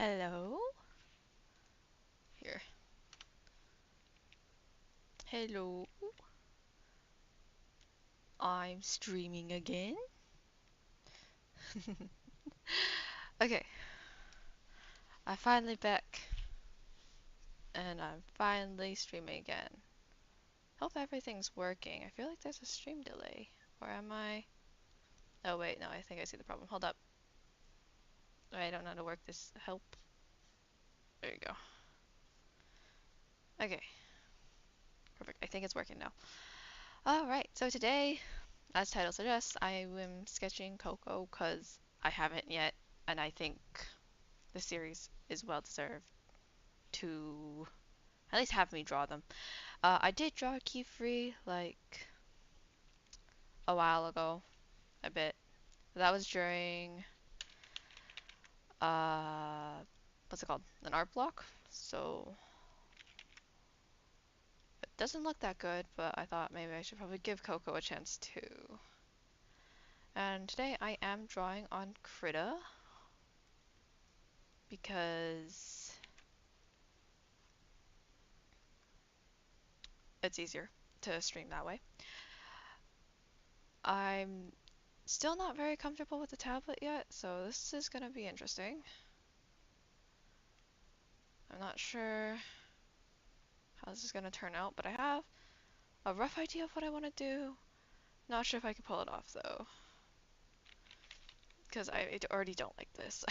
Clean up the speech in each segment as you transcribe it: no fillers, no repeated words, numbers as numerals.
Hello? Here. Hello. I'm streaming again. Okay, I'm finally back and I'm finally streaming again. Hope everything's working. I feel like there's a stream delay. Or am I? Oh wait, no, I think I see the problem. Hold up. I don't know how to work this. Help. There you go. Okay, perfect. I think it's working now. Alright, so today, as the title suggests, I am sketching Coco because I haven't yet, and I think the series is well deserved to at least have me draw them. I did draw Key-Free like a while ago, a bit. That was during what's it called? An art block. So it doesn't look that good, but I thought maybe I should probably give Coco a chance too. And today I am drawing on Krita because it's easier to stream that way. I'm still not very comfortable with the tablet yet, so this is gonna be interesting. I'm not sure how this is gonna turn out, but I have a rough idea of what I want to do. Not sure if I can pull it off though, because I already don't like this.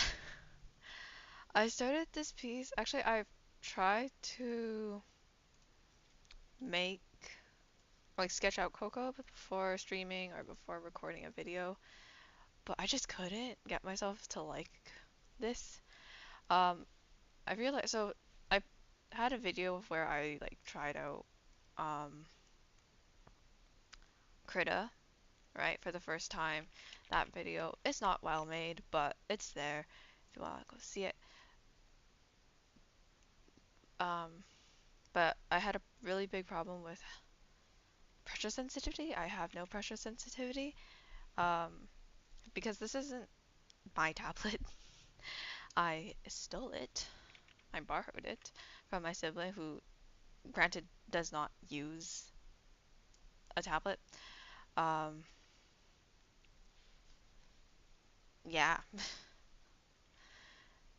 I started this piece, actually I've tried to make, like sketch out Coco before streaming or before recording a video, but I just couldn't get myself to like this. Um, I realized, so I had a video of where I like tried out um, Krita, right, for the first time. That video, it's not well made, but it's there if you want to go see it. Um, but I had a really big problem with pressure sensitivity. I have no pressure sensitivity um, because this isn't my tablet. I stole it. I borrowed it from my sibling who, granted, does not use a tablet. Um, yeah,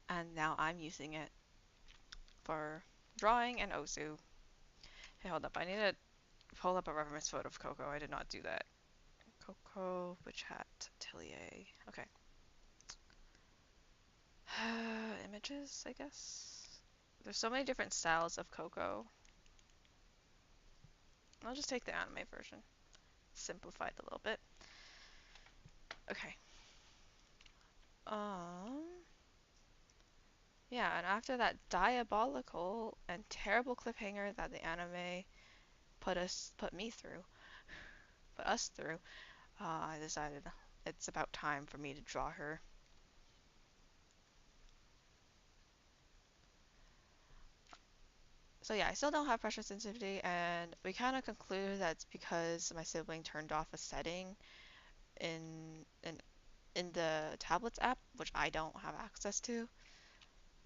and now I'm using it for drawing and Osu. Hey, hold up. I need to pull up a reference photo of Coco. I did not do that. Coco, Witch Hat Atelier. Okay. Images, I guess. There's so many different styles of Coco. I'll just take the anime version. Simplified a little bit. Okay. Um. Yeah, and after that diabolical and terrible cliffhanger that the anime put me through, put us through, I decided it's about time for me to draw her. So yeah, I still don't have pressure sensitivity, and we kind of concluded that it's because my sibling turned off a setting in in in the tablets app, which I don't have access to.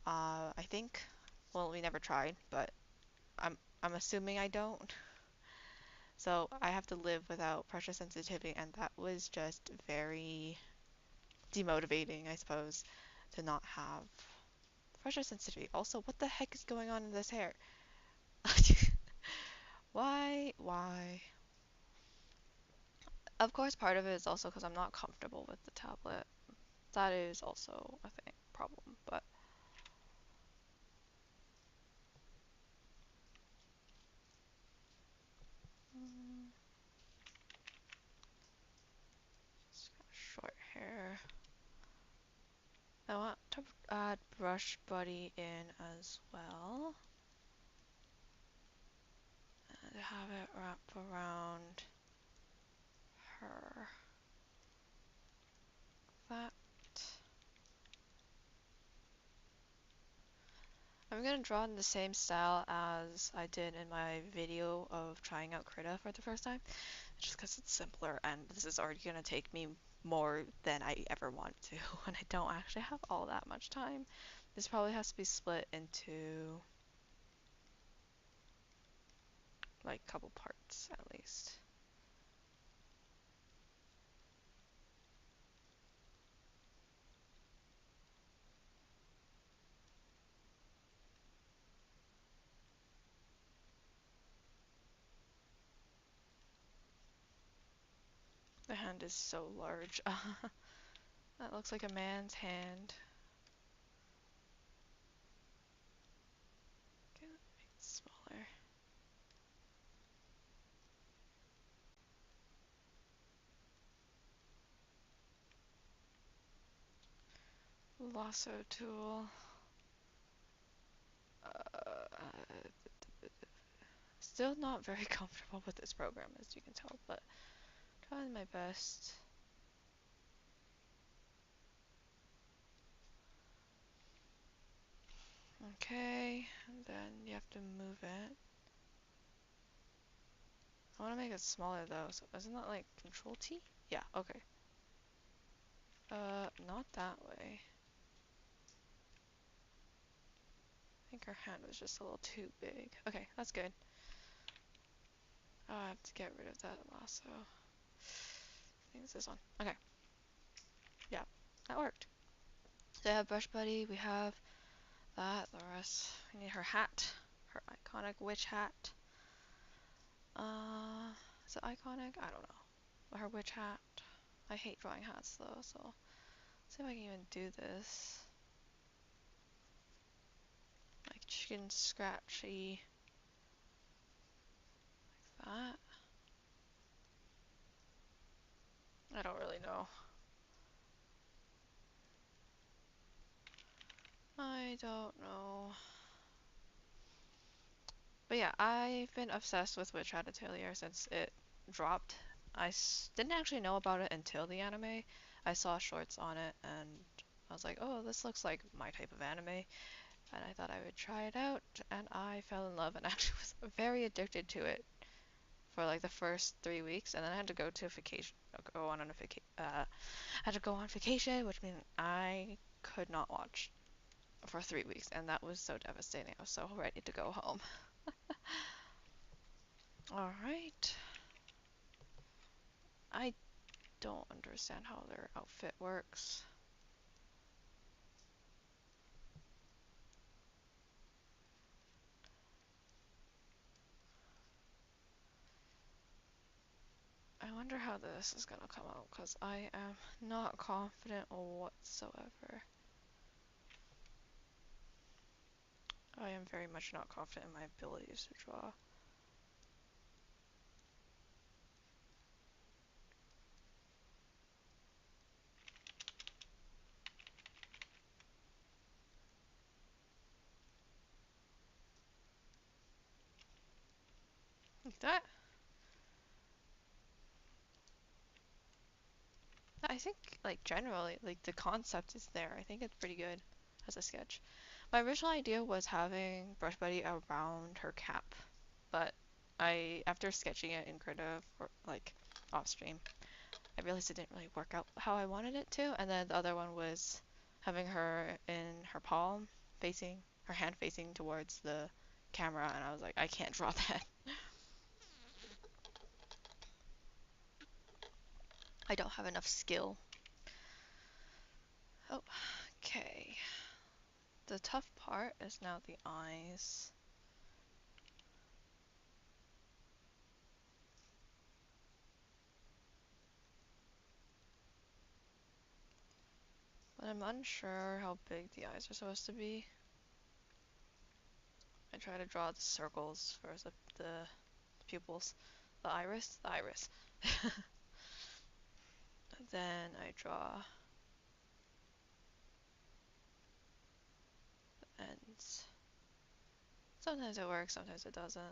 I think. Well, we never tried, but I'm assuming I don't. So I have to live without pressure sensitivity, and that was just very demotivating, I suppose, to not have pressure sensitivity. Also, what the heck is going on in this hair? Why? Why? Of course, part of it is also because I'm not comfortable with the tablet. That is also a thing, problem, but mm, just got short hair. I want to add brush buddy in as well and have it wrap around her. That. I'm gonna draw in the same style as I did in my video of trying out Krita for the first time, just because it's simpler and this is already gonna take me more than I ever want to when I don't actually have all that much time This probably has to be split into like a couple parts at least. The hand is so large. That looks like a man's hand. Okay, let me make it smaller. Lasso tool. Still not very comfortable with this program, as you can tell, but trying my best. Okay, and then you have to move it. I want to make it smaller though, so isn't that like Control T? Yeah, okay. Not that way. I think her hand was just a little too big. Okay, that's good. Oh, I have to get rid of that lasso. I think it's this one. Okay. Yeah, that worked. So I have Brush Buddy, we have that, the rest. We need her hat, her iconic witch hat. Is it iconic? I don't know. Her witch hat. I hate drawing hats though, so see if I can even do this. Like chicken scratchy. Like that. I don't really know. I don't know. But yeah, I've been obsessed with Witch Hat Atelier since it dropped. Didn't actually know about it until the anime. I saw shorts on it and I was like, oh, this looks like my type of anime. And I thought I would try it out and I fell in love and actually was very addicted to it for like the first 3 weeks. And then I had to go to vacation, had to go on vacation, which means I could not watch for 3 weeks. And that was so devastating. I was so ready to go home. Alright. I don't understand how their outfit works. I wonder how this is gonna come out because I am not confident whatsoever. I am very much not confident in my abilities to draw. Like that? I think, like, generally, like, the concept is there. I think it's pretty good as a sketch. My original idea was having Brush Buddy around her cap, but after sketching it in Krita for, like, off stream, I realized it didn't really work out how I wanted it to. And then the other one was having her in her palm, her hand facing towards the camera, and I was like, I can't draw that. I don't have enough skill. Oh, okay. The tough part is now the eyes. But I'm unsure how big the eyes are supposed to be. I try to draw the circles for the pupils. The iris? The iris. Then I draw the ends. Sometimes it works, sometimes it doesn't.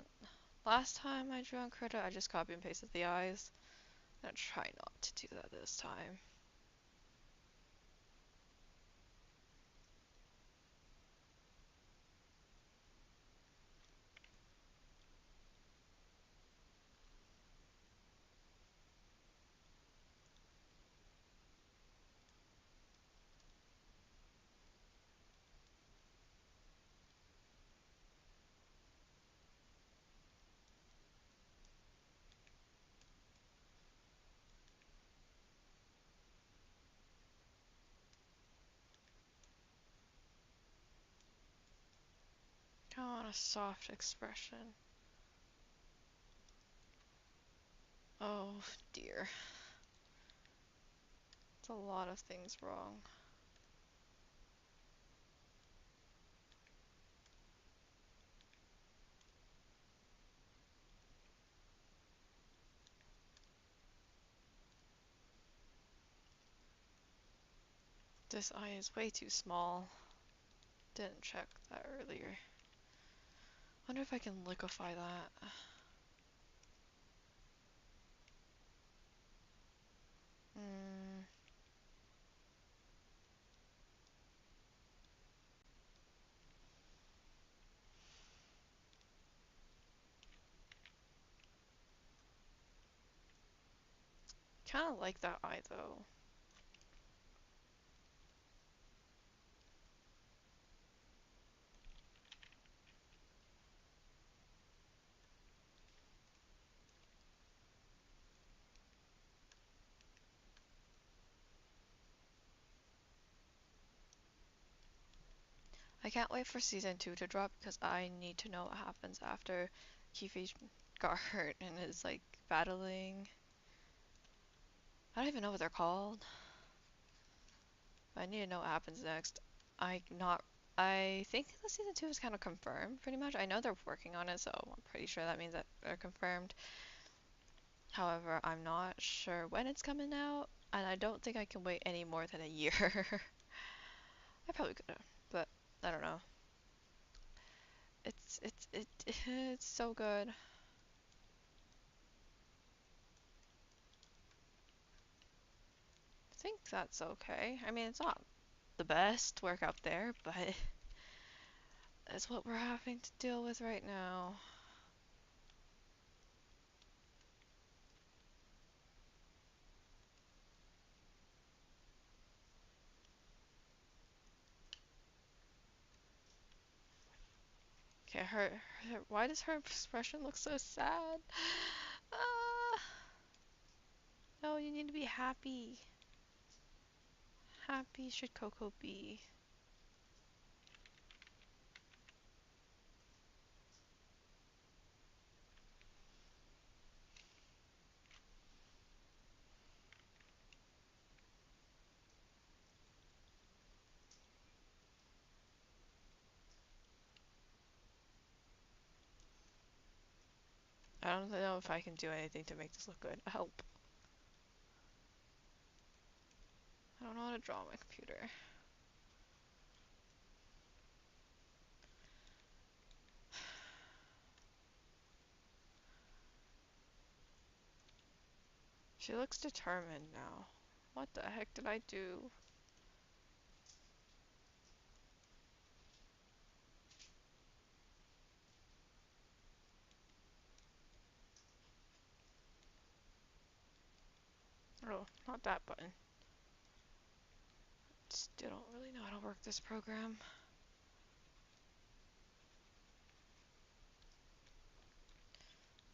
Last time I drew on Krita, I just copy and pasted the eyes. I'm gonna try not to do that this time. I want a soft expression. Oh dear. It's a lot of things wrong. This eye is way too small. Didn't check that earlier. Wonder if I can liquefy that. Hmm. Kind of like that eye though. I can't wait for season 2 to drop because I need to know what happens after Kiefer got hurt and is like battling. I don't even know what they're called. But I need to know what happens next. I not. I think the season 2 is kind of confirmed, pretty much. I know they're working on it, so I'm pretty sure that means that they're confirmed. However, I'm not sure when it's coming out, and I don't think I can wait any more than a year. I probably could have, but I don't know. It's so good. I think that's okay. I mean, it's not the best work out there, but it's what we're having to deal with right now. Okay, why does her expression look so sad? Ah, no, you need to be happy. Happy should Coco be. I don't know if I can do anything to make this look good. Help. I don't know how to draw on my computer. She looks determined now. What the heck did I do? Oh, not that button. Still don't really know how to work this program.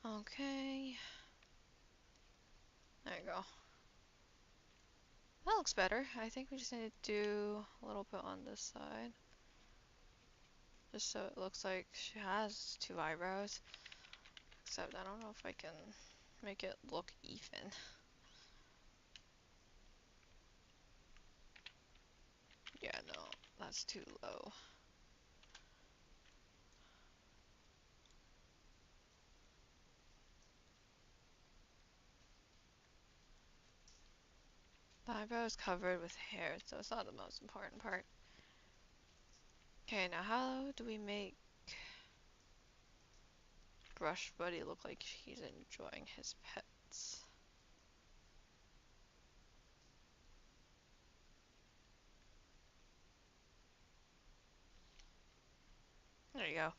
Okay. There you go. That looks better. I think we just need to do a little bit on this side. Just so it looks like she has two eyebrows. Except I don't know if I can make it look even. Yeah, no, that's too low. The eyebrow is covered with hair, so it's not the most important part. Okay, now how do we make Brush Buddy look like he's enjoying his pets? There you go.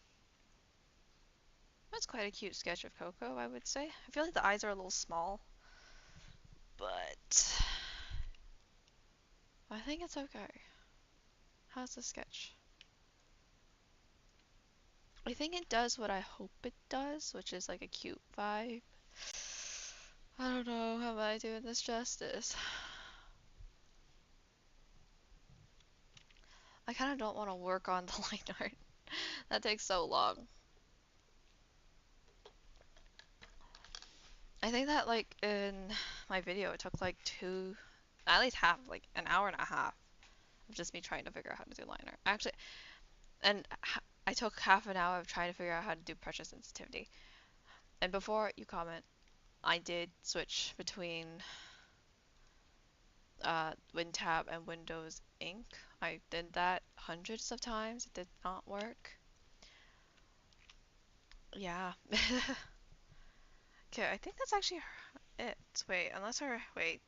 That's quite a cute sketch of Coco, I would say. I feel like the eyes are a little small, but I think it's okay. How's the sketch? I think it does what I hope it does, which is like a cute vibe. I don't know, am I doing this justice? I kind of don't want to work on the line art. That takes so long. I think that like in my video it took like at least half, like an hour and a half of just me trying to figure out how to do liner. Actually, and I took half an hour of trying to figure out how to do pressure sensitivity. And before you comment, I did switch between WinTab and Windows Ink. I did that hundreds of times. It did not work. Yeah. Okay, I think that's actually it. Wait, wait,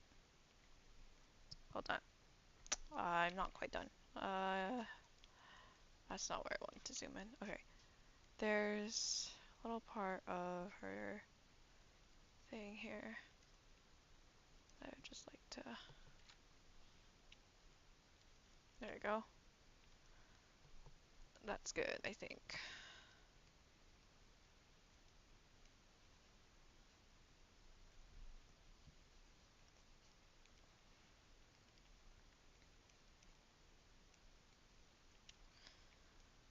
hold on. I'm not quite done. That's not where I wanted to zoom in. Okay, there's a little part of her thing here that I'd just like to. There you go. That's good, I think.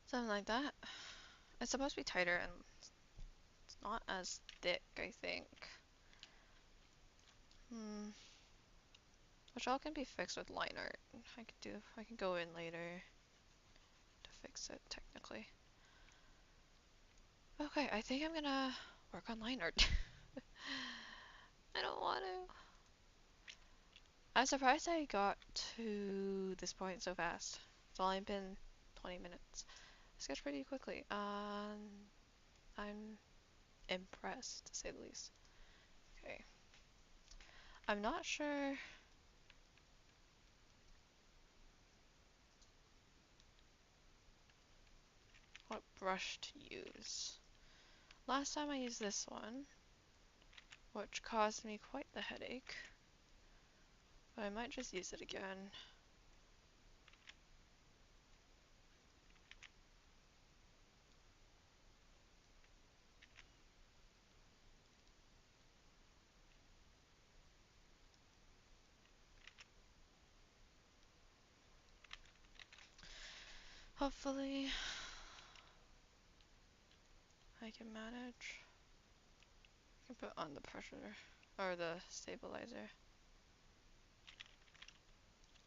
Something like that. It's supposed to be tighter and it's not as thick, I think. Which all can be fixed with line art. I can go in later to fix it technically. Okay, I think I'm gonna work on line art. I don't want to. I'm surprised I got to this point so fast. It's only been 20 minutes. I sketched pretty quickly. I'm impressed, to say the least. Okay. I'm not sure what brush to use. Last time I used this one, which caused me quite the headache. But I might just use it again. Hopefully, I can manage. I can put on the pressure, or the stabilizer.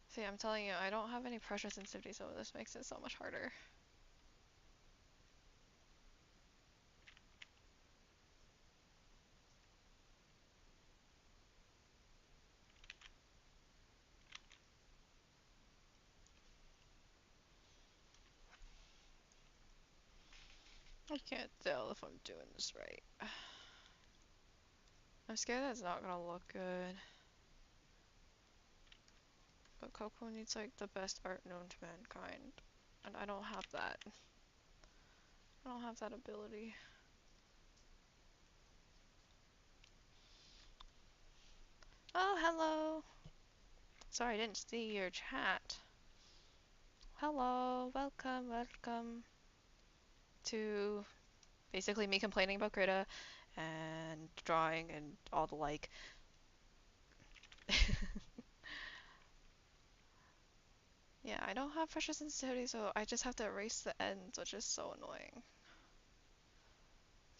See, I'm telling you, I don't have any pressure sensitivity, so this makes it so much harder. I can't tell if I'm doing this right. I'm scared that it's not gonna look good. But Coco needs like the best art known to mankind. And I don't have that. I don't have that ability. Oh, hello! Sorry, I didn't see your chat. Hello, welcome to basically me complaining about Greta and drawing and all the like. Yeah, I don't have pressure sensitivity, so I just have to erase the ends, which is so annoying.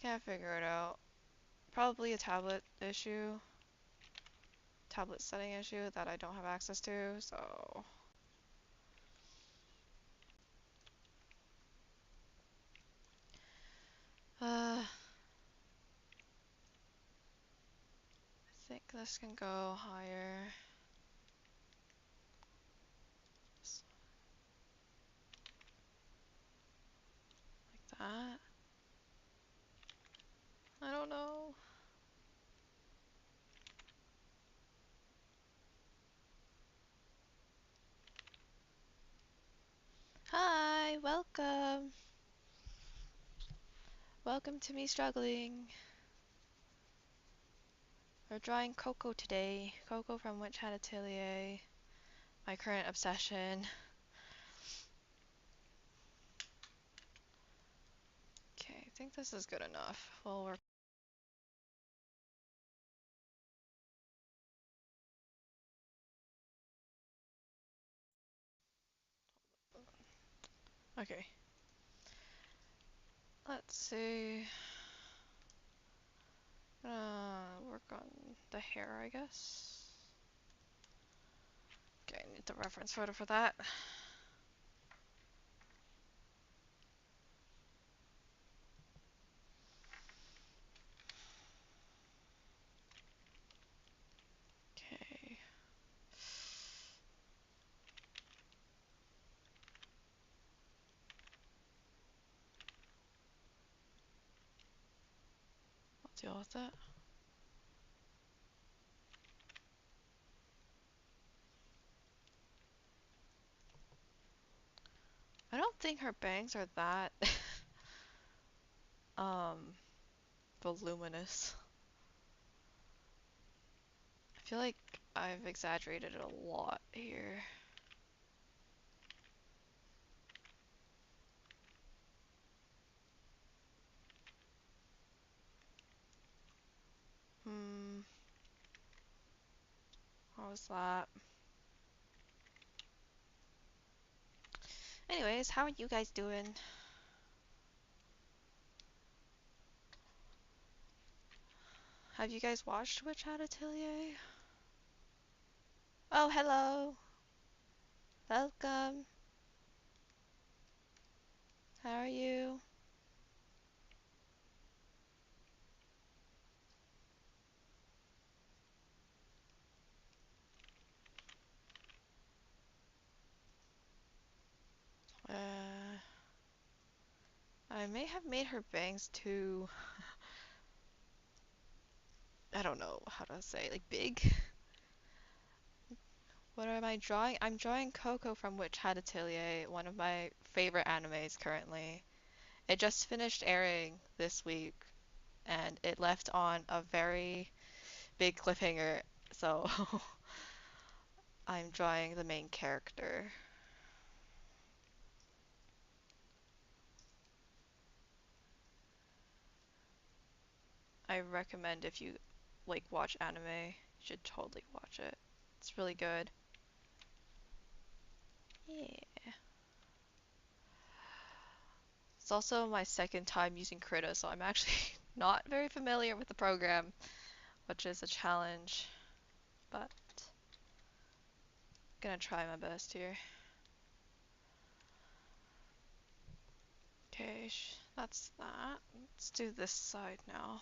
Can't figure it out. Probably a tablet setting issue that I don't have access to, so. I think this can go higher. Just like that. I don't know. Hi, welcome. Welcome to me struggling. We're drawing Coco today. Coco from Witch Hat Atelier. My current obsession. Okay, I think this is good enough. We'll work. Okay. Let's see. Work on the hair, I guess. Okay, I need the reference photo for that. Okay. I'll deal with it. I don't think her bangs are that um voluminous. I feel like I've exaggerated it a lot here. Hmm. What was that? Anyways, how are you guys doing? Have you guys watched Witch Hat Atelier? Oh, hello. Welcome. How are you? Uh, I may have made her bangs too, I don't know how to say, like big? What am I drawing? I'm drawing Coco from Witch Hat Atelier, one of my favorite animes currently. It just finished airing this week, and it left on a very big cliffhanger, so I'm drawing the main character. I recommend if you like watch anime, you should totally watch it. It's really good. Yeah. It's also my second time using Krita, so I'm actually not very familiar with the program, which is a challenge, but I'm gonna try my best here. Okay, that's that. Let's do this side now.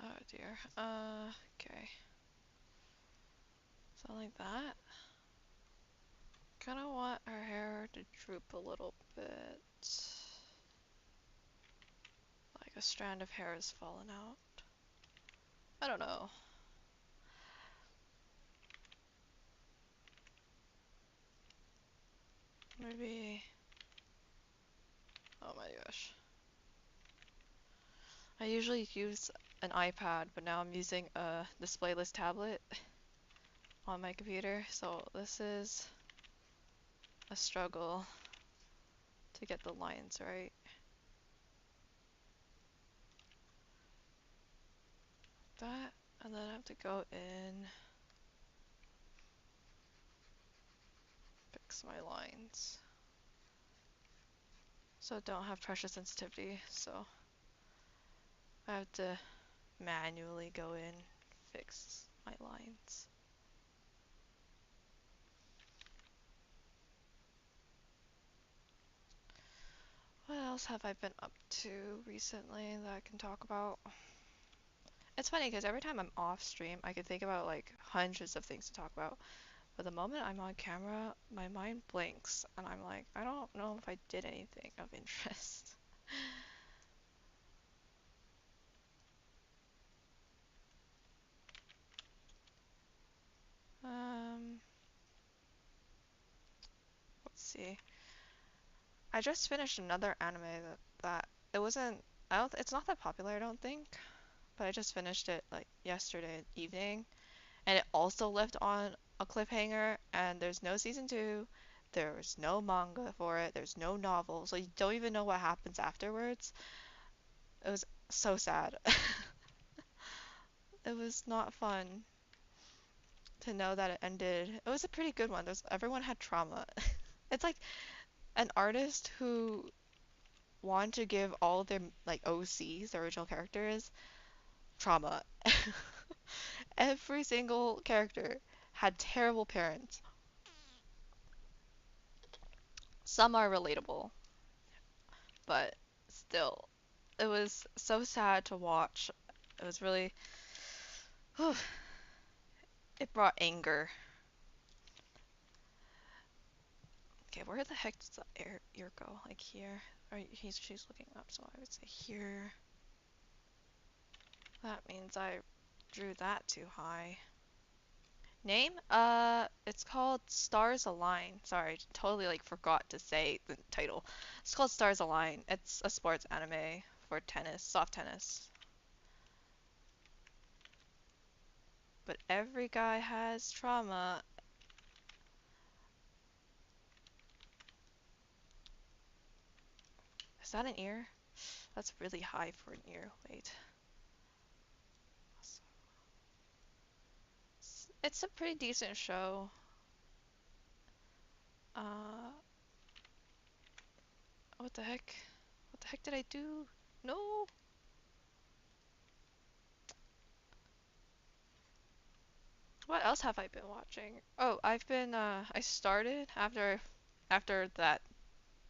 Oh dear. Okay. Something like that. Kinda want her hair to droop a little bit. Like a strand of hair has fallen out. I don't know. Maybe. Oh my gosh. I usually use an iPad, but now I'm using a displayless tablet on my computer, so this is a struggle to get the lines right. That, and then I have to go in, fix my lines. So I don't have pressure sensitivity, so I have to manually go in, fix my lines. What else have I been up to recently that I can talk about? It's funny because every time I'm off stream, I can think about like hundreds of things to talk about. But the moment I'm on camera, my mind blinks and I'm like, I don't know if I did anything of interest. Um, let's see. I just finished another anime that it wasn't, I don't, it's not that popular, I don't think. But I just finished it like yesterday evening, and it also left on a cliffhanger. And there's no season two, there's no manga for it, there's no novel, so you don't even know what happens afterwards. It was so sad. It was not fun to know that it ended. It was a pretty good one. Everyone had trauma. It's like an artist who wanted to give all their like OCs, the original characters, trauma. Every single character had terrible parents. Some are relatable, but still, it was so sad to watch. It was really, it brought anger. Okay, where the heck does the ear go? Like here? Or she's looking up, so I would say here. That means I drew that too high. Name? It's called Stars Align. Sorry, totally like forgot to say the title. It's called Stars Align. It's a sports anime for tennis, soft tennis. But every guy has trauma. Is that an ear? That's really high for an ear. Wait. It's a pretty decent show. Uh, what the heck? What the heck did I do? No! What else have I been watching? Oh, I started after that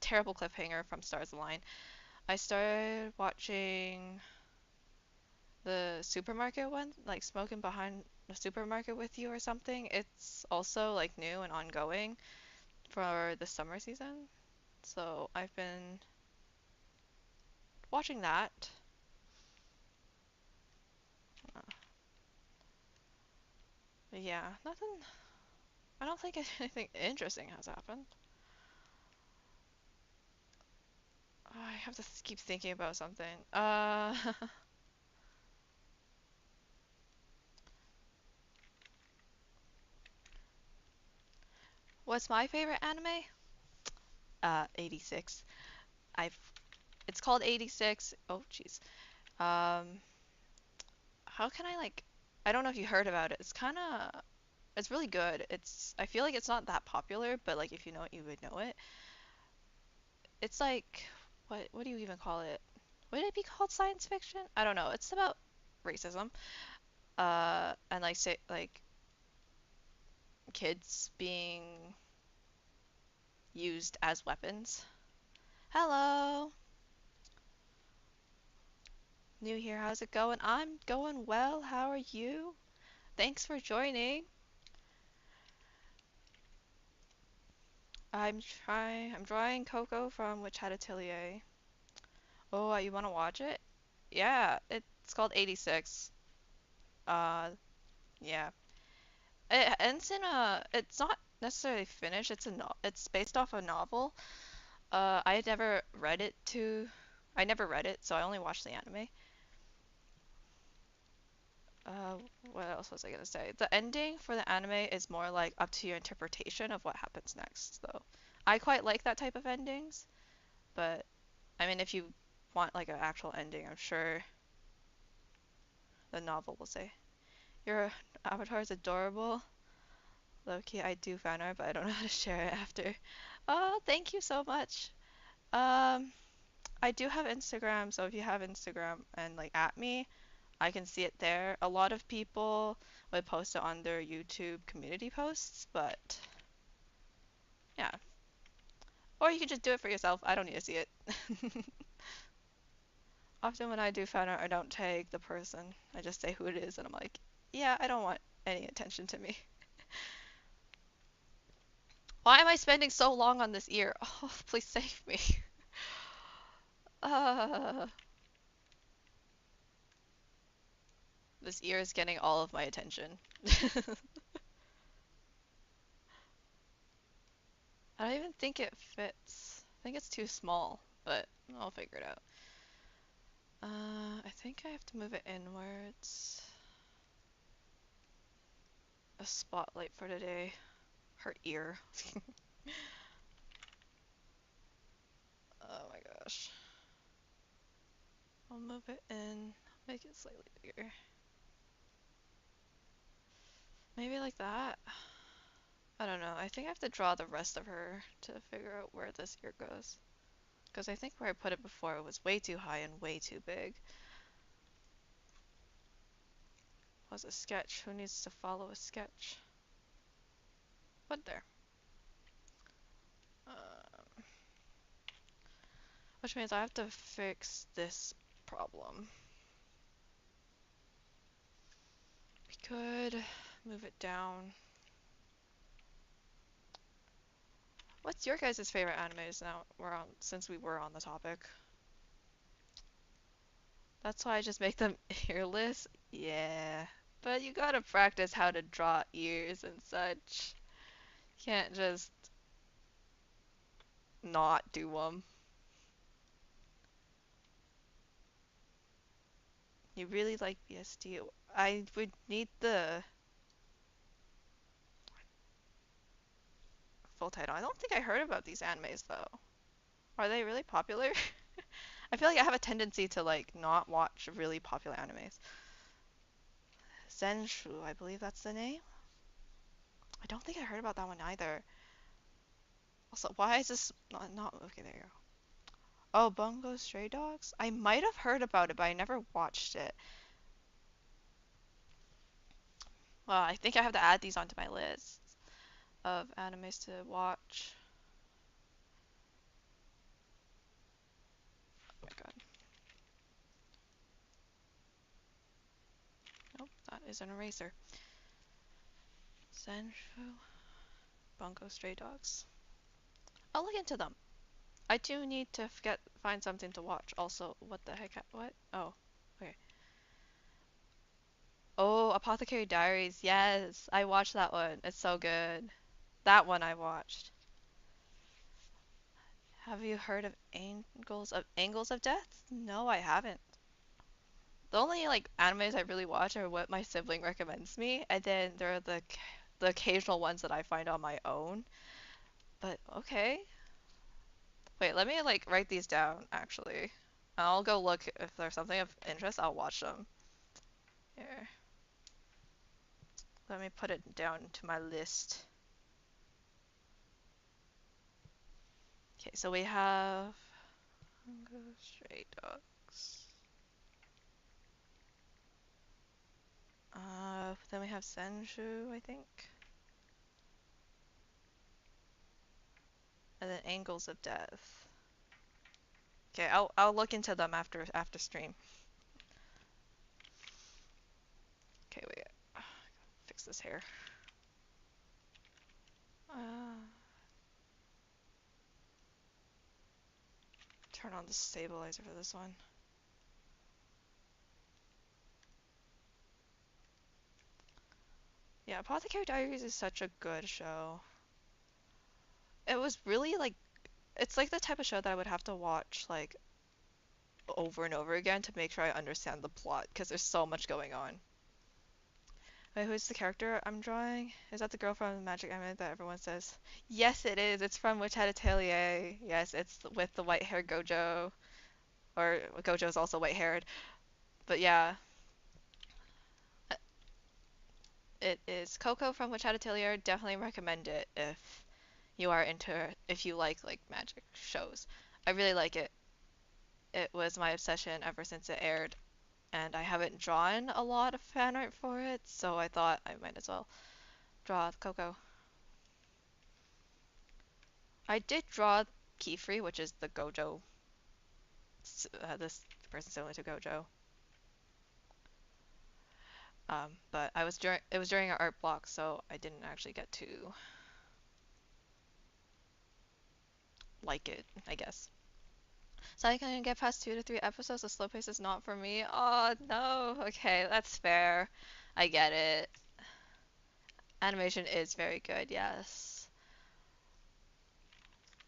terrible cliffhanger from Stars Align. I started watching the supermarket one, like Smoking Behind the Supermarket with You or something. It's also like new and ongoing for the summer season. So I've been watching that. Uh, but yeah, nothing. I don't think anything interesting has happened. I have to keep thinking about something. What's my favorite anime? 86. I've. It's called 86. Oh, jeez. Um, how can I like? I don't know if you heard about it. It's kind of. It's really good. I feel like it's not that popular, but like if you know it, you would know it. It's like. What do you even call it? Would it be called science fiction? I don't know. It's about racism. And like say like kids being used as weapons. Hello. New here. How's it going? I'm going well. How are you? Thanks for joining. I'm drawing Coco from Witch Hat Atelier. Oh, you want to watch it? Yeah, it's called 86. Uh, yeah. It ends in a. It's not necessarily finished. It's based off a novel. I had never read it to. I never read it, so I only watched the anime. Uh, what else was I gonna say? The ending for the anime is more like up to your interpretation of what happens next, though. I quite like that type of endings, but I mean, if you want like an actual ending, I'm sure the novel will say your avatar is adorable. Low-key, I do fan art, but I don't know how to share it after. Oh, thank you so much. Um, I do have Instagram, so if you have Instagram and like at me, I can see it there. A lot of people would post it on their YouTube community posts, but yeah. Or you can just do it for yourself. I don't need to see it. Often when I do fan art, I don't tag the person. I just say who it is, and I'm like, yeah, I don't want any attention to me. Why am I spending so long on this ear? Oh, please save me. Uh, this ear is getting all of my attention. I don't even think it fits. I think it's too small, but I'll figure it out. I think I have to move it inwards. A spotlight for today. Her ear. Oh my gosh. I'll move it in. Make it slightly bigger. Maybe like that? I don't know. I think I have to draw the rest of her to figure out where this ear goes. Because I think where I put it before was way too high and way too big. Was a sketch. Who needs to follow a sketch? But there. Which means I have to fix this problem. We could move it down. What's your guys' favorite animes now since we were on the topic? That's why I just make them earless? Yeah. But you gotta practice how to draw ears and such. Can't just not do them. You really like BSD? I would need the full title. I don't think I heard about these animes though. Are they really popular? I feel like I have a tendency to like not watch really popular animes. Zenshu, I believe that's the name. I don't think I heard about that one either. Also, why is this not okay? There you go. Oh, Bungo Stray Dogs? I might have heard about it, but I never watched it. Well, I think I have to add these onto my list of animes to watch. Oh my god. Nope, that is an eraser. Zenshu, Bungo Stray Dogs. I'll look into them. I do need to find something to watch. Also, what the heck? What? Oh, okay. Oh, Apothecary Diaries. Yes, I watched that one. It's so good. That one I watched. Have you heard of Angles of Death? No, I haven't. The only like animes I really watch are what my sibling recommends me, and then there are the occasional ones that I find on my own. But okay. Wait, let me like write these down actually. I'll go look if there's something of interest, I'll watch them. Here. Let me put it down to my list. Okay, so we have Stray Dogs. Then we have Senju, I think. And then Angles of Death. Okay, I'll look into them after stream. Okay, wait. Fix this hair. Turn on the stabilizer for this one. Yeah, Apothecary Diaries is such a good show. It was really like, it's like the type of show that I would have to watch like over and over again to make sure I understand the plot because there's so much going on. Wait, who's the character I'm drawing? Is that the girl from Magic Anime that everyone says? Yes, it is. It's from Witch Hat Atelier. Yes, it's with the white hair Gojo. Or Gojo's also white haired. But yeah, it is Coco from Witch Hat Atelier. Definitely recommend it if you like magic shows. I really like it. It was my obsession ever since it aired, and I haven't drawn a lot of fan art for it, so I thought I might as well draw Coco. I did draw Keyfree, which is the Gojo, this person similar to Gojo. But it was during our art block, so I didn't actually get to like it, I guess. So I can get past 2 to 3 episodes. The slow pace is not for me. Oh no. Okay, that's fair. I get it. Animation is very good, yes.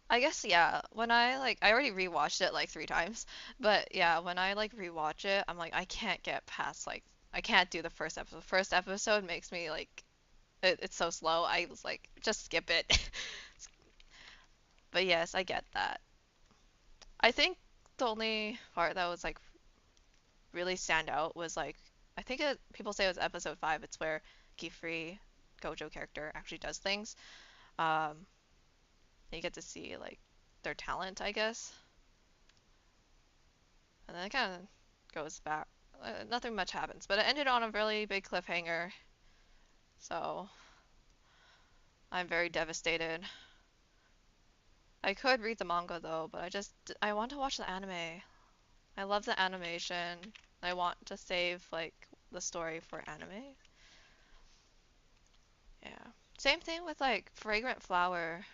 I guess yeah, when I already rewatched it like 3 times, but yeah, when I like rewatch it, I'm like I can't get past like I can't do the first episode. First episode makes me like it's so slow. I was like just skip it. But yes, I get that. I think the only part that was like really stand out was like I think people say it was episode 5. It's where Keyfree Gojo character actually does things. Um, you get to see like their talent, I guess, and then it kind of goes back. Nothing much happens, but it ended on a really big cliffhanger. So I'm very devastated. I could read the manga though, but I want to watch the anime. I love the animation. I want to save like the story for anime. Yeah. Same thing with like Fragrant Flower.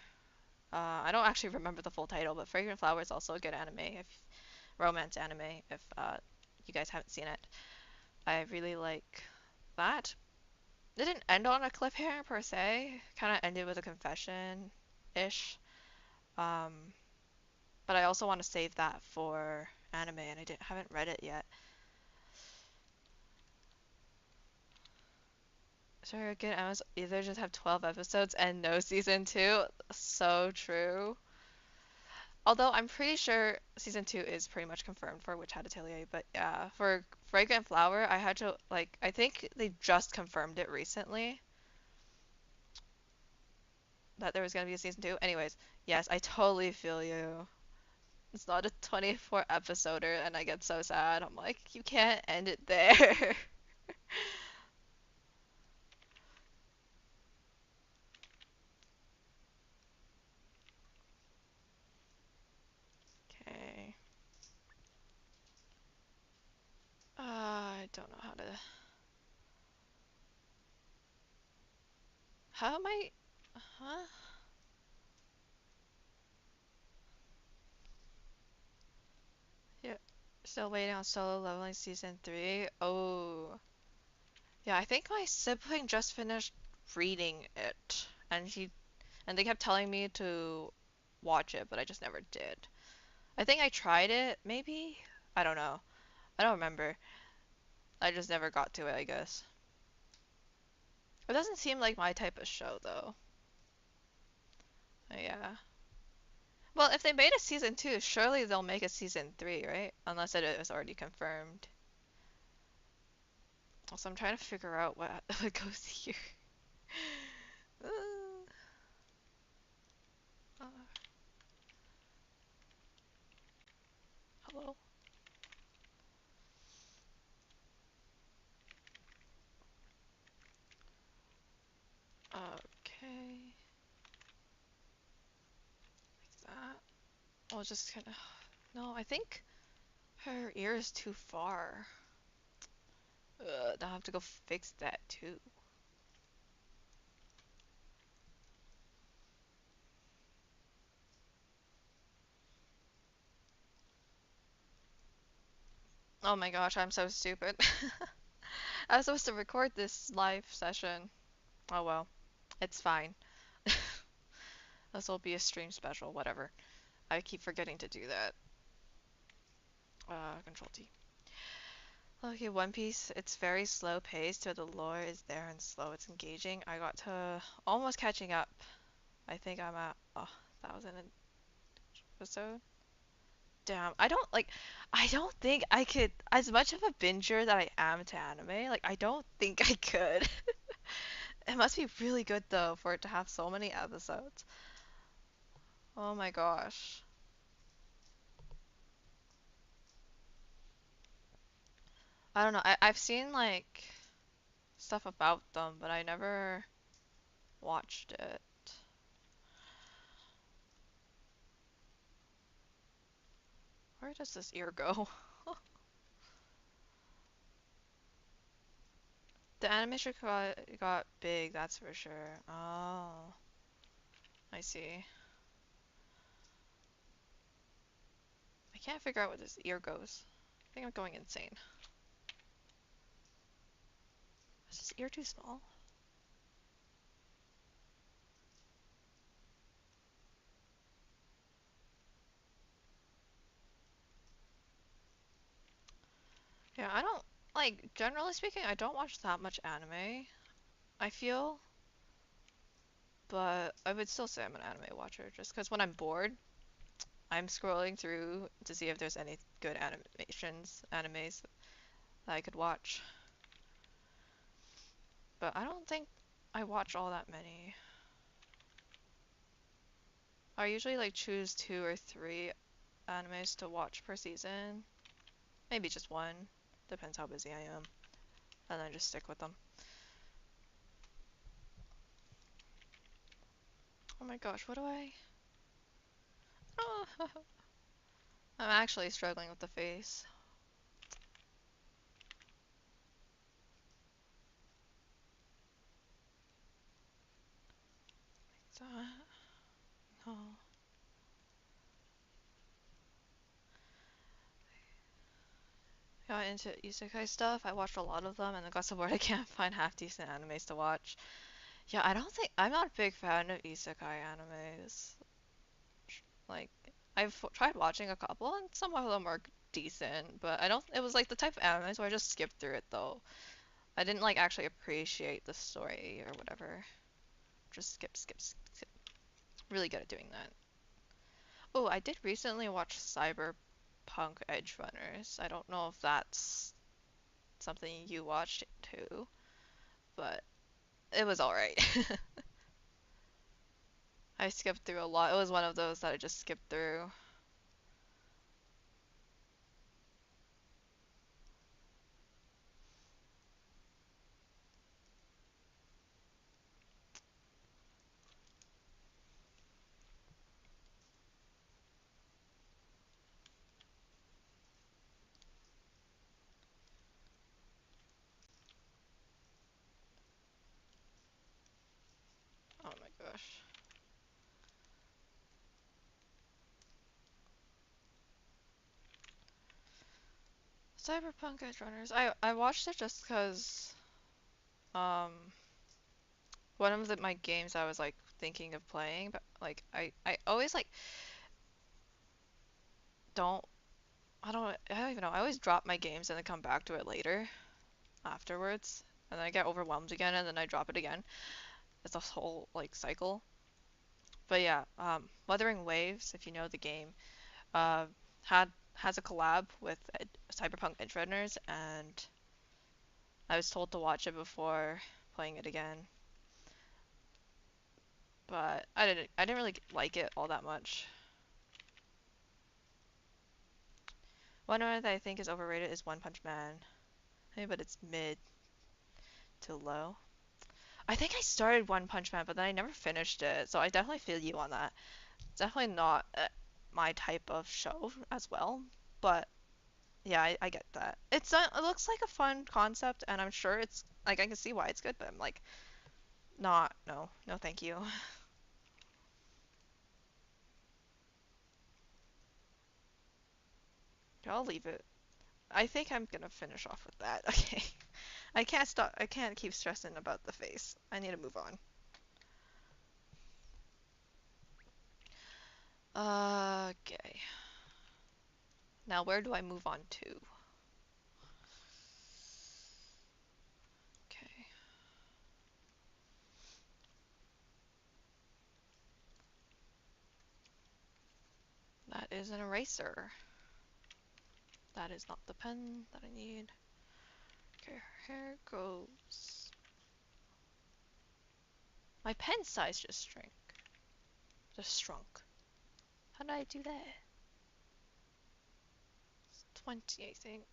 I don't actually remember the full title, but Fragrant Flower is also a good anime, if romance anime, if you guys haven't seen it. I really like that. It didn't end on a cliffhanger per se. Kind of ended with a confession ish. Um, but I also want to save that for anime, and haven't read it yet. Sure, again, I was either just have 12 episodes and no season 2. So true. Although I'm pretty sure season 2 is pretty much confirmed for Witch Hat Atelier, but yeah, for Fragrant Flower, I had to like I think they just confirmed it recently that there was gonna be a season 2. Anyways, yes, I totally feel you. It's not a 24 episoder and I get so sad. I'm like, you can't end it there. Okay. I don't know how am I huh? Yeah. Still waiting on Solo Leveling season 3. Oh. Yeah, I think my sibling just finished reading it and they kept telling me to watch it, but I just never did. I think I tried it, maybe? I don't know. I don't remember. I just never got to it, I guess. It doesn't seem like my type of show, though. Yeah. Well, if they made a season 2, surely they'll make a season 3, right? Unless it is already confirmed. Also, I'm trying to figure out what goes here. Uh, uh, hello? Okay. Like that. I'll just kind of... No, I think her ear is too far. I'll have to go fix that too. Oh my gosh, I'm so stupid. I was supposed to record this live session. Oh well, it's fine. This will be a stream special, whatever. I keep forgetting to do that. Control T. Okay, One Piece, it's very slow paced, but the lore is there and slow. It's engaging. I got to almost catching up. I think I'm at 1,000 episode. Damn, I don't think I could, as much of a binger that I am to anime, like, I don't think I could. It must be really good though for it to have so many episodes. Oh my gosh. I don't know. I've seen like stuff about them, but I never watched it. Where does this ear go? The animation got big, that's for sure. Oh, I see. I can't figure out where this ear goes. I think I'm going insane. Is this ear too small? Yeah, I don't like generally speaking, I don't watch that much anime. I feel, but I would still say I'm an anime watcher just because when I'm bored, I'm scrolling through to see if there's any good animes that I could watch. But I don't think I watch all that many. I usually like choose 2 or 3 animes to watch per season. Maybe just one. Depends how busy I am. And then just stick with them. Oh my gosh, what do I... Oh, I'm actually struggling with the face. Like that. No. Got into isekai stuff. I watched a lot of them and I got so bored I can't find half decent animes to watch. Yeah, I don't think I'm not a big fan of isekai animes. Like I've tried watching a couple and some of them are decent, but I don't it was like the type of animes where I just skipped through it though. I didn't like actually appreciate the story or whatever. Just skip, skip, skip, skip. Really good at doing that. Oh, I did recently watch Cyberpunk Edge Runners. I don't know if that's something you watched too, but it was alright. I skipped through a lot. It was one of those that I just skipped through. Oh my gosh. Cyberpunk Edge Runners. I watched it just because um one of my games I was like thinking of playing, but like I always like don't I don't even know. I always drop my games and then come back to it later afterwards. And then I get overwhelmed again and then I drop it again. It's a whole like cycle. But yeah, Wuthering Waves, if you know the game, uh, has a collab with Cyberpunk Edge Runners, and I was told to watch it before playing it again, but I didn't really like it all that much. One that I think is overrated is One Punch Man. Hey, but it's mid to low. I think I started One Punch Man, but then I never finished it, so I definitely feel you on that. It's definitely not my type of show as well, but yeah, I get that. It looks like a fun concept, and I'm sure it's like I can see why it's good, but I'm like, not no no thank you. I'll leave it. I think I'm gonna finish off with that. Okay, I can't stop. I can't keep stressing about the face. I need to move on. Okay. Now where do I move on to? Okay, that is an eraser. That is not the pen that I need. Okay, here goes. My pen size just shrank. Just shrunk. How did I do that? 20, I think.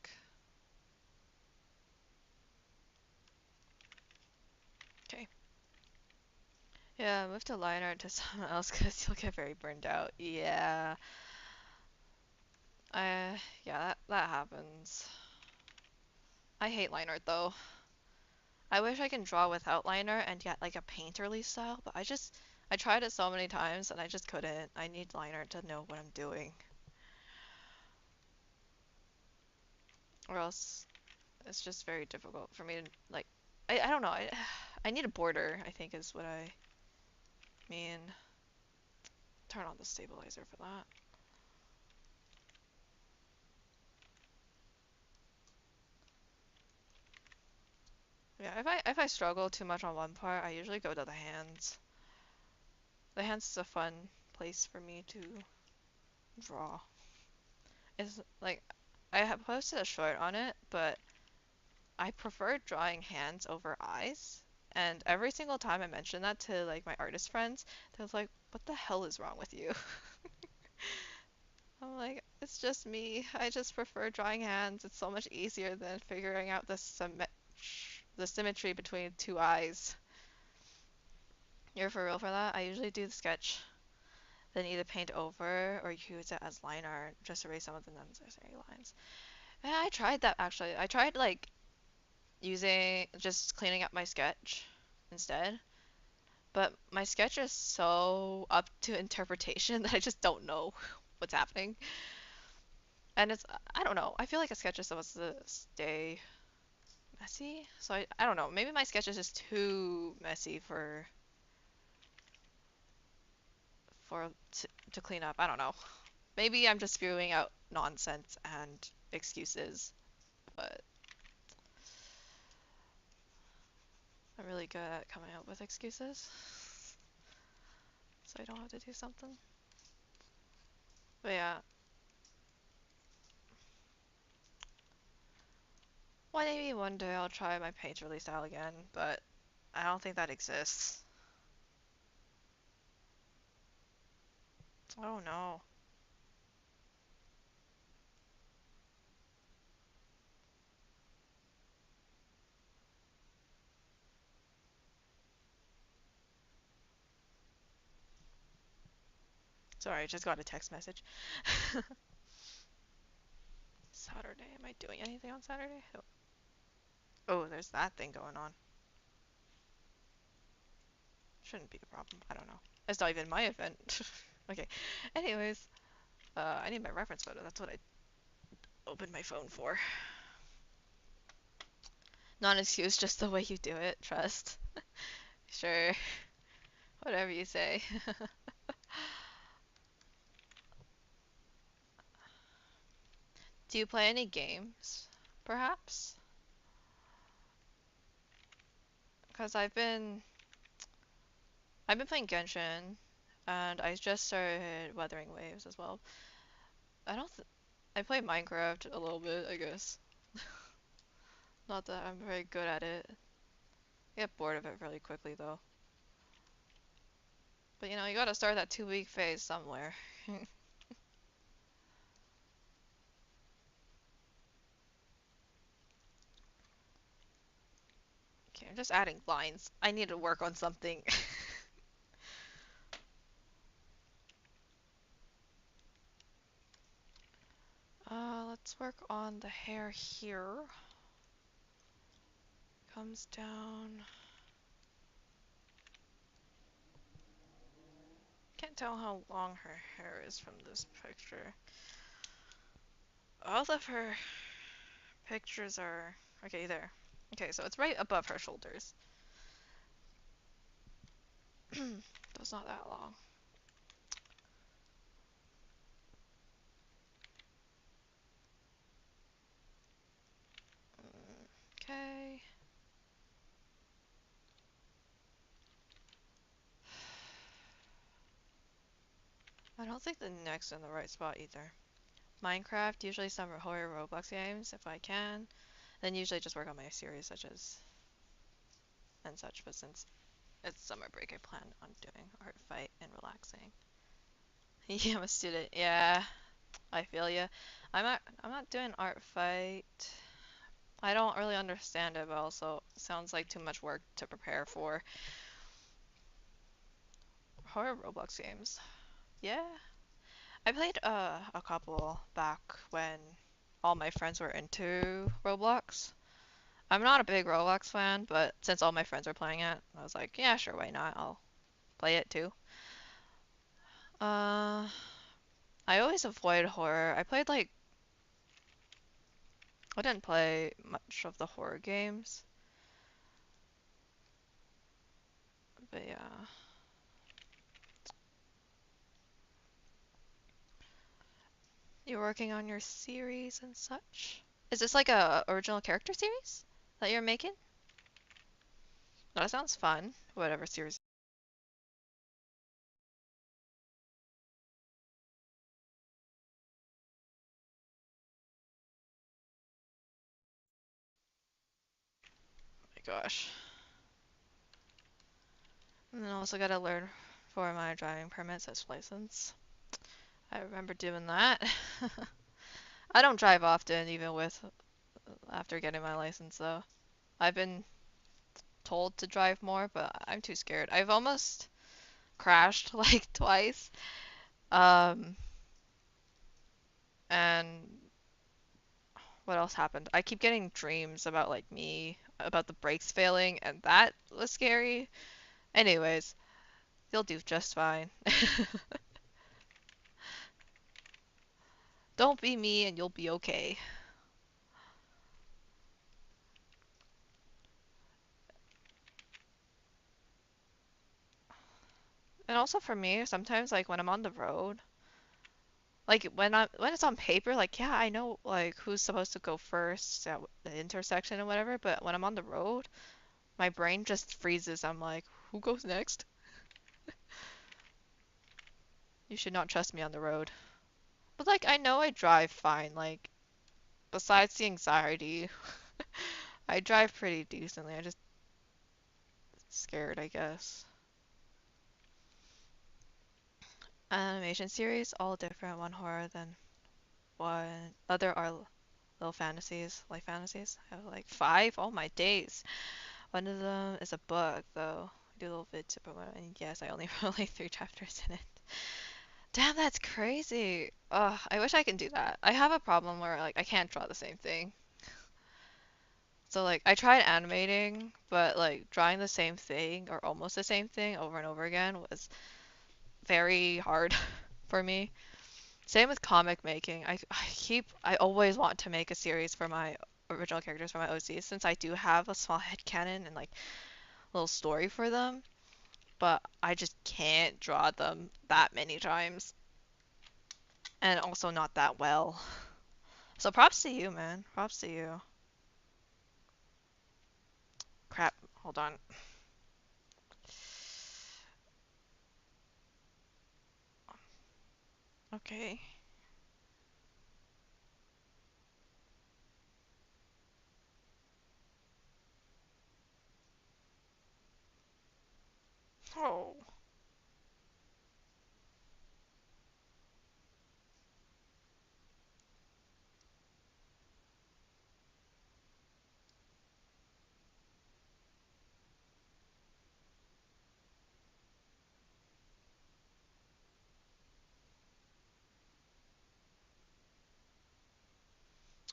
Okay. Yeah, move to line art to someone else because you'll get very burned out. Yeah. Yeah, that happens. I hate line art though. I wish I can draw without line art and get like a painterly style, but I tried it so many times and I just couldn't. I need line art to know what I'm doing. Or else it's just very difficult for me to like I don't know. I need a border, I think is what I mean. Turn on the stabilizer for that. Yeah, if I struggle too much on one part, I usually go to the hands. The hands is a fun place for me to draw. It's like I have posted a short on it, but I prefer drawing hands over eyes. And every single time I mention that to like my artist friends, they're like, "What the hell is wrong with you?" I'm like, "It's just me. I just prefer drawing hands. It's so much easier than figuring out the symmetry between two eyes." You're for real for that? I usually do the sketch, then either paint over or use it as line art, just erase some of the unnecessary lines. And I tried that actually. I tried like using just cleaning up my sketch instead. But my sketch is so up to interpretation that I just don't know what's happening. And I don't know. I feel like a sketch is supposed to stay messy. So I don't know. Maybe my sketch is just too messy to clean up. I don't know. Maybe I'm just spewing out nonsense and excuses, but I'm really good at coming up with excuses, so I don't have to do something. But yeah, well, maybe one day I'll try my page release style again, but I don't think that exists. Oh no. Sorry, I just got a text message. Saturday. Am I doing anything on Saturday? Oh, there's that thing going on. Shouldn't be a problem. I don't know. It's not even my event. Okay. Anyways, I need my reference photo. That's what I opened my phone for. Not an excuse, just the way you do it. Trust. Sure. Whatever you say. Do you play any games, perhaps? Because I've been playing Genshin, and I just started Wuthering Waves as well. I don't th I play Minecraft a little bit, I guess. Not that I'm very good at it. I get bored of it really quickly though. But you know, you gotta start that 2 week phase somewhere. Okay, I'm just adding lines. I need to work on something. Let's work on the hair here. Comes down. Can't tell how long her hair is from this picture. All of her pictures are... Okay, there. Okay, so it's right above her shoulders. That's not that long. Okay. I don't think the neck's in the right spot either. Minecraft, usually some horror Roblox games if I can. Then usually just work on my series such as and such, but since it's summer break I plan on doing art fight and relaxing. Yeah, I'm a student. Yeah, I feel ya. I'm not doing art fight. I don't really understand it, but also sounds like too much work to prepare for. Horror Roblox games. Yeah. I played a couple back when all my friends were into Roblox. I'm not a big Roblox fan, but since all my friends are playing it, I was like, yeah, sure, why not? I'll play it too. Uh, I always avoid horror. I didn't play much of the horror games, but yeah. You're working on your series and such. Is this like a original character series that you're making? That sounds fun. Whatever series. Oh my gosh. And then also gotta learn for my driving permit slash license. I remember doing that. I don't drive often, even with after getting my license though. I've been told to drive more, but I'm too scared. I've almost crashed like twice. Um, and what else happened? I keep getting dreams about like me, about the brakes failing, and that was scary. Anyways, you'll do just fine. Don't be me and you'll be okay. And also for me, sometimes like when I'm on the road, like when it's on paper, like yeah, I know like who's supposed to go first at the intersection and whatever, but when I'm on the road, my brain just freezes. I'm like, who goes next? You should not trust me on the road. But like I know I drive fine, like besides the anxiety, I drive pretty decently. I just scared, I guess. Animation series, all different, one horror than one other are little fantasies, light fantasies. I have like five. Oh my days. One of them is a book, though. I do little bits about it, and yes, I only wrote like 3 chapters in it. Damn, that's crazy. Ugh, I wish I can do that. I have a problem where like I can't draw the same thing. So like I tried animating, but like drawing the same thing or almost the same thing over and over again was very hard for me. Same with comic making. I always want to make a series for my original characters for my OCs since I do have a small headcanon and like little story for them, but I just can't draw them that many times and also not that well. So props to you, man. Props to you. Crap. Hold on. Okay. Oh.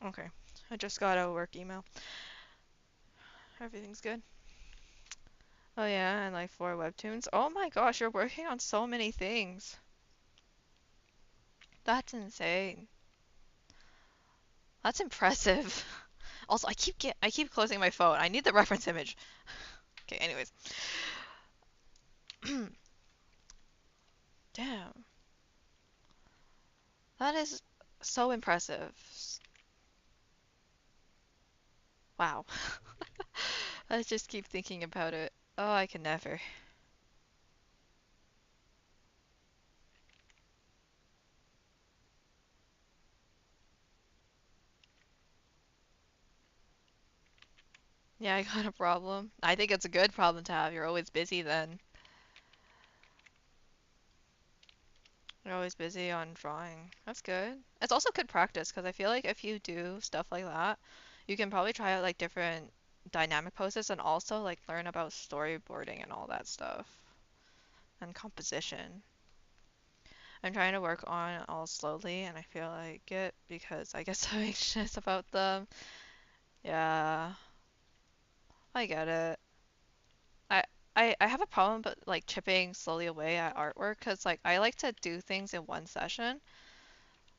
Okay. I just got a work email. Everything's good. Oh yeah, and like 4 webtoons. Oh my gosh, you're working on so many things. That's insane. That's impressive. Also, I keep closing my phone. I need the reference image. Okay, anyways. Damn. That is so impressive. Wow. I just keep thinking about it. Oh, I can never. Yeah, I got a problem. I think it's a good problem to have. You're always busy then. You're always busy on drawing. That's good. It's also good practice because I feel like if you do stuff like that, you can probably try out like different dynamic poses and also like learn about storyboarding and all that stuff and composition. I'm trying to work on it all slowly and I feel like it because I get so anxious about them. Yeah, I get it. I I have a problem but like chipping slowly away at artwork because like I like to do things in one session.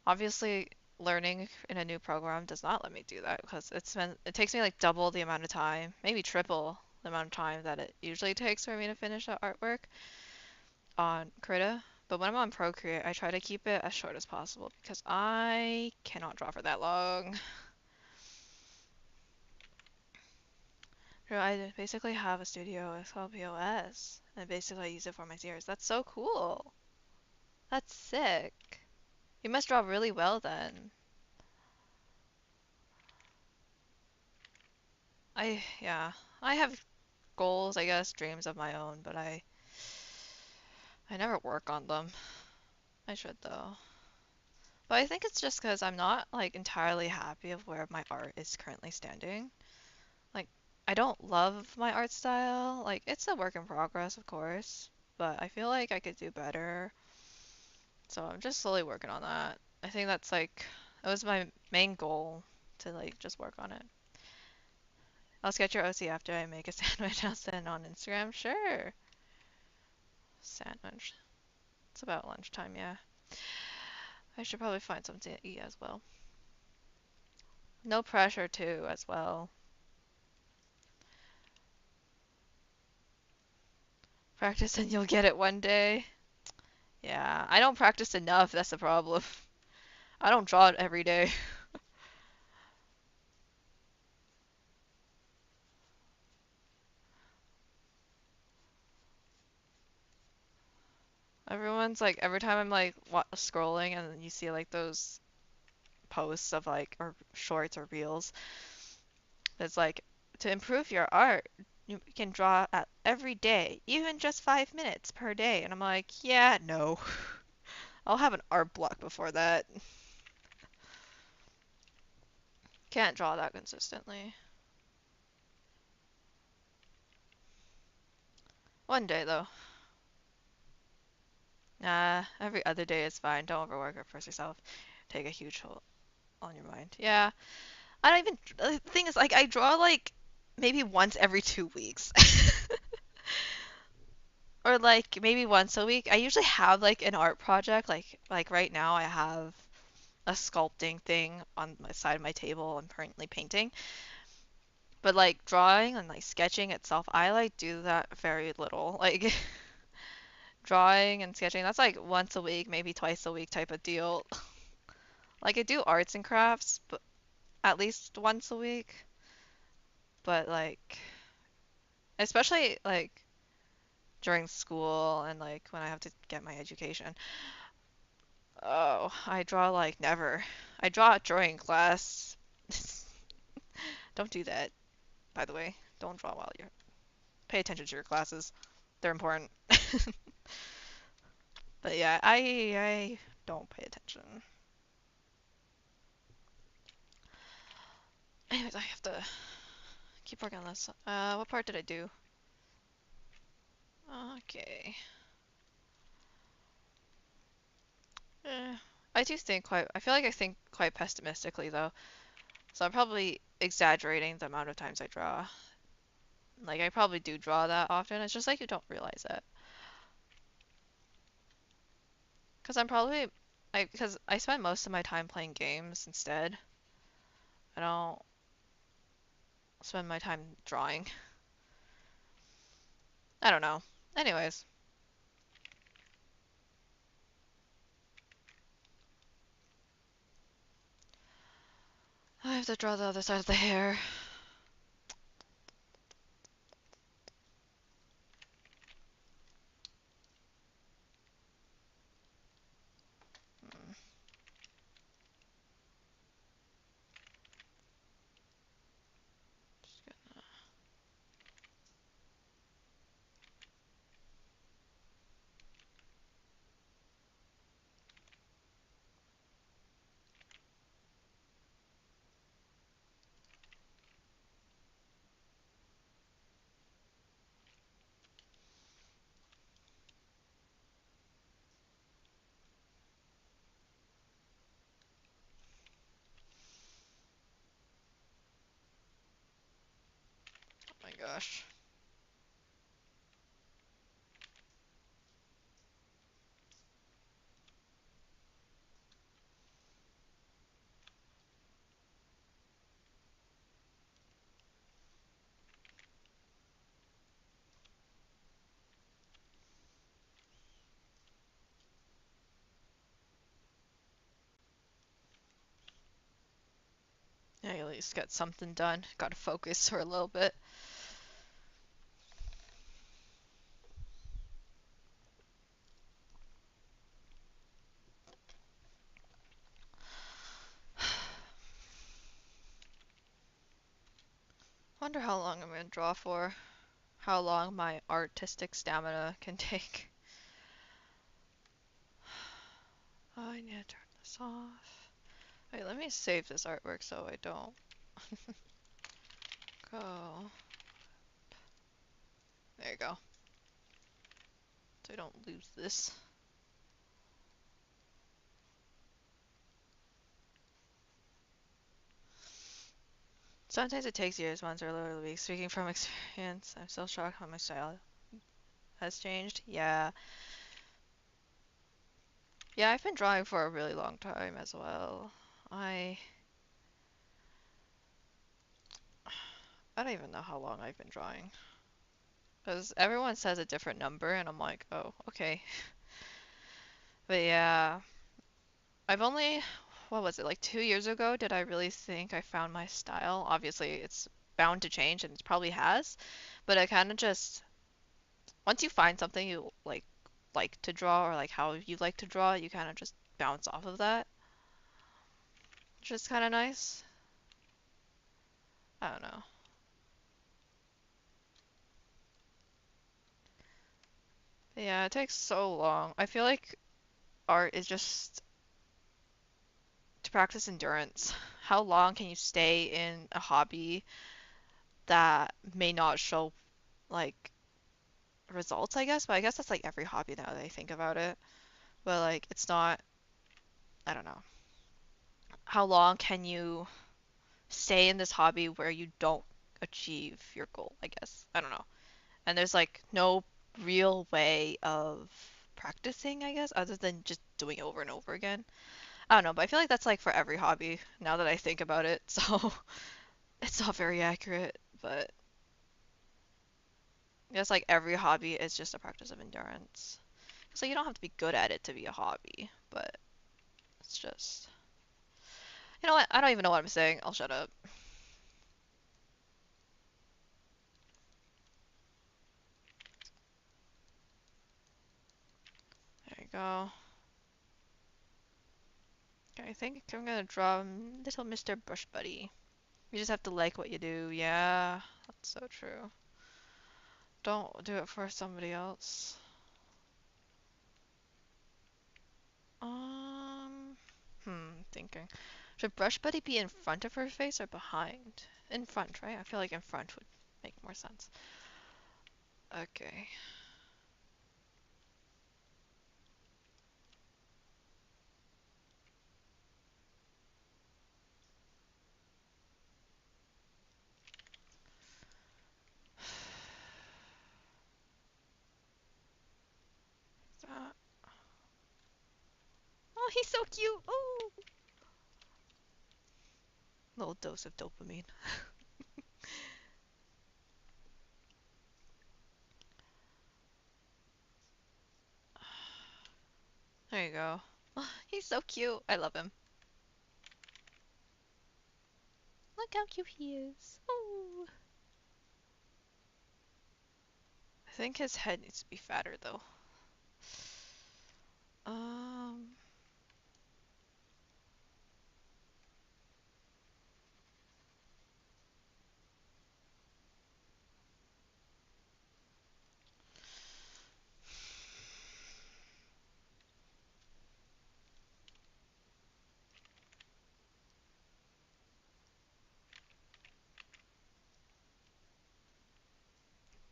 Obviously, learning in a new program does not let me do that because it takes me like double the amount of time, maybe triple the amount of time that it usually takes for me to finish that artwork on Krita. But when I'm on Procreate, I try to keep it as short as possible because I cannot draw for that long. So I basically have a studio. It's called POS, and basically I use it for my series. That's so cool. That's sick. You must draw really well then. Yeah, I have goals, I guess, dreams of my own, but I I never work on them. I should though. But I think it's just because I'm not like entirely happy of where my art is currently standing. Like, I don't love my art style. Like, it's a work in progress, of course, but I feel like I could do better. So I'm just slowly working on that. I think that's like, that was my main goal to like just work on it. I'll sketch your OC after I make a sandwich. I'll send on Instagram. Sure. Sandwich. It's about lunchtime, yeah. I should probably find something to eat as well. No pressure too, as well. Practice and you'll get it one day. Yeah, I don't practice enough, that's the problem. I don't draw it every day. Everyone's like, every time I'm like scrolling and then you see like those posts of like, or shorts or reels, it's like, to improve your art, you can draw at every day, even just 5 minutes per day. And I'm like, yeah, no. I'll have an art block before that. Can't draw that consistently. One day though. Nah, every other day is fine. Don't overwork or force yourself. Take a huge toll on your mind. Yeah, I don't even. The thing is, like, I draw like maybe once every 2 weeks, or like maybe once a week. I usually have like an art project. Like right now, I have a sculpting thing on my side of my table. I'm currently painting, but like drawing and like sketching itself, I like do that very little. Like drawing and sketching, that's like once a week, maybe twice a week type of deal. Like I do arts and crafts, but at least once a week. But like, especially like during school and like when I have to get my education. Oh, I draw like never. I draw during class. Don't do that, by the way. Don't draw while you're. Pay attention to your classes. They're important. But yeah, I don't pay attention. Anyways, I have to keep working on this. What part did I do? Okay. I do think quite. I feel like I think quite pessimistically though. So I'm probably exaggerating the amount of times I draw. Like I probably do draw that often. It's just like you don't realize it. Cause I'm probably because I spend most of my time playing games instead. I don't spend my time drawing. I don't know. Anyways, I have to draw the other side of the hair. Hmm, just gonna- Oh my gosh. Yeah, you at least get something done. Gotta focus for a little bit. Wonder how long I'm gonna draw for. How long my artistic stamina can take. I need to turn this off. Wait, let me save this artwork so I don't go. There you go. So I don't lose this. Sometimes it takes years, months, or literally weeks. Speaking from experience, I'm still shocked how my style has changed. Yeah. Yeah, I've been drawing for a really long time as well. I I don't even know how long I've been drawing. Because everyone says a different number, and I'm like, oh, okay. But yeah, I've only, what was it, like 2 years ago did I really think I found my style? Obviously, it's bound to change, and it probably has. But I kind of just, once you find something you like to draw, or like how you like to draw, you kind of just bounce off of that, which is kind of nice. I don't know. But yeah, it takes so long. I feel like art is just to practice endurance. How long can you stay in a hobby that may not show like results, I guess? But I guess that's like every hobby now that I think about it. But like it's not, I don't know. How long can you stay in this hobby where you don't achieve your goal, I guess? I don't know. And there's like no real way of practicing, I guess, other than just doing it over and over again. I don't know, but I feel like that's like for every hobby now that I think about it. So it's not very accurate, but I guess like every hobby is just a practice of endurance. So you don't have to be good at it to be a hobby, but it's just, you know what? I don't even know what I'm saying. I'll shut up. There you go. Okay, I think I'm gonna draw little Mr. Brush Buddy. You just have to like what you do. Yeah, that's so true. Don't do it for somebody else. Um, thinking. Should Brush Buddy be in front of her face or behind? In front, right? I feel like in front would make more sense. Okay. That. Oh, he's so cute. Oh, little dose of dopamine. There you go. Oh, he's so cute. I love him. Look how cute he is. Oh. I think his head needs to be fatter though. Um,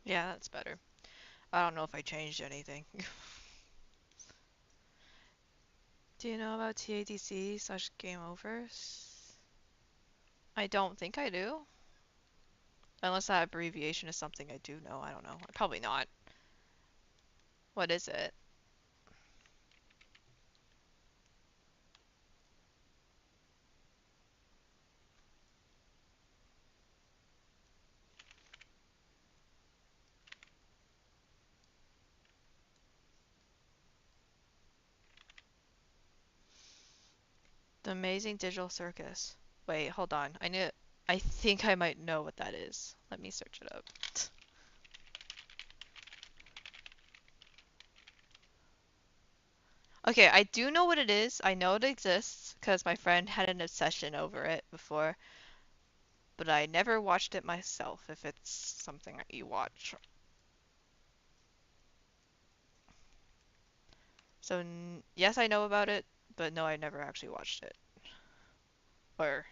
yeah, that's better. I don't know if I changed anything. Do you know about TADC slash game overs? I don't think I do. Unless that abbreviation is something I do know. I don't know. Probably not. What is it? The Amazing Digital Circus. Wait, hold on. I think I might know what that is. Let me search it up. Okay, I do know what it is. I know it exists because my friend had an obsession over it before, but I never watched it myself if it's something that you watch. So, yes, I know about it. But no, I never actually watched it. Or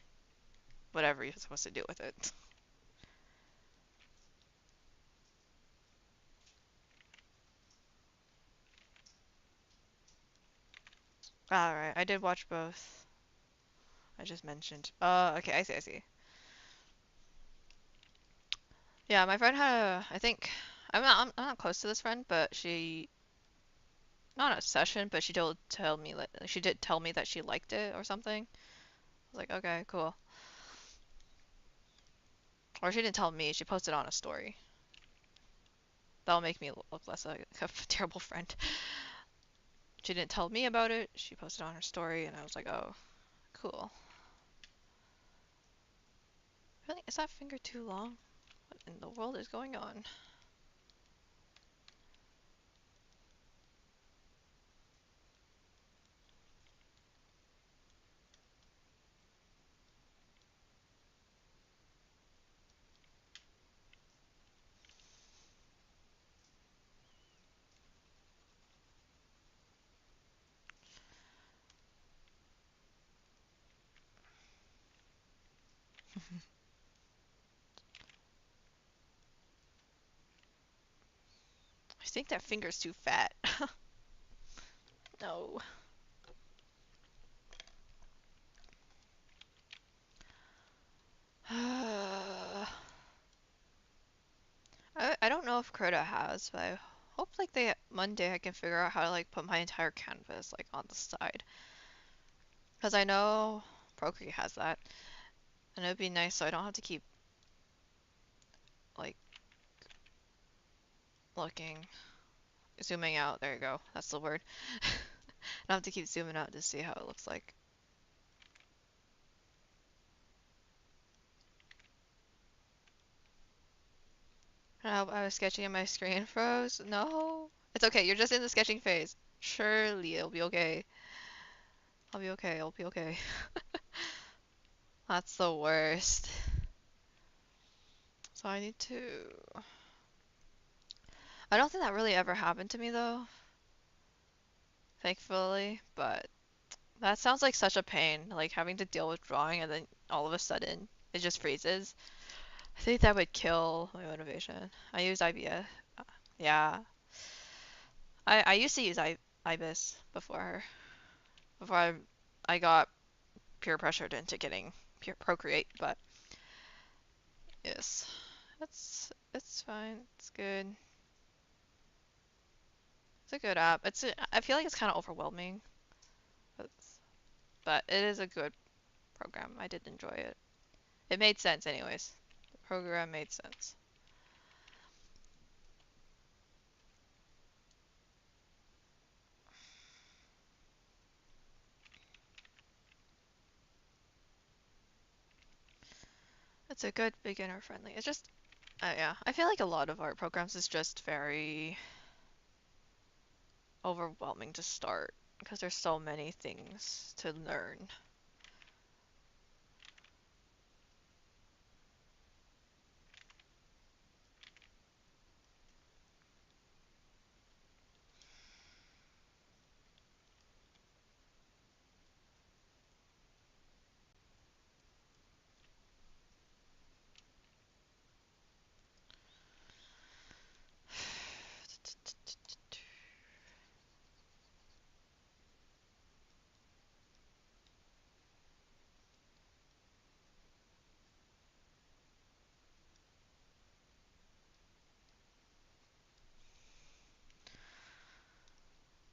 whatever you're supposed to do with it. Alright, I did watch both. I just mentioned. Okay, I see, I see. Yeah, my friend had a, I think, I'm not close to this friend, but she, not a session, but she did tell me that she liked it or something. I was like, okay, cool. Or she didn't tell me, she posted on a story. That'll make me look less like a terrible friend. She didn't tell me about it, she posted on her story, and I was like, oh, cool. Really? Is that finger too long? What in the world is going on? I think that finger's too fat. No. I don't know if Crota has, but I hope like Monday I can figure out how to like put my entire canvas like on the side. Because I know Procreate has that. And it would be nice so I don't have to keep like looking, zooming out. There you go. That's the word. I don't have to keep zooming out to see how it looks like. I was sketching and my screen froze. No. It's okay. You're just in the sketching phase. Surely it'll be okay. I'll be okay. I'll be okay. That's the worst. So I need to. I don't think that really ever happened to me though, thankfully, but that sounds like such a pain, like having to deal with drawing and then all of a sudden it just freezes. I think that would kill my motivation. I use IBS. Yeah. I used to use IBIS before I got peer pressured into getting pure Procreate, but yes. It's fine. It's good. It's a good app. I feel like it's kind of overwhelming, but, but it is a good program. I did enjoy it. It made sense anyways. The program made sense. It's a good beginner friendly. It's just, yeah, I feel like a lot of art programs is just very overwhelming to start because there's so many things to learn.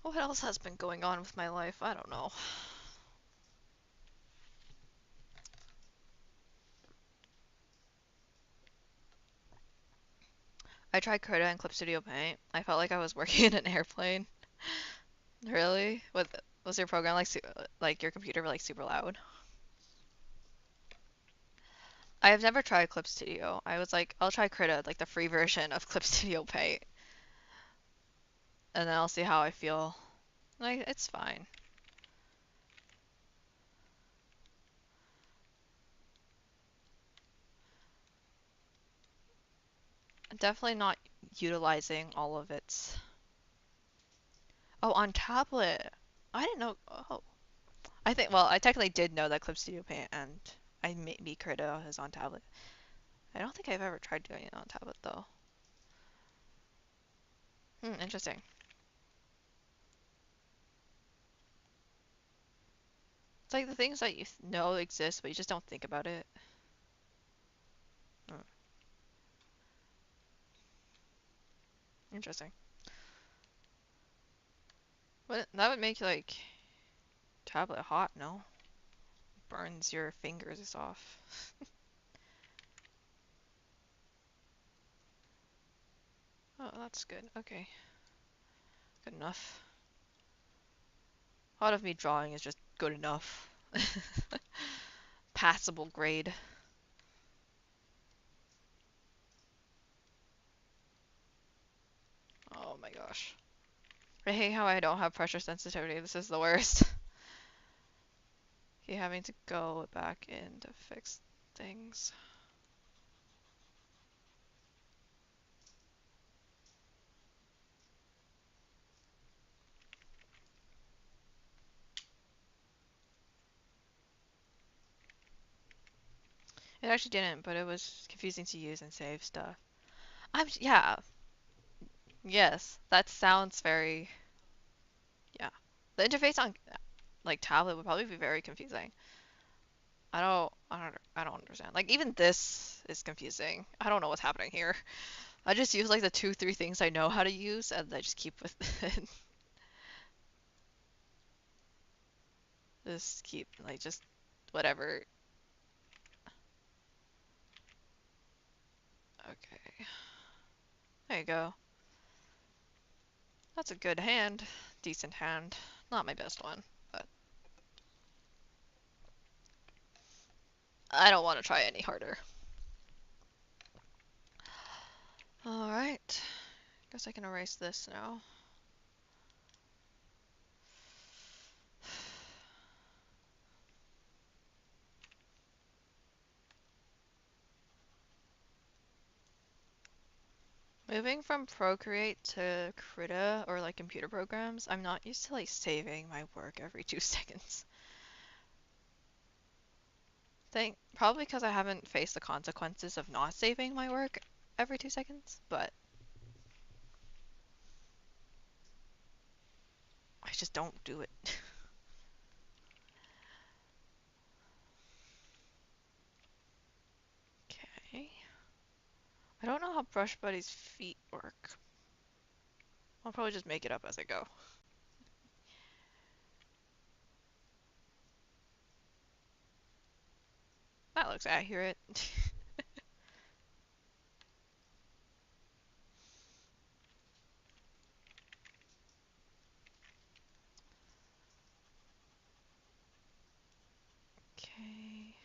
What else has been going on with my life? I don't know. I tried Coda and Clip Studio Paint. I felt like I was working in an airplane. Really? Was your program like your computer like super loud? I have never tried Clip Studio. I was like, I'll try Krita, like the free version of Clip Studio Paint, and then I'll see how I feel. Like, it's fine. Definitely not utilizing all of its. Oh, on tablet. I didn't know. Oh. I think, well, I technically did know that Clip Studio Paint and I maybe Krita is on tablet. I don't think I've ever tried doing it on tablet though. Interesting. It's like the things that you know exist, but you just don't think about it. Hmm, interesting. But that would make like tablet hot, no? Burns your fingers off. Oh, that's good. Okay, good enough. A lot of me drawing is just good enough. Passable grade. Oh my gosh. I hate how I don't have pressure sensitivity. This is the worst. Okay, having to go back in to fix things. It actually didn't, but it was confusing to use and save stuff. Yeah, yes, that sounds very, yeah. The interface on like tablet would probably be very confusing. I don't understand. Like even this is confusing. I don't know what's happening here. I just use like the two, three things I know how to use, and I just keep with it. Just keep like just whatever. Okay, there you go. That's a good hand, decent hand. Not my best one, but I don't want to try any harder. All right, guess I can erase this now. Moving from Procreate to Krita or like computer programs, I'm not used to like saving my work every 2 seconds. Think probably because I haven't faced the consequences of not saving my work every 2 seconds, but I just don't do it. Okay. I don't know how Brush Buddy's feet work. I'll probably just make it up as I go. That looks accurate. Okay.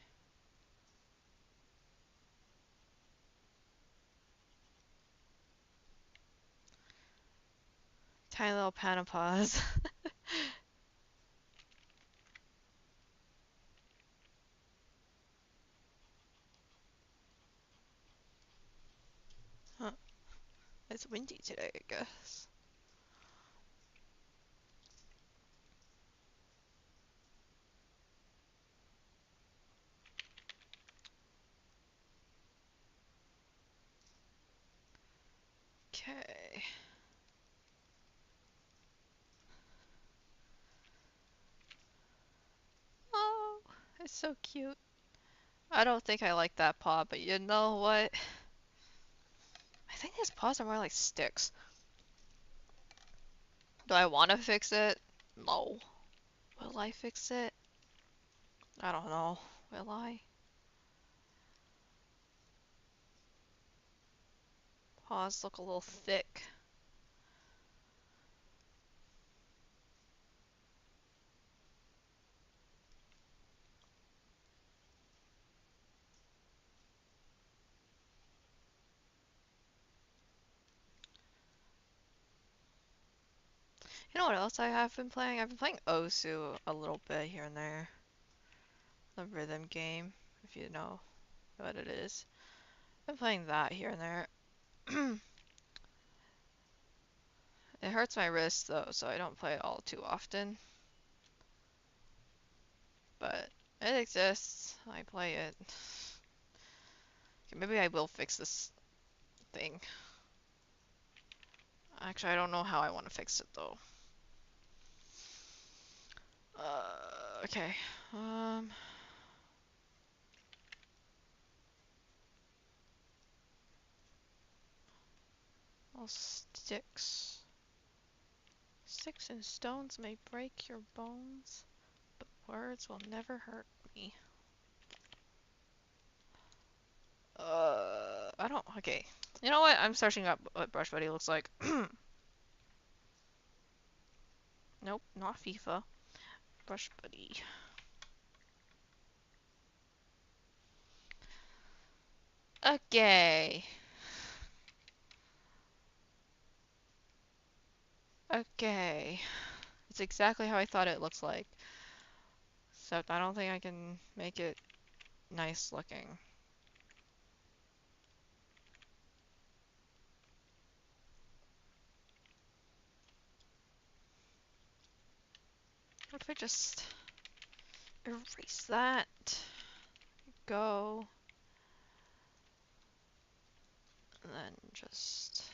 Tiny little panopause. Huh. It's windy today, I guess. Okay. Oh, it's so cute. I don't think I like that paw, but you know what? I think his paws are more like sticks. Do I want to fix it? No. Will I fix it? I don't know. Will I? Paws look a little thick. You know what else I have been playing? I've been playing Osu a little bit here and there. The rhythm game, if you know what it is. I've been playing that here and there. It hurts my wrist though, so I don't play it all too often. but it exists. I play it. Okay, maybe I will fix this thing. Actually, I don't know how I want to fix it though. Okay. Um, well, sticks. Sticks and stones may break your bones, but words will never hurt me. I don't. Okay. You know what? I'm searching up what Brush Buddy looks like. Nope, not FIFA. Brush Buddy. Okay. Okay. It's exactly how I thought it looks like. Except I don't think I can make it nice looking. What if I just erase that? Go. And then just...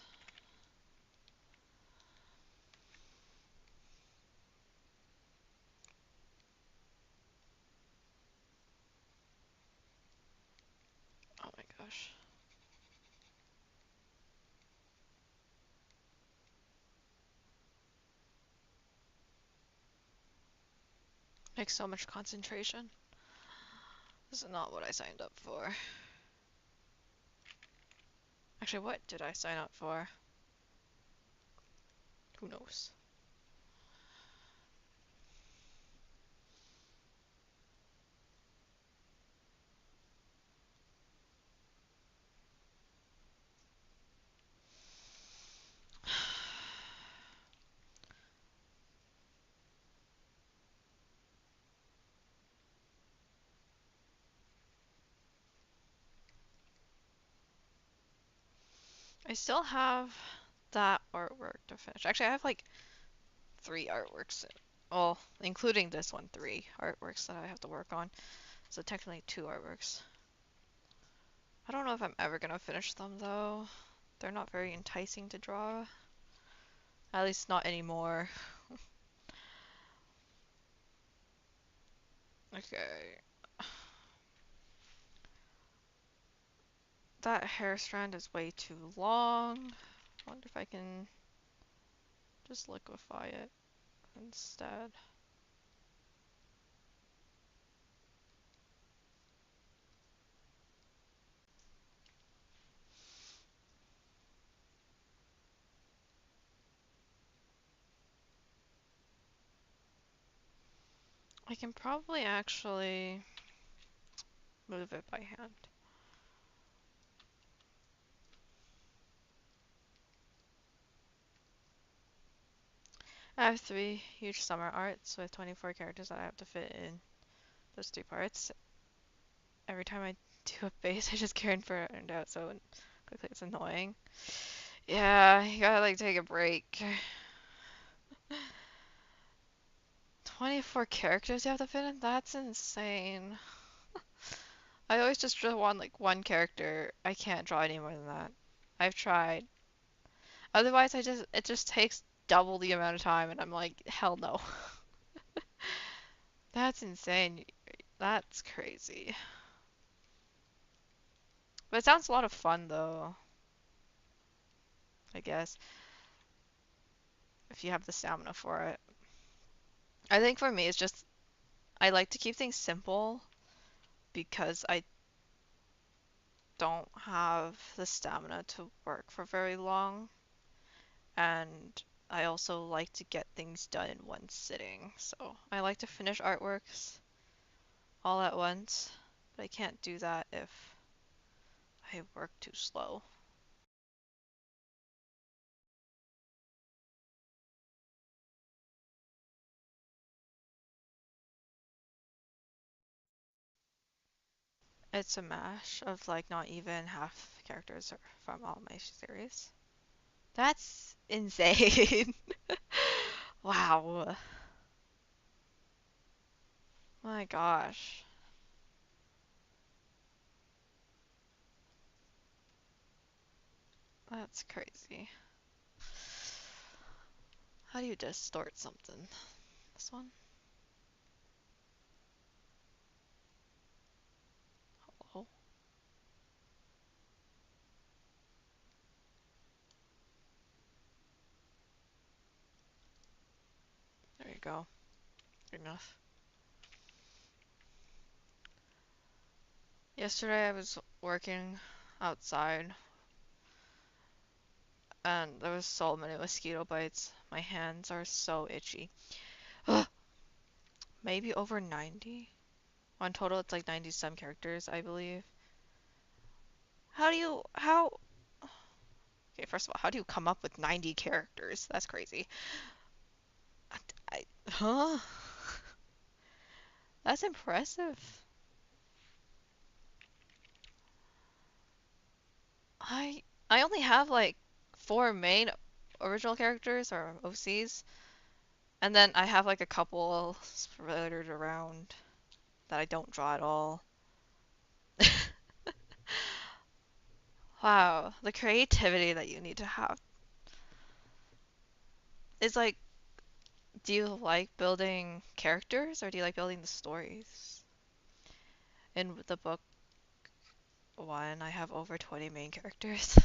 Oh my gosh. Takes so much concentration. This is not what I signed up for. Actually, what did I sign up for? Who knows? I still have that artwork to finish. Actually, I have like 3 artworks. Well, including this one, 3 artworks that I have to work on. So technically 2 artworks. I don't know if I'm ever gonna finish them though. They're not very enticing to draw. At least not anymore. Okay. That hair strand is way too long. Wonder if I can just liquefy it instead. I can probably actually move it by hand. I have 3 huge summer arts with 24 characters that I have to fit in those 3 parts. Every time I do a base, I just carry it and out so quickly. It's annoying. Yeah, you gotta like take a break. 24 characters you have to fit in? That's insane. I always just draw like one character. I can't draw any more than that. I've tried. Otherwise, it just takes double the amount of time, and I'm like, hell no. That's insane. That's crazy. But it sounds a lot of fun though, I guess, if you have the stamina for it. I think for me, it's just I like to keep things simple because I don't have the stamina to work for very long. And I also like to get things done in one sitting. So I like to finish artworks all at once, but I can't do that if I work too slow. It's a mash of like not even half characters from all my series. That's insane. Wow. My gosh. That's crazy. How do you distort something? This one? Hello? There you go. Good enough. Yesterday I was working outside and there was so many mosquito bites. My hands are so itchy. Maybe over 90? On total it's like 90 some characters, I believe. How Okay, first of all, how do you come up with 90 characters? That's crazy. Huh? That's impressive. I I only have like four main original characters or OCs, and then I have like a couple splattered around that I don't draw at all. Wow, the creativity that you need to have is like, do you like building characters or do you like building the stories? In the book one, I have over 20 main characters.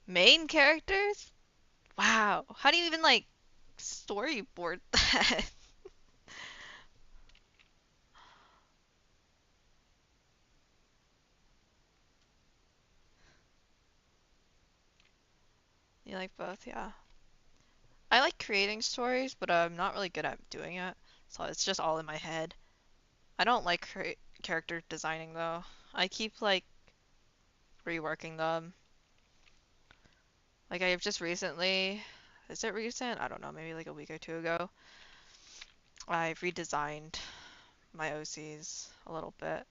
Main characters? Wow. How do you even like storyboard that? You like both, yeah. I like creating stories, but I'm not really good at doing it. So it's just all in my head. I don't like character designing though. I keep like reworking them. Like I've just recently, is it recent? I don't know, maybe like a week or two ago. I've redesigned my OCs a little bit.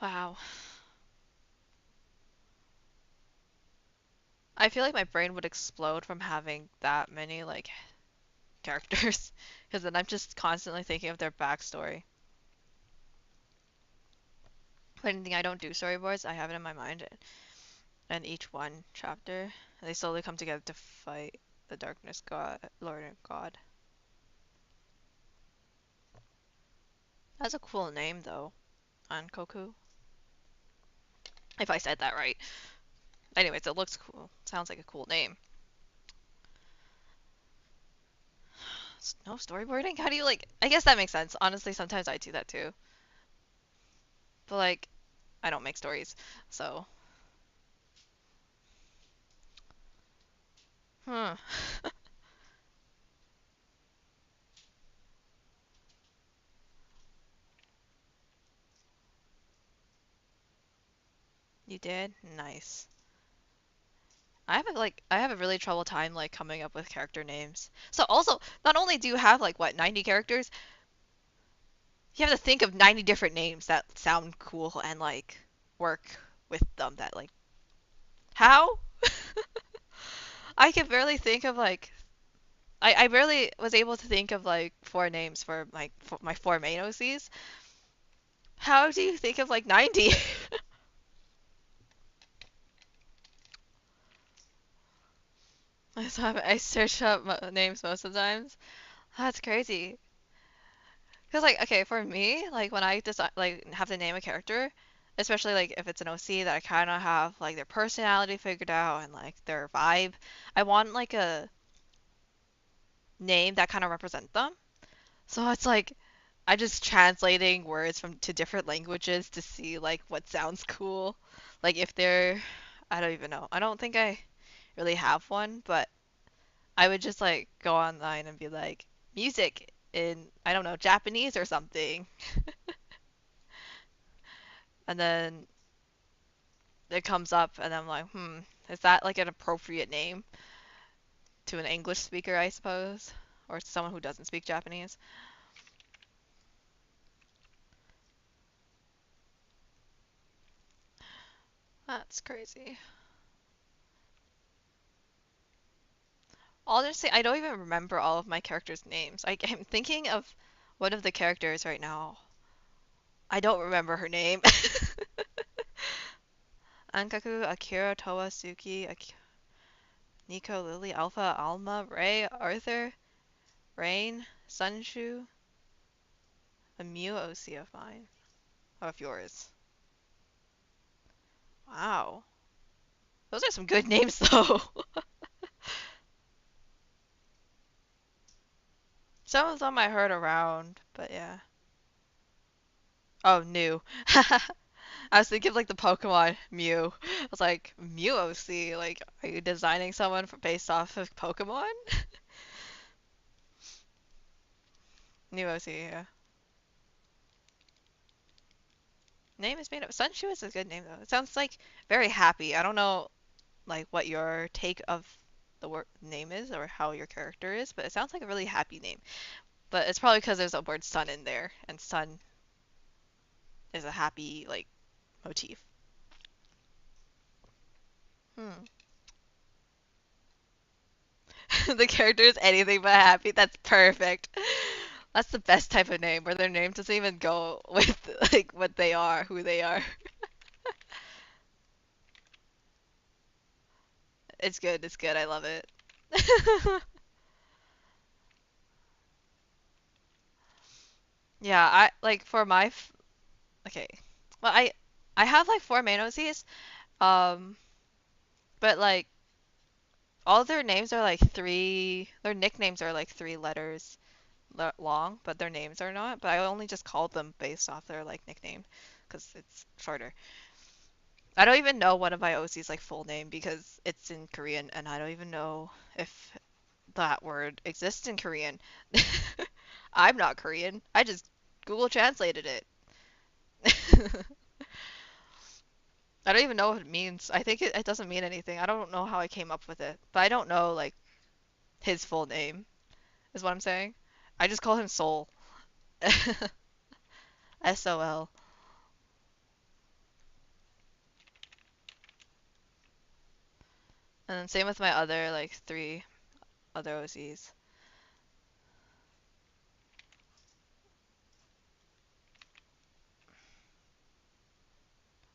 Wow. I feel like my brain would explode from having that many like characters because then I'm just constantly thinking of their backstory. But anything I don't do storyboards, I have it in my mind, and each one chapter, and they slowly come together to fight the darkness god, Lord and God. That's a cool name though, on Coco. If I said that right. Anyways, it looks cool. Sounds like a cool name. No storyboarding? How do you like? I guess that makes sense. Honestly, sometimes I do that too. But like, I don't make stories, so. Hmm. You did? Nice. I have a really trouble time like coming up with character names. So also, not only do you have like what 90 characters, you have to think of 90 different names that sound cool and like work with them that like how? I can barely think of like I barely was able to think of like four names for like for my four main OCs. How do you think of like 90? I search up names most of the times. That's crazy. Cause like okay, for me, like when I decide like have to name a character, especially like if it's an OC that I kind of have like their personality figured out and like their vibe, I want like a name that kind of represent them. So it's like I'm just translating words from to different languages to see like what sounds cool. Like if they're I don't even know. I don't think I really have one, but I would just like go online and be like music in I don't know, Japanese or something. And then it comes up and I'm like, is that like an appropriate name to an English speaker, I suppose, or someone who doesn't speak Japanese? That's crazy. Honestly, I don't even remember all of my characters' names. I'm thinking of one of the characters right now. I don't remember her name. Ankaku, Akira, Towa, Suki, Nico, Lily, Alpha, Alma, Ray, Arthur, Rain, Sunshu, a Mew OC of mine. Oh, of yours. Wow. Those are some good names, though. Some of them I heard around, but yeah. Oh, new. I was thinking of like the Pokemon Mew. I was like, Mew OC? Like, are you designing someone based off of Pokemon? New OC, yeah. Name is made up. Sunshu is a good name though. It sounds like very happy. I don't know like what your take of the word name is or how your character is, but it sounds like a really happy name. But it's probably because there's a word sun in there, and sun is a happy like motif. Hmm. The character is anything but happy. That's perfect. That's the best type of name where their name doesn't even go with like what they are, who they are. It's good. It's good. I love it. Yeah, I like for my okay. Well, I have like four main OCs. Um, but like all their names are like three. Their nicknames are like three letters long, but their names are not. But I only just called them based off their like nickname because it's shorter. I don't even know one of my OC's like full name because it's in Korean, and I don't even know if that word exists in Korean. I'm not Korean. I just Google translated it. I don't even know what it means. I think it doesn't mean anything. I don't know how I came up with it, but I don't know like his full name is what I'm saying. I just call him Soul. SOL. And then same with my other like three other OCs.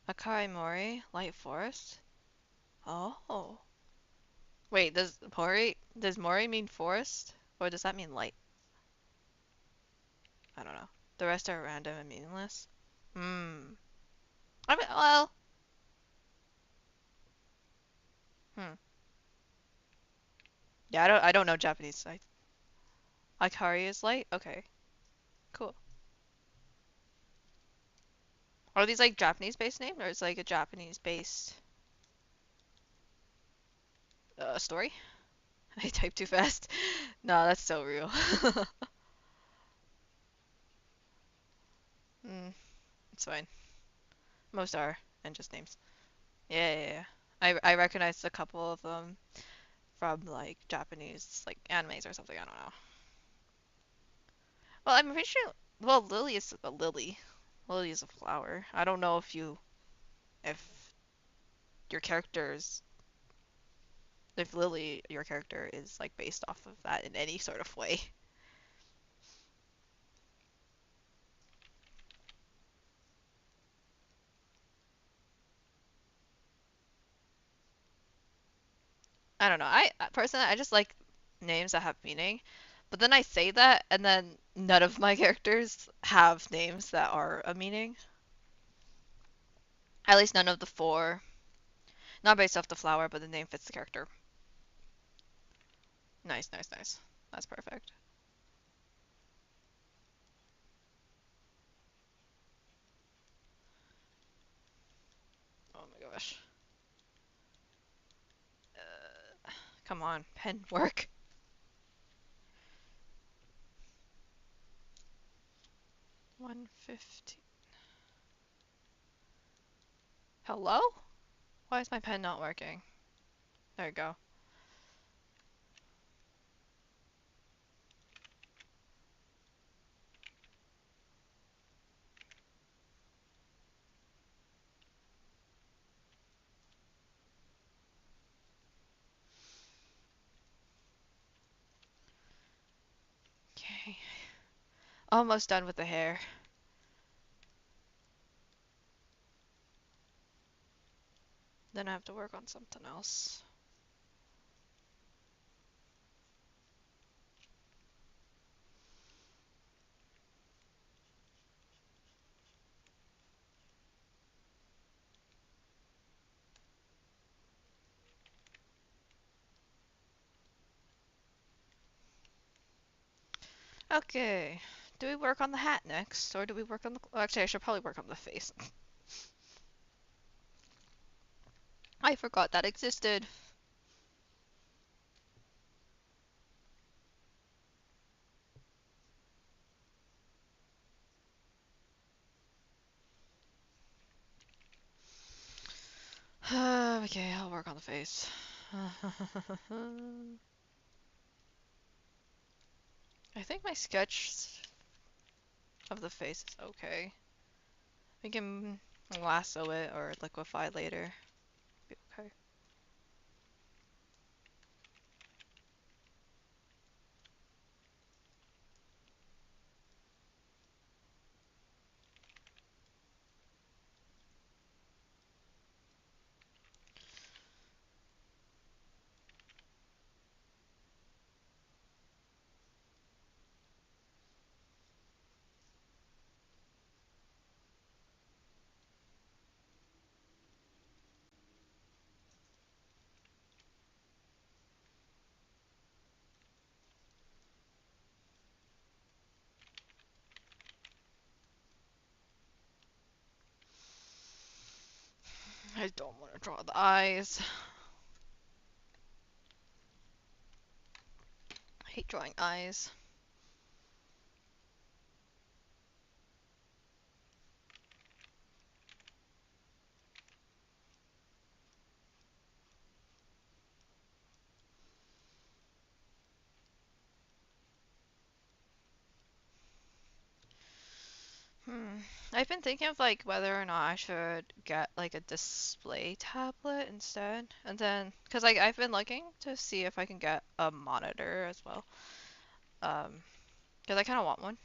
Akai Mori, Light Forest. Oh. Wait, does Mori mean forest? Or does that mean light? I don't know. The rest are random and meaningless. Hmm. I mean, well, hmm. Yeah, I don't know Japanese. Akari is light? Okay, cool. Are these like Japanese based names or is like a Japanese based story? I typed too fast. No, that's so real. Mm, it's fine. Most are, and just names. Yeah, yeah, yeah. I recognized a couple of them from like Japanese like animes or something. I don't know. Well, I'm pretty sure. Well, lily is a lily. Lily is a flower. I don't know if your character's if Lily your character is like based off of that in any sort of way. I don't know. Personally I just like names that have meaning. But then I say that, and then none of my characters have names that are a meaning. At least none of the four. Not based off the flower, but the name fits the character. Nice, nice, nice. That's perfect. Oh my gosh. Come on, pen work. 150. Hello? Why is my pen not working? There we go. Almost done with the hair. Then I have to work on something else. Okay. Do we work on the hat next, or do we work on the... well, actually, I should probably work on the face. I forgot that existed. Okay, I'll work on the face. I think my sketch of the face is okay. We can lasso it or liquefy later. Be okay. I don't want to draw the eyes. I hate drawing eyes. Hmm. I've been thinking of like whether or not I should get like a display tablet instead. And then, cause like I've been looking to see if I can get a monitor as well. Um, cause I kind of want one.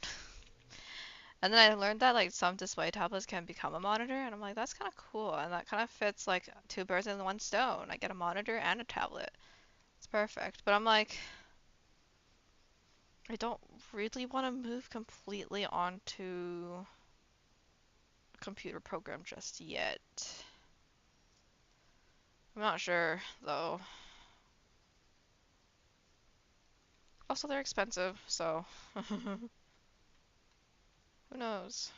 And then I learned that like some display tablets can become a monitor, and I'm like, that's kind of cool. And that kind of fits like two birds in one stone. I get a monitor and a tablet. It's perfect. But I'm like, I don't really want to move completely onto a computer program just yet. I'm not sure though. Also, they're expensive, so who knows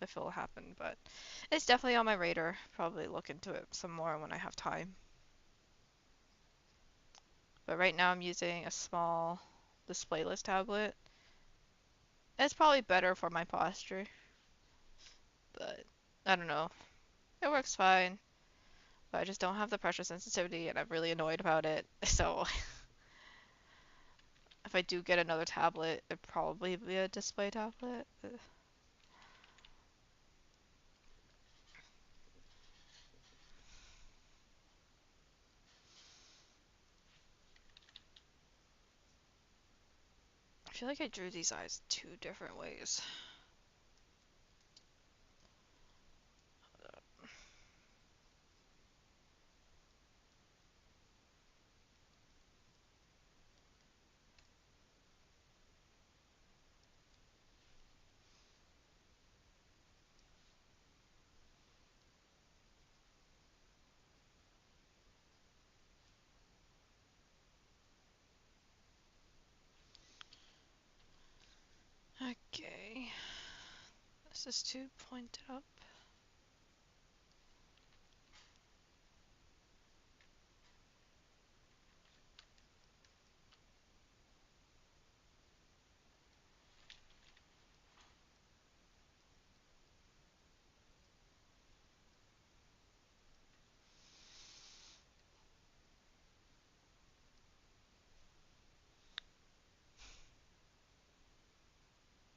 if it'll happen. But it's definitely on my radar. Probably look into it some more when I have time. But right now I'm using a small displayless tablet. It's probably better for my posture, but I don't know. It works fine, but I just don't have the pressure sensitivity and I'm really annoyed about it. So if I do get another tablet, it'd probably be a display tablet. I feel like I drew these eyes two different ways. Okay, this is too pointed up.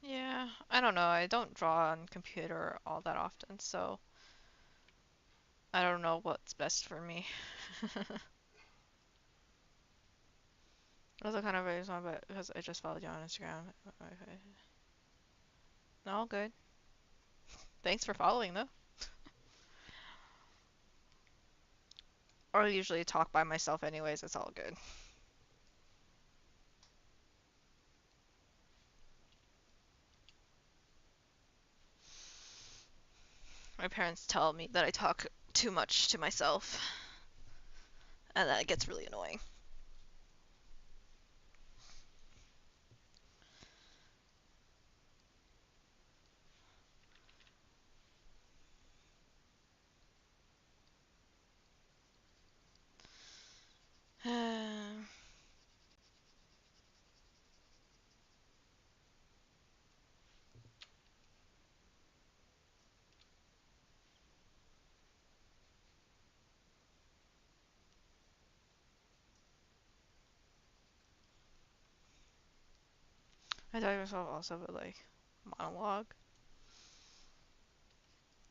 Yeah, I don't know. I don't draw on computer all that often, so I don't know what's best for me. Also kind of raised one, but because I just followed you on Instagram. Okay. All good. Thanks for following though. Or I usually talk by myself anyways, it's all good. My parents tell me that I talk too much to myself, and that gets really annoying. I tell myself also, but like monologue.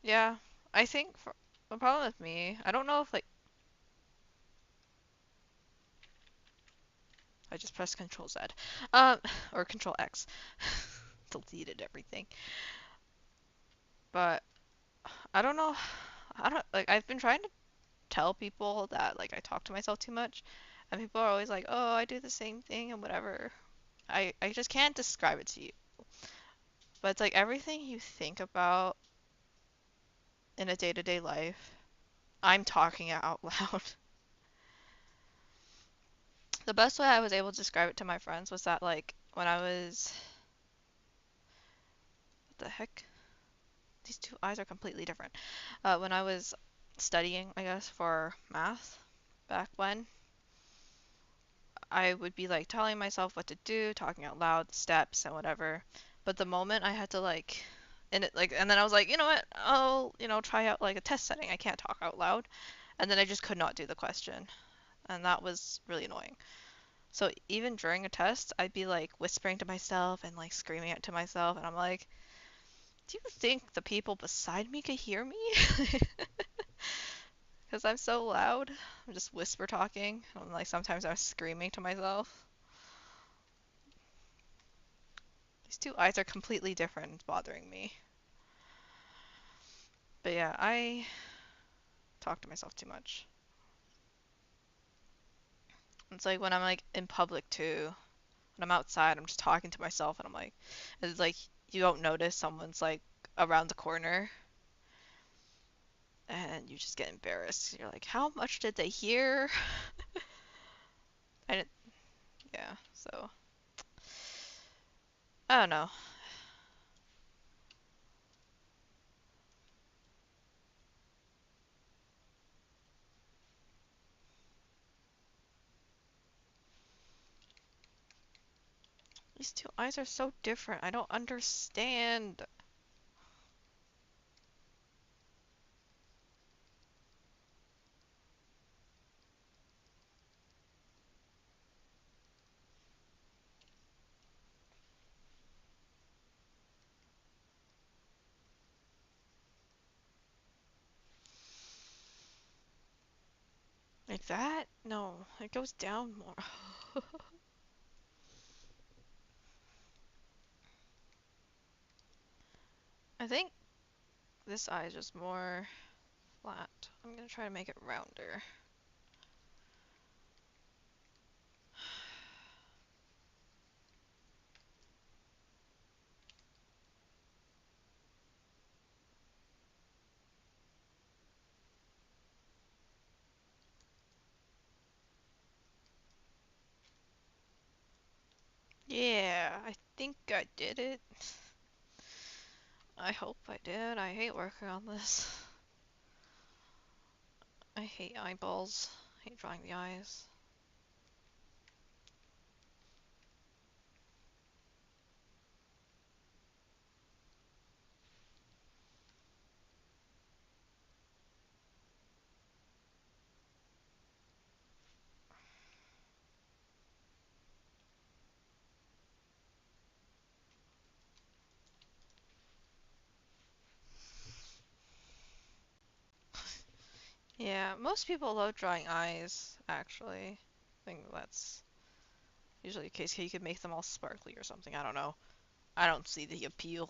Yeah, I think for the problem with me, I don't know if like I just pressed Control Z, um, or Control X, deleted everything. But I don't know. I don't like. I've been trying to tell people that like I talk to myself too much, and people are always like, "Oh, I do the same thing and whatever." I just can't describe it to you. But it's like everything you think about in a day-to-day life, I'm talking it out loud. The best way I was able to describe it to my friends was that like when I was what the heck? These two eyes are completely different. When I was studying, I guess, for math back when, I would be like telling myself what to do, talking out loud, steps and whatever. But the moment I had to like and it like and then I was like, you know what? I'll, try out like a test setting. I can't talk out loud. And then I just could not do the question. And that was really annoying. So even during a test, I'd be like whispering to myself and like screaming it to myself and I'm like, do you think the people beside me could hear me? Because I'm so loud. I'm just whisper talking. And like sometimes I'm screaming to myself. These two eyes are completely different. It's bothering me. But yeah, I talk to myself too much. It's like when I'm like in public too. When I'm outside, I'm just talking to myself and I'm like, it's like you don't notice someone's like around the corner and you just get embarrassed. You're like, how much did they hear? And yeah, so I don't know. These two eyes are so different. I don't understand. Like that? No, it goes down more. I think this eye is just more flat. I'm gonna try to make it rounder. Yeah, I think I did it. I hope I did. I hate working on this. I hate eyeballs. I hate drawing the eyes. Yeah, most people love drawing eyes, actually. I think that's usually the case. You could make them all sparkly or something. I don't know. I don't see the appeal.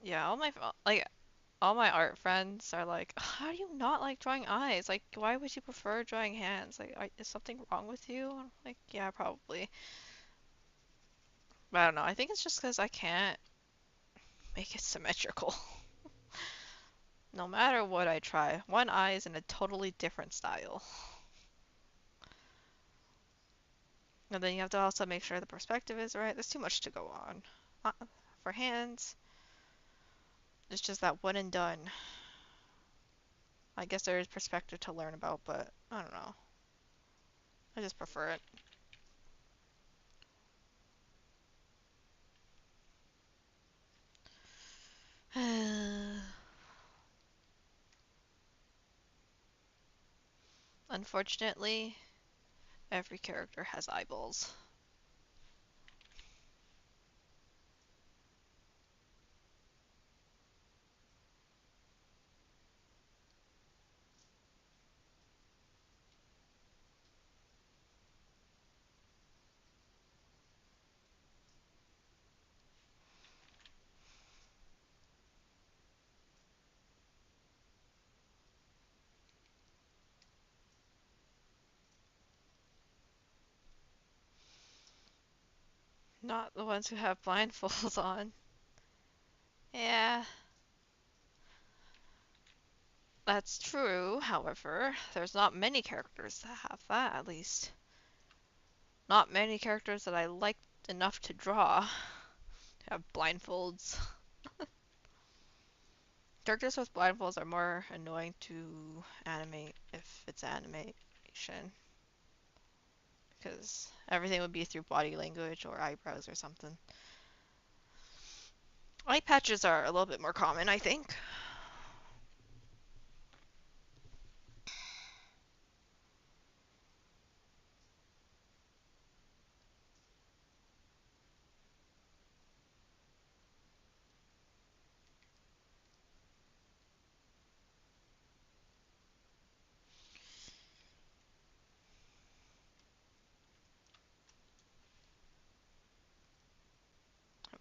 Yeah, all my art friends are like, how do you not like drawing eyes? Like, why would you prefer drawing hands? Like, is something wrong with you? I'm like, yeah, probably. But I don't know. I think it's just because I can't make it symmetrical. No matter what I try, one eye is in a totally different style. And then you have to also make sure the perspective is right. There's too much to go on. For hands, it's just that one and done. I guess there is perspective to learn about, but I don't know. I just prefer it. Unfortunately, every character has eyeballs. Not the ones who have blindfolds on. Yeah, that's true. However, there's not many characters that have that, at least. Not many characters that I liked enough to draw have blindfolds. Characters with blindfolds are more annoying to animate if it's animation, because everything would be through body language or eyebrows or something. Eye patches are a little bit more common, I think.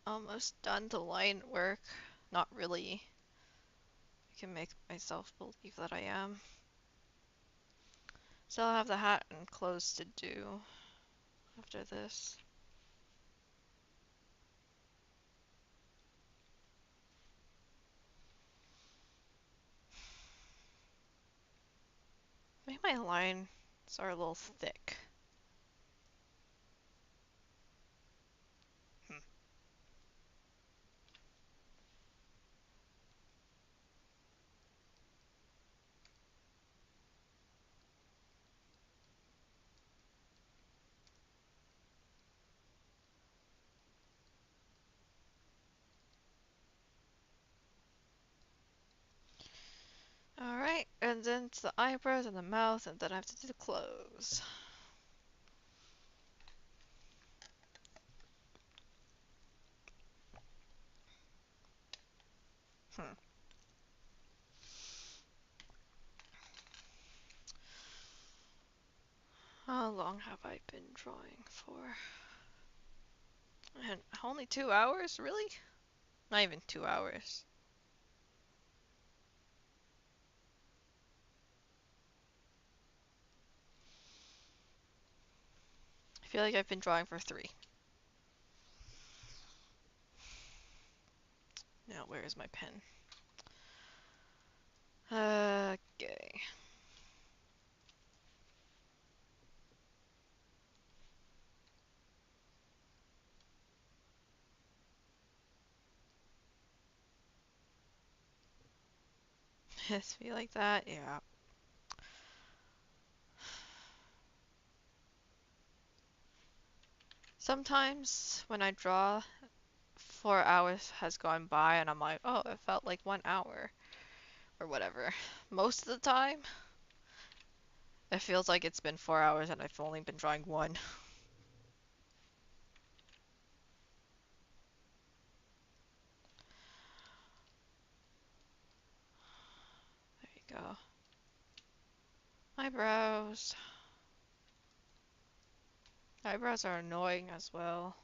Almost done the line work. Not really. I can make myself believe that I am. Still have the hat and clothes to do after this. I think my lines are a little thick. Hmm. Alright, and then it's the eyebrows and the mouth, and then I have to do the clothes. Hmm. How long have I been drawing for? And only 2 hours? Really? Not even 2 hours. I feel like I've been drawing for 3. Now, where is my pen? Okay. Yes, feel like that? Yeah. Sometimes when I draw, 4 hours has gone by and I'm like, oh, it felt like 1 hour or whatever. Most of the time, it feels like it's been 4 hours and I've only been drawing one. There you go. Eyebrows. Eyebrows are annoying as well.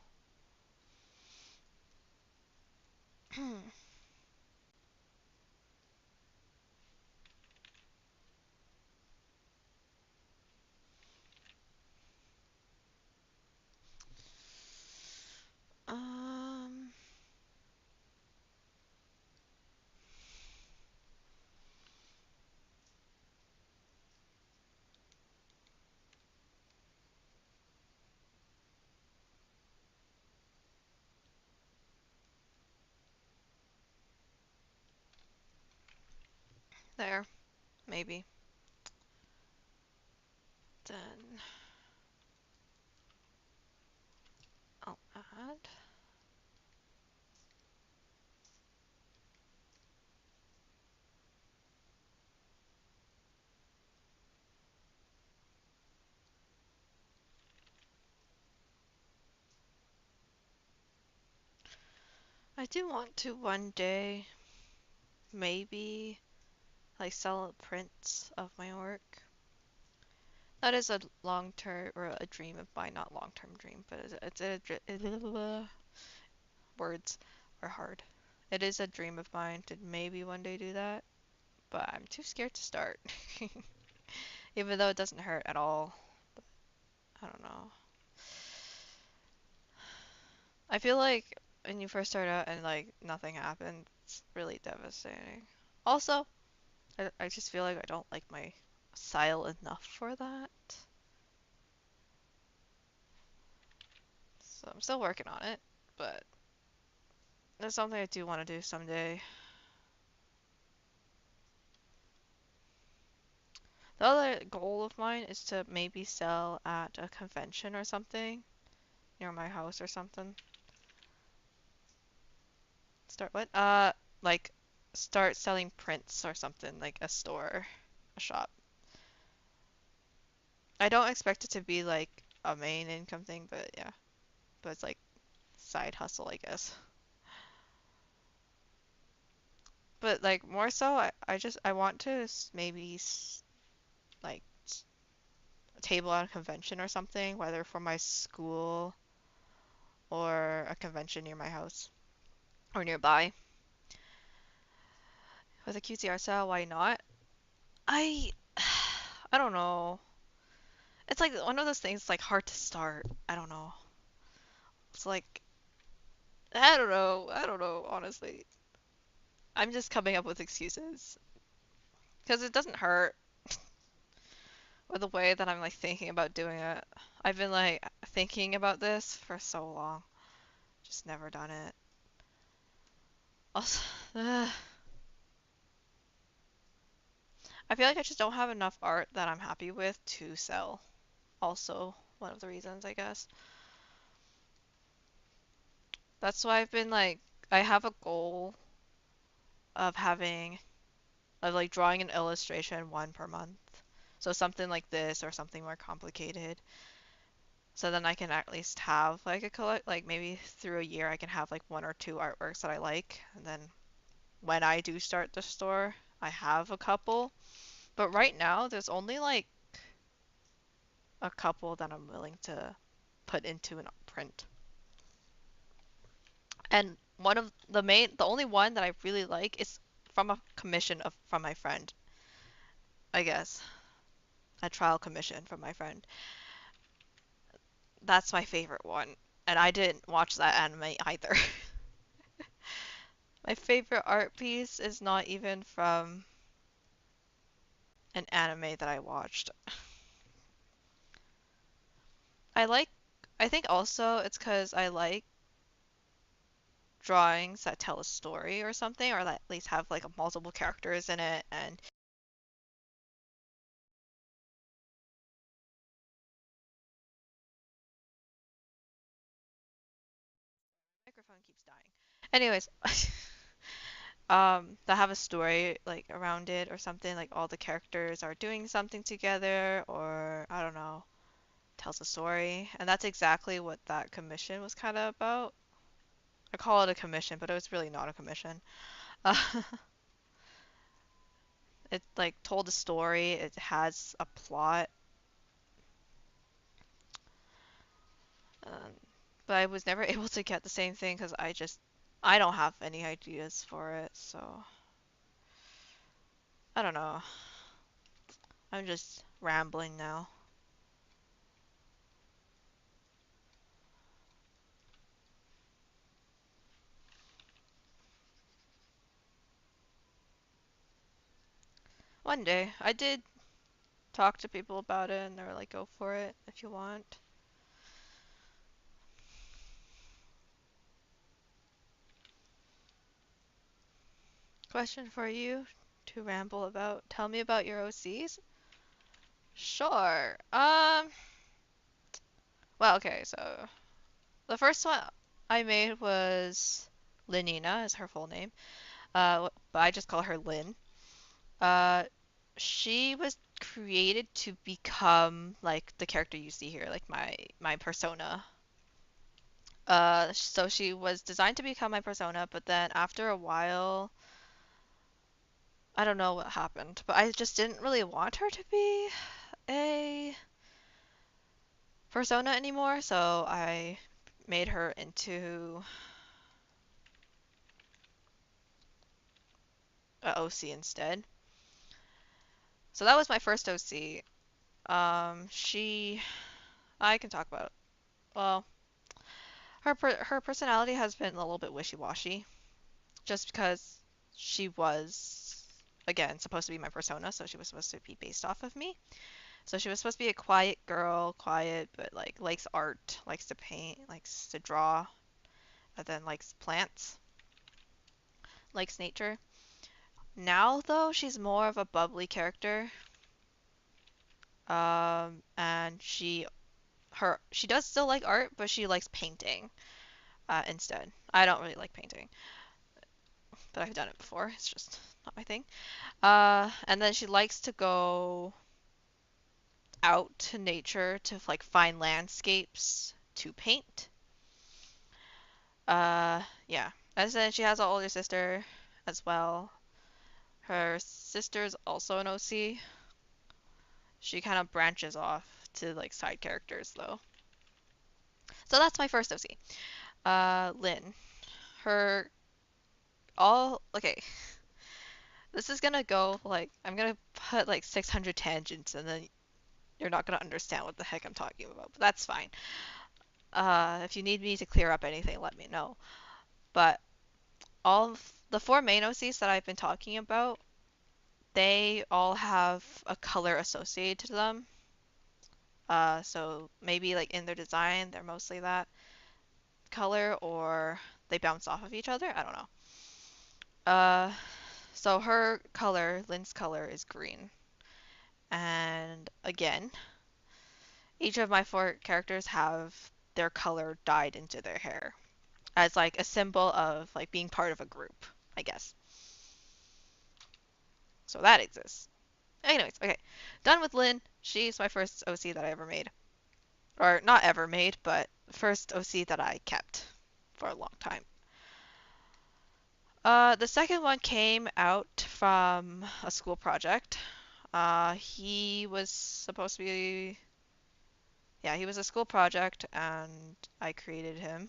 there, maybe. Then I'll add. I do want to one day, maybe, like sell prints of my work. That is a long term or a dream of mine, not long term dream, but words are hard. It is a dream of mine to maybe one day do that, but I'm too scared to start. Even though it doesn't hurt at all. I don't know. I feel like when you first start out and like nothing happens, it's really devastating. Also, I just feel like I don't like my style enough for that. So I'm still working on it, but it's something I do want to do someday. The other goal of mine is to maybe sell at a convention or something near my house or something. Start what? Like start selling prints or something, like a store, a shop. I don't expect it to be like a main income thing, but yeah. But it's like side hustle, I guess. But like more so, I want to maybe like a table at a convention or something, whether for my school or a convention near my house or nearby. With a cutesy art style, why not? I I don't know. It's like one of those things like hard to start. I don't know. It's like I don't know. I don't know, honestly. I'm just coming up with excuses because it doesn't hurt with the way that I'm like thinking about doing it. I've been like thinking about this for so long, just never done it. Also, I feel like I just don't have enough art that I'm happy with to sell. Also, one of the reasons, I guess. That's why I've been like, I have a goal of having, of like drawing an illustration one per month. So something like this or something more complicated. So then I can at least have like a collect, like maybe through a year I can have like one or two artworks that I like. And then when I do start the store, I have a couple. But right now, there's only like a couple that I'm willing to put into an print. And one of the only one that I really like is from a commission of from my friend, I guess. A trial commission from my friend. That's my favorite one. And I didn't watch that anime either. My favorite art piece is not even from an anime that I watched. I like, I think also it's because I like drawings that tell a story or something, or that at least have like multiple characters in it. And microphone keeps dying. Anyways, that have a story like around it or something, like all the characters are doing something together, or I don't know, tells a story. And that's exactly what that commission was kind of about. I call it a commission, but it was really not a commission. Uh, it like told a story, it has a plot. Um, but I was never able to get the same thing because I don't have any ideas for it, so I don't know. I'm just rambling now. One day, I did talk to people about it and they were like, go for it if you want. Question for you. to ramble about. Tell me about your OCs. Sure. Well, okay, so the first one I made was Lenina, is her full name. But I just call her Lynn. Uh, she was created to become like the character you see here, like my persona. So she was designed to become my persona, but then after a while, I don't know what happened, but I just didn't really want her to be a persona anymore, so I made her into a OC instead. So that was my first OC. I can talk about it. Well, her personality has been a little bit wishy-washy, just because she was again supposed to be my persona, so she was supposed to be based off of me. So she was supposed to be a quiet girl, quiet, but like likes art, likes to paint, likes to draw, and then likes plants, likes nature. Now though, she's more of a bubbly character. And she does still like art, but she likes painting instead. I don't really like painting, but I've done it before. It's just not my thing. And then she likes to go out to nature to like find landscapes to paint. Yeah. And then she has an older sister as well. Her sister's also an OC. She kind of branches off to like side characters though. So that's my first OC. Lynn. Her all okay. This is gonna go like I'm gonna put like 600 tangents and then you're not gonna understand what the heck I'm talking about. But that's fine. If you need me to clear up anything, let me know. But all of the four main OCs that I've been talking about, they all have a color associated to them. So maybe like in their design, they're mostly that color, or they bounce off of each other. I don't know. Uh, so her color, Lynn's color, is green. And again, each of my four characters have their color dyed into their hair as like a symbol of like being part of a group, I guess. So that exists. Anyways, okay. Done with Lynn. She's my first OC that I ever made. Or not ever made, but first OC that I kept for a long time. The second one came out from a school project. He was supposed to be, yeah, he was a school project, and I created him.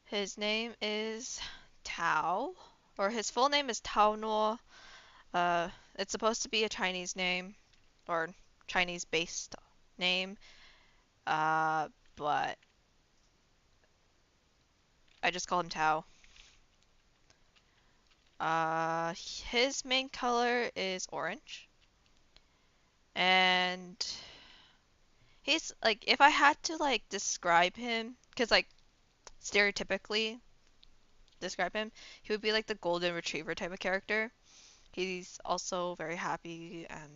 His name is Tao, or his full name is Tao Nuo. It's supposed to be a Chinese name, or Chinese-based name, uh, but I just call him Tao. His main color is orange, and he's like, if I had to like describe him, because like stereotypically describe him, he would be like the golden retriever type of character. He's also very happy and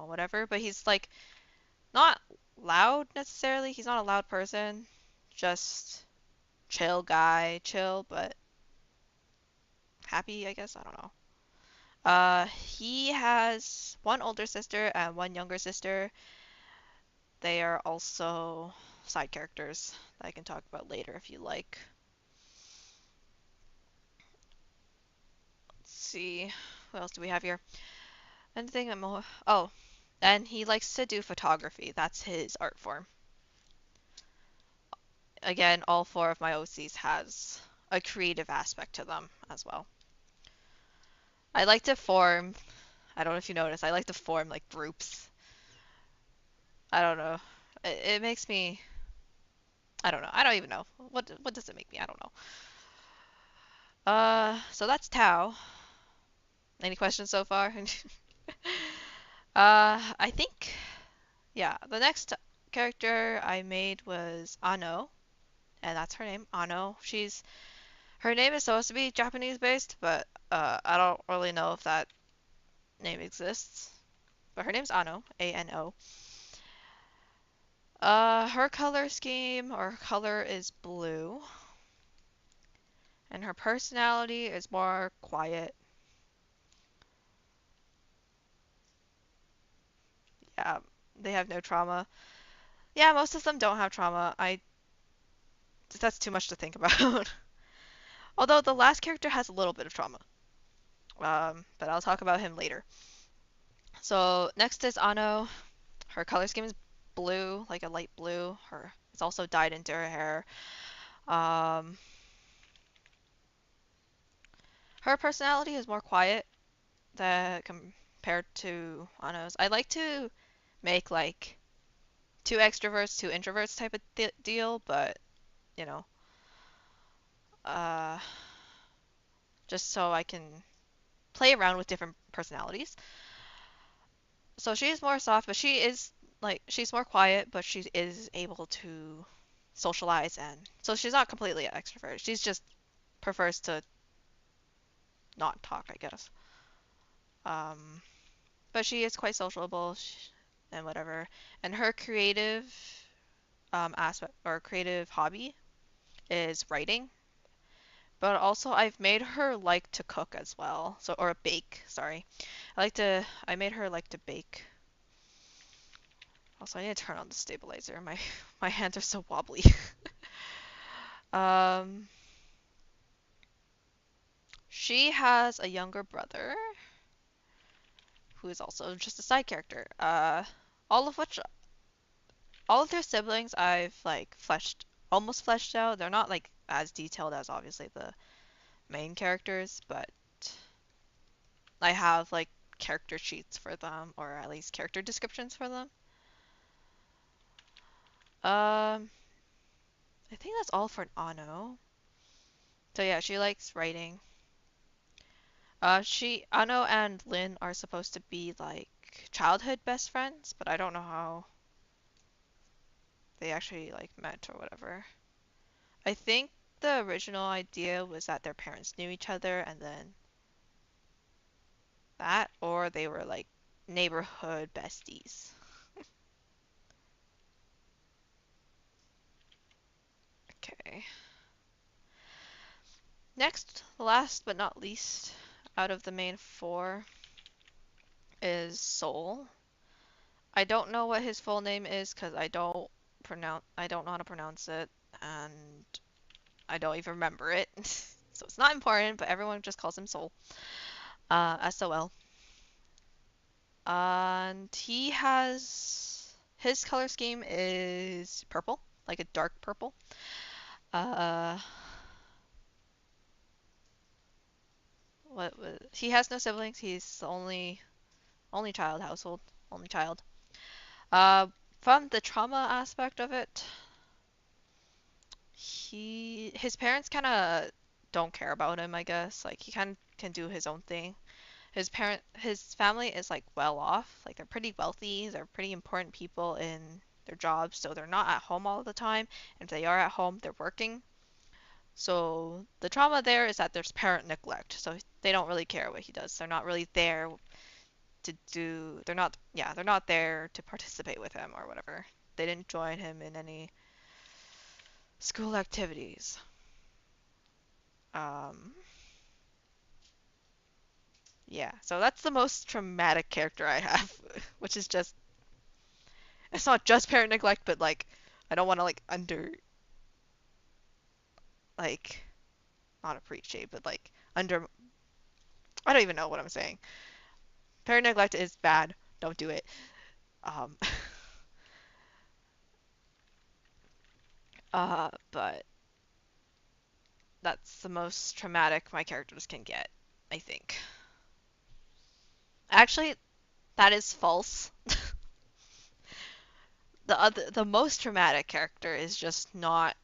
whatever, but he's like not loud necessarily. He's not a loud person, just chill guy, chill but happy, I guess. I don't know. He has one older sister and one younger sister. They are also side characters that I can talk about later if you like. Let's see. What else do we have here? Anything more? Oh, and he likes to do photography. That's his art form. Again, all four of my OCs has a creative aspect to them as well. I like to form, I don't know if you notice, I like to form like groups. I don't know. It makes me, I don't know. I don't even know. What does it make me? I don't know. So that's Tao. Any questions so far? I think, yeah, the next character I made was Ano, and that's her name, Ano. Her name is supposed to be Japanese based, but I don't really know if that name exists. But her name's Ano, A-N-O. Her color scheme or color is blue, and her personality is more quiet. Yeah, they have no trauma. Yeah, most of them don't have trauma. I That's too much to think about. Although the last character has a little bit of trauma. But I'll talk about him later. So next is Ano. Her color scheme is blue, like a light blue. It's also dyed into her hair. Um, her personality is more quiet that compared to Ano's. I like to make like two extroverts, two introverts type of deal, but you know, uh, just so I can play around with different personalities. So she's more soft, but she's more quiet, but she is able to socialize, and so she's not completely an extrovert. She's just prefers to not talk, I guess. Um, but she is quite sociable and whatever. And her creative aspect or creative hobby is writing. But also I've made her like to cook as well. So or bake, sorry. I made her like to bake. Also, I need to turn on the stabilizer. My hands are so wobbly. um she has a younger brother who is also just a side character. All of which all of their siblings I've like almost fleshed out. They're not like as detailed as obviously the main characters, but I have like character sheets for them or at least character descriptions for them. Um, I think that's all for Ano. So yeah, she likes writing. Ano and Lynn are supposed to be like childhood best friends, but I don't know how they actually like met or whatever. I think the original idea was that their parents knew each other and then that, or they were like neighborhood besties. Okay. Next, last but not least, out of the main four is Soul. I don't know what his full name is because I don't know how to pronounce it, and I don't even remember it. So it's not important, but everyone just calls him Soul. SOL. And his color scheme is purple, like a dark purple. Uh, he has no siblings. He's the only child household, only child. Uh, from the trauma aspect of it, his parents kind of don't care about him, I guess. Like he kind of can do his own thing. His family is like well off. Like they're pretty wealthy. They're pretty important people in their jobs, so they're not at home all the time. And if they are at home, they're working. So the trauma there is that there's parent neglect. So they don't really care what he does. They're not really there to do. They're not there to participate with him or whatever. They didn't join him in any school activities. Um, yeah, so that's the most traumatic character I have, which is just it's not just parent neglect, but like I don't want to like like not appreciate, but like under I don't even know what I'm saying. Parent neglect is bad. Don't do it. Um, but that's the most traumatic my characters can get, I think. Actually, that is false. The most traumatic character is just not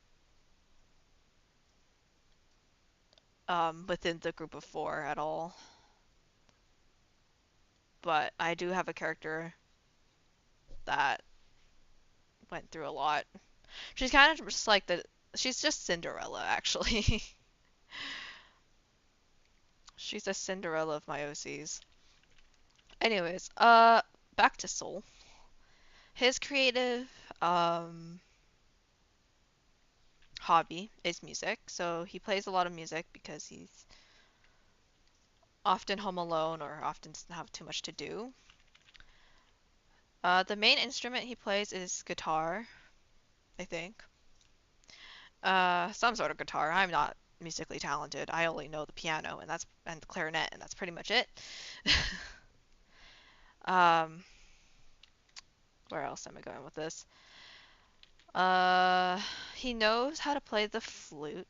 within the group of four at all. But I do have a character that went through a lot. She's kind of just like she's just Cinderella actually. She's a Cinderella of my OCs. Anyways, back to Soul. His creative um hobby is music, so he plays a lot of music because he's often home alone or often doesn't have too much to do. The main instrument he plays is guitar, I think. Some sort of guitar. I'm not musically talented. I only know the piano and the clarinet, and that's pretty much it. um, where else am I going with this? Uh, he knows how to play the flute.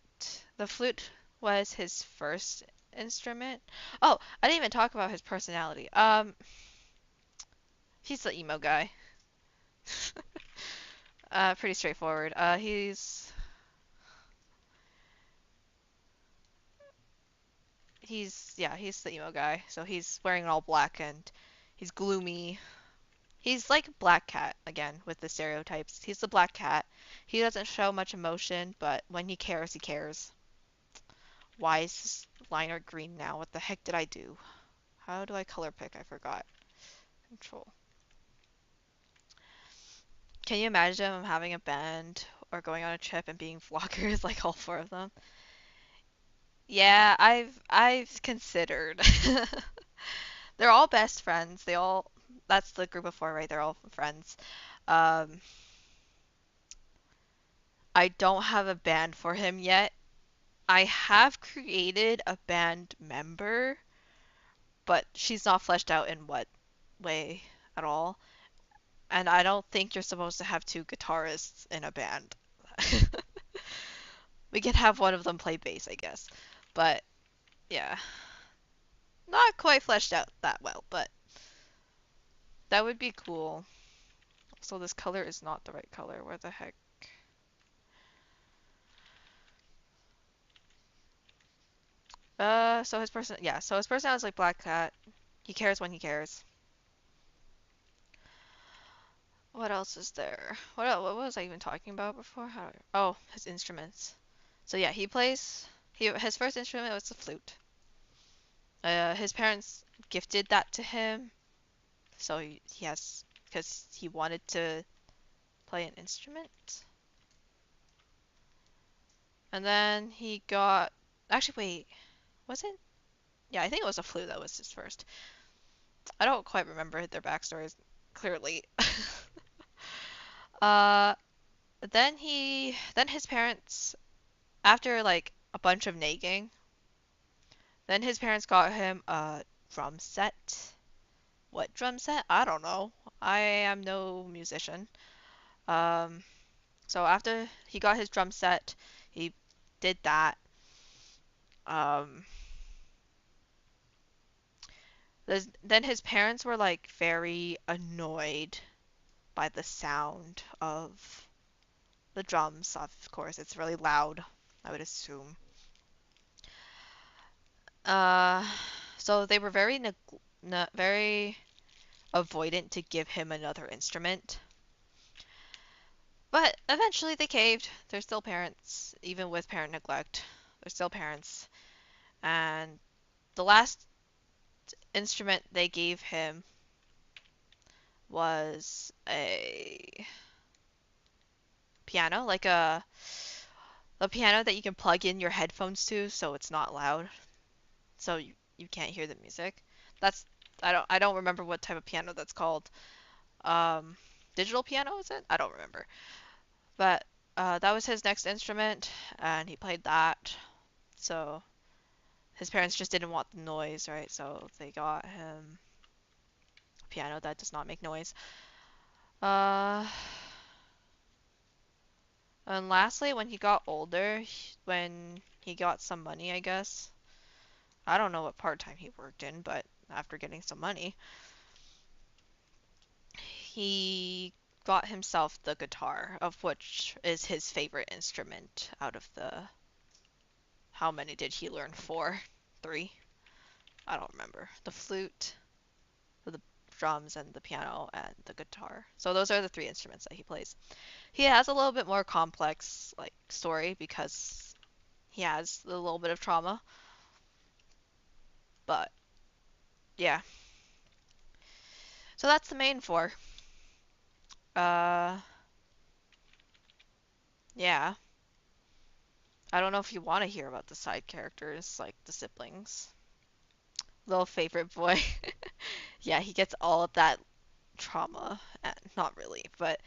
The flute was his first instrument. Oh, I didn't even talk about his personality. He's the emo guy. Pretty straightforward. He's the emo guy. So he's wearing all black and he's gloomy. He's like Black Cat again with the stereotypes. He's the Black Cat. He doesn't show much emotion, but when he cares, he cares. Why is this liner green now? What the heck did I do? How do I color pick? I forgot. Control. Can you imagine them having a band or going on a trip and being vloggers like all four of them? Yeah, I've considered. They're all best friends. That's the group of four, right? They're all friends. Um, I don't have a band for him yet. I have created a band member, but she's not fleshed out in what way at all. And I don't think you're supposed to have two guitarists in a band. We can have one of them play bass, I guess. But yeah, not quite fleshed out that well, but that would be cool. So this color is not the right color. Where the heck? So his person is like Black Cat. He cares when he cares. What else is there? What was I even talking about before? Oh, his instruments. So yeah, his first instrument was the flute. His parents gifted that to him, so he has because he wanted to play an instrument. And then he got actually wait, was it? Yeah, I think it was a flute that was his first. I don't quite remember their backstories clearly. uh, then his parents, after like a bunch of nagging, then his parents got him a drum set. What drum set? I don't know. I am no musician. Um, so after he got his drum set, he did that. Um, then his parents were like very annoyed by the sound of the drums. Of course, it's really loud, I would assume. Uh, so they were very avoidant to give him another instrument. But eventually they caved. They're still parents, even with parent neglect. They're still parents. And the last instrument they gave him was a piano, like a piano that you can plug in your headphones to so it's not loud, so you can't hear the music. That's I don't remember what type of piano that's called. Um, Digital piano is it? I don't remember. But that was his next instrument, and he played that. So his parents just didn't want the noise, right? So they got him a piano that does not make noise. Uh, and lastly, when he got older, when he got some money, I guess. I don't know what part-time he worked in, but after getting some money, he got himself the guitar, of which is his favorite instrument out of the. How many did he learn? Four? Three? I don't remember. The flute, the drums, and the piano, and the guitar. So those are the three instruments that he plays. He has a little bit more complex like story because he has a little bit of trauma. But yeah, so that's the main four. Uh, yeah. I don't know if you want to hear about the side characters, like the siblings. Little favorite boy. Yeah, he gets all of that trauma. Not really, but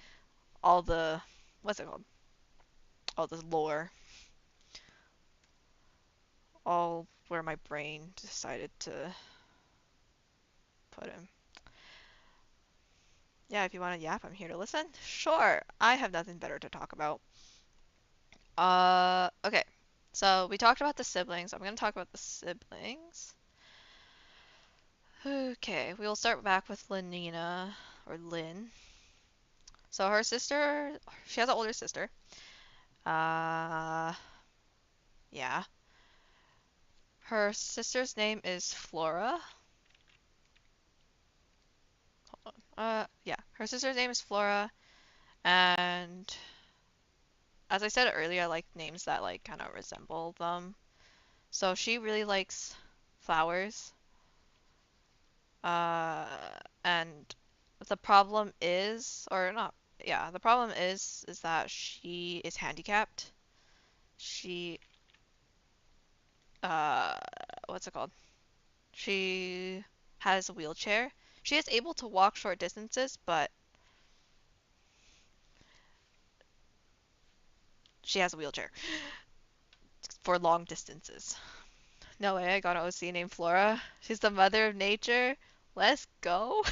all the, what's it called? All the lore. All where my brain decided to put him. Yeah, if you want to yap, I'm here to listen. Sure, I have nothing better to talk about. Okay. So we talked about the siblings. I'm gonna talk about the siblings. Okay, we'll start back with Lenina, or Lynn. So her sister, she has an older sister. Uh, yeah. Her sister's name is Flora. Yeah. Her sister's name is Flora, and as I said earlier, I like names that like kind of resemble them. So she really likes flowers. Uh, and the problem is, or not, yeah, the problem is that she is handicapped. She, uh, what's it called? She has a wheelchair. She is able to walk short distances, but she has a wheelchair for long distances. No way, I got an OC named Flora. She's the mother of nature. Let's go.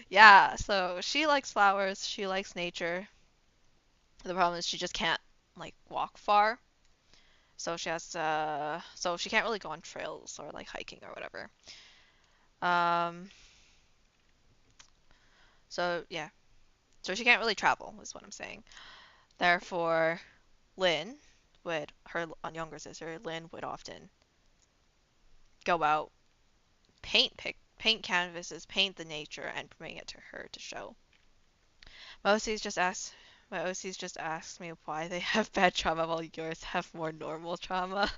Yeah, so she likes flowers, she likes nature. The problem is she just can't like walk far. So she can't really go on trails or like hiking or whatever. Um, so yeah. So she can't really travel is what I'm saying. Therefore, Lynn would her younger sister, Lynn would often go out, paint canvases, paint the nature and bring it to her to show. My OC's just asked my OC's just asked me why they have bad trauma while yours have more normal trauma.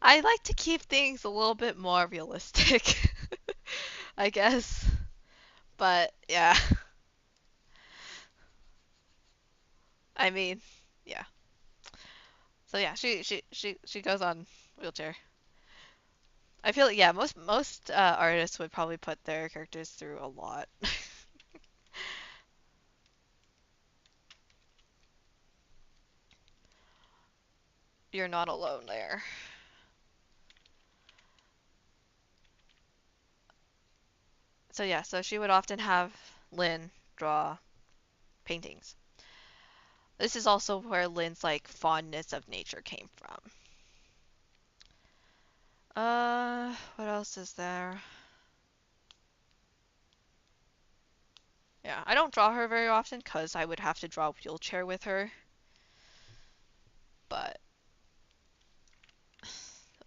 I like to keep things a little bit more realistic, I guess. But yeah, I mean, yeah. So yeah, she goes on wheelchair. I feel like yeah, most artists would probably put their characters through a lot. You're not alone there. So yeah, so she would often have Lynn draw paintings. This is also where Lynn's like fondness of nature came from. What else is there? Yeah, I don't draw her very often because I would have to draw a wheelchair with her. But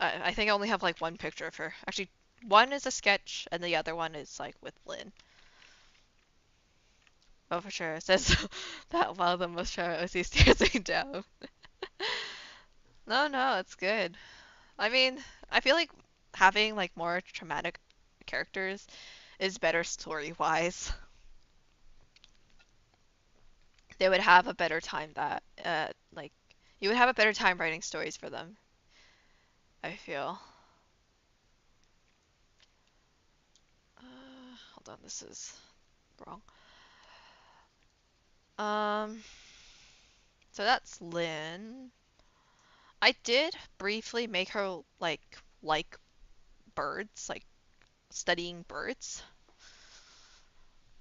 I think I only have like one picture of her. Actually, one is a sketch and the other one is like with Lynn. Oh, for sure. It says that while the most traumatic OC stares me down. No, no, it's good. I mean, I feel like having like more traumatic characters is better story-wise. They would have a better time that like you would have a better time writing stories for them, I feel. Hold on, this is wrong. Um, so that's Lynn. I did briefly make her like birds, like studying birds,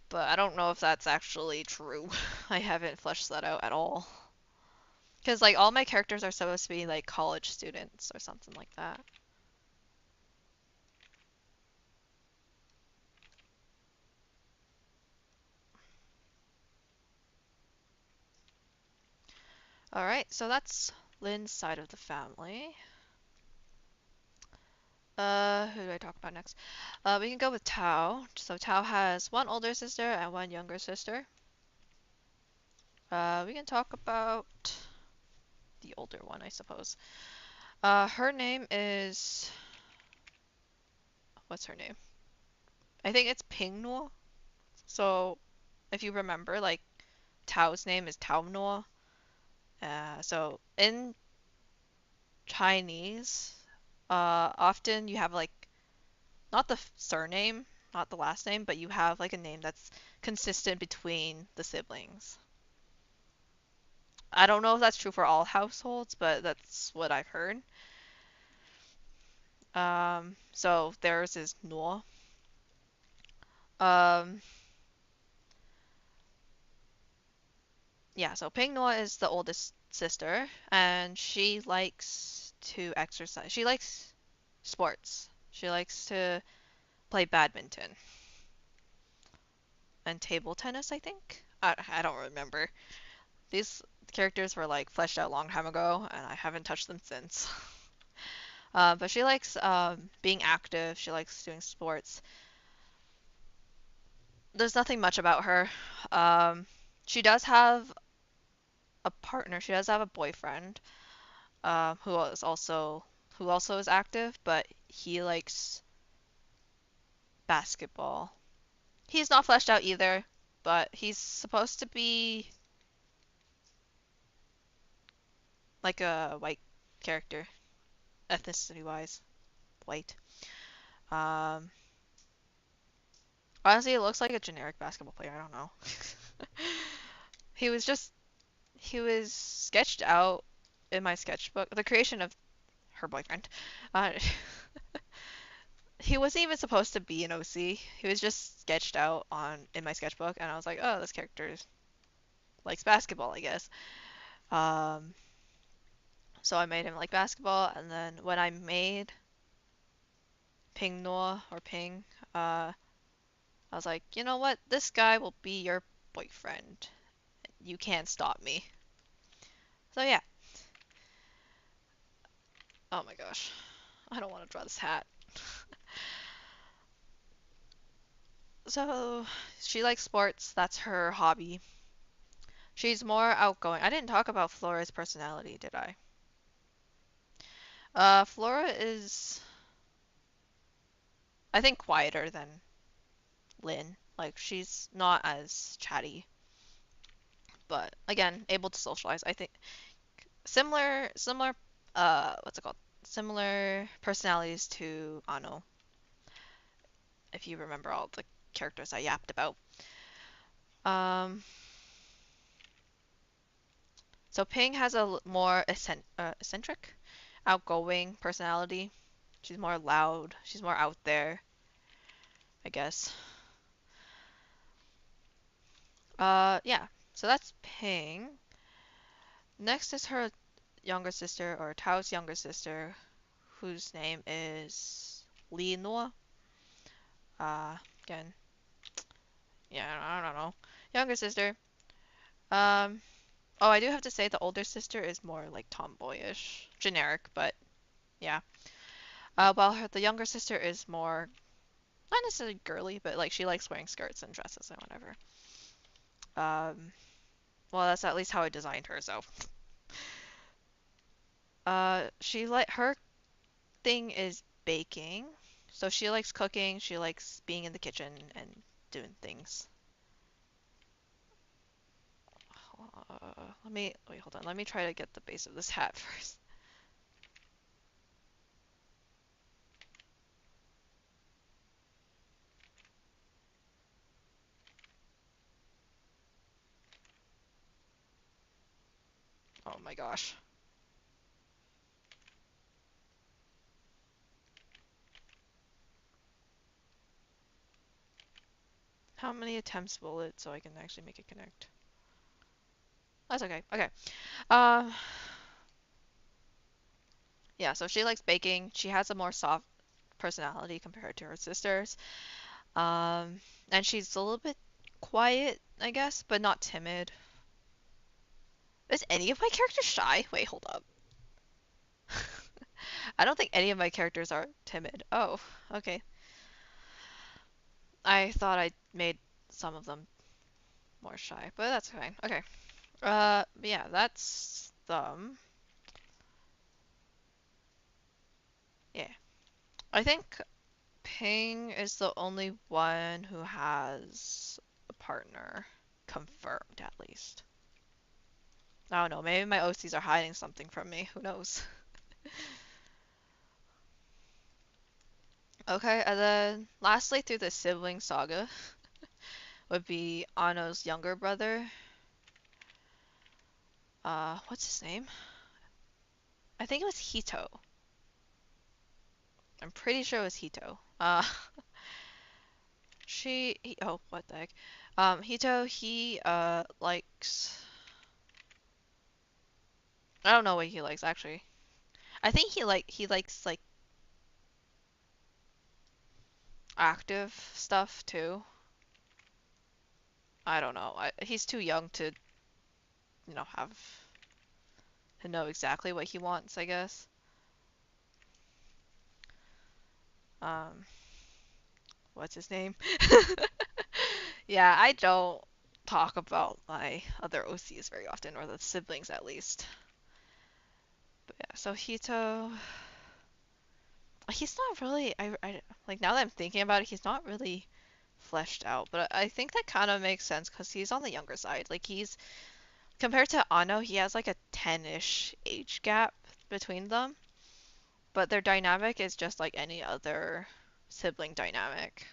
but I don't know if that's actually true. I haven't fleshed that out at all. Because like all my characters are supposed to be like college students or something like that. All right, so that's Lynn's side of the family. Who do I talk about next? We can go with Tao. So Tao has one older sister and one younger sister. We can talk about the older one, I suppose. Her name is what's her name? I think it's Pingnuo. So if you remember, like Tao's name is Tao Nuo. So in Chinese, often you have like not the surname, not the last name, but you have like a name that's consistent between the siblings. I don't know if that's true for all households, but that's what I've heard. So theirs is Nuo. Um, yeah, so Ping Nuo is the oldest sister, and she likes to exercise. She likes sports. She likes to play badminton and table tennis, I think. I don't remember. These characters were like fleshed out a long time ago, and I haven't touched them since. But she likes being active. She likes doing sports. There's nothing much about her. Um, she does have a partner. She does have a boyfriend, who also is active, but he likes basketball. He's not fleshed out either, but he's supposed to be like a white character, ethnicity wise, white. Um, Honestly, it looks like a generic basketball player. I don't know. He was just he was sketched out in my sketchbook. The creation of her boyfriend. Uh, he wasn't even supposed to be an OC. He was just sketched out on in my sketchbook, and I was like, oh, this character likes basketball, I guess. Um, so I made him like basketball, and then when I made Ping Noah or Ping, I was like, you know what? This guy will be your boyfriend. You can't stop me. So yeah. Oh my gosh. I don't want to draw this hat. So she likes sports. That's her hobby. She's more outgoing. I didn't talk about Flora's personality, did I? Flora is, I think, quieter than Lynn. Like she's not as chatty, but again, able to socialize. I think similar, what's it called? Similar personalities to Ano, if you remember all the characters I yapped about. Um, so Ping has a more eccentric, outgoing personality. She's more loud. She's more out there, I guess. Yeah. So that's Ping. Next is her younger sister, or Tao's younger sister, whose name is Li Noa. Again, yeah, I don't know. Younger sister. Um, oh, I do have to say the older sister is more like tomboyish, generic, but yeah. While the younger sister is more not necessarily girly, but like she likes wearing skirts and dresses and whatever. Um, well, that's at least how I designed her. So, she like her thing is baking. So she likes cooking. She likes being in the kitchen and doing things. Let me wait. Hold on. Let me try to get the base of this hat first. Oh my gosh. How many attempts will it so I can actually make it connect? That's okay. Okay. Um. Yeah. So she likes baking. She has a more soft personality compared to her sisters. Um. And she's a little bit quiet, I guess, but not timid. Is any of my characters shy? Wait, hold up. I don't think any of my characters are timid. Oh, okay. I thought I made some of them more shy, but that's fine. Okay. Yeah, that's them. Yeah. I think Ping is the only one who has a partner. Confirmed, at least. I don't know, maybe my OCs are hiding something from me. Who knows? Okay, and then lastly, through the sibling saga, would be Ano's younger brother. What's his name? I think it was Hito. I'm pretty sure it was Hito. Oh, what the heck? Hito, he, likes, I don't know what he likes, actually. I think he likes, like, active stuff, too. I don't know. He's too young to, have, to know exactly what he wants, I guess. Um, what's his name? Yeah, I don't talk about my other OCs very often, or the siblings at least. But yeah, so Hito, he's not really, like now that I'm thinking about it, he's not really fleshed out, but I think that kind of makes sense because he's on the younger side. Like compared to Ano, he has like a 10-ish age gap between them, but their dynamic is just like any other sibling dynamic.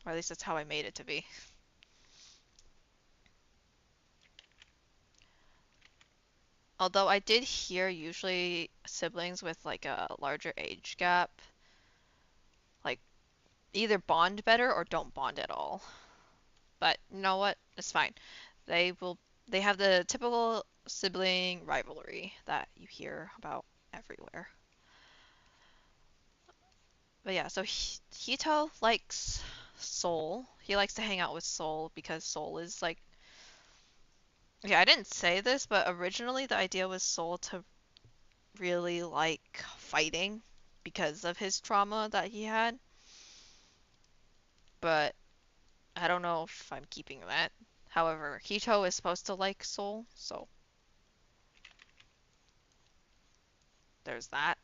Or at least that's how I made it to be. Although I did hear usually siblings with like a larger age gap, like either bond better or don't bond at all. But you know what? It's fine. They will they have the typical sibling rivalry that you hear about everywhere. But yeah, so Hito likes Soul. He likes to hang out with Soul because Soul is like, yeah, I didn't say this, but originally the idea was Soul to really like fighting because of his trauma that he had. But I don't know if I'm keeping that. However, Hito is supposed to like Soul, so there's that.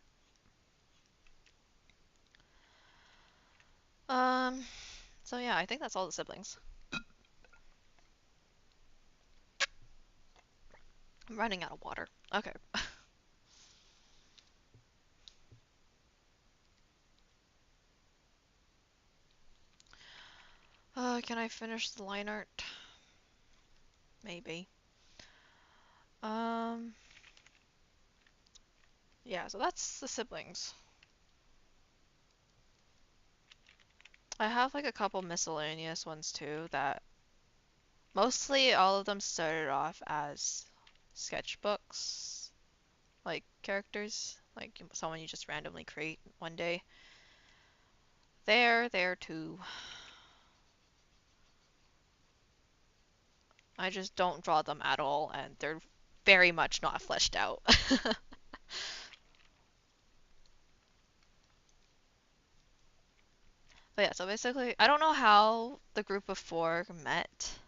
Um, so yeah, I think that's all the siblings. I'm running out of water. Okay. Can I finish the line art? Maybe. Um, yeah, so that's the siblings. I have like a couple miscellaneous ones too that mostly all of them started off as sketchbooks, like characters, like someone you just randomly create one day. They're there too. I just don't draw them at all, and they're very much not fleshed out. But yeah, so basically, I don't know how the group of four met.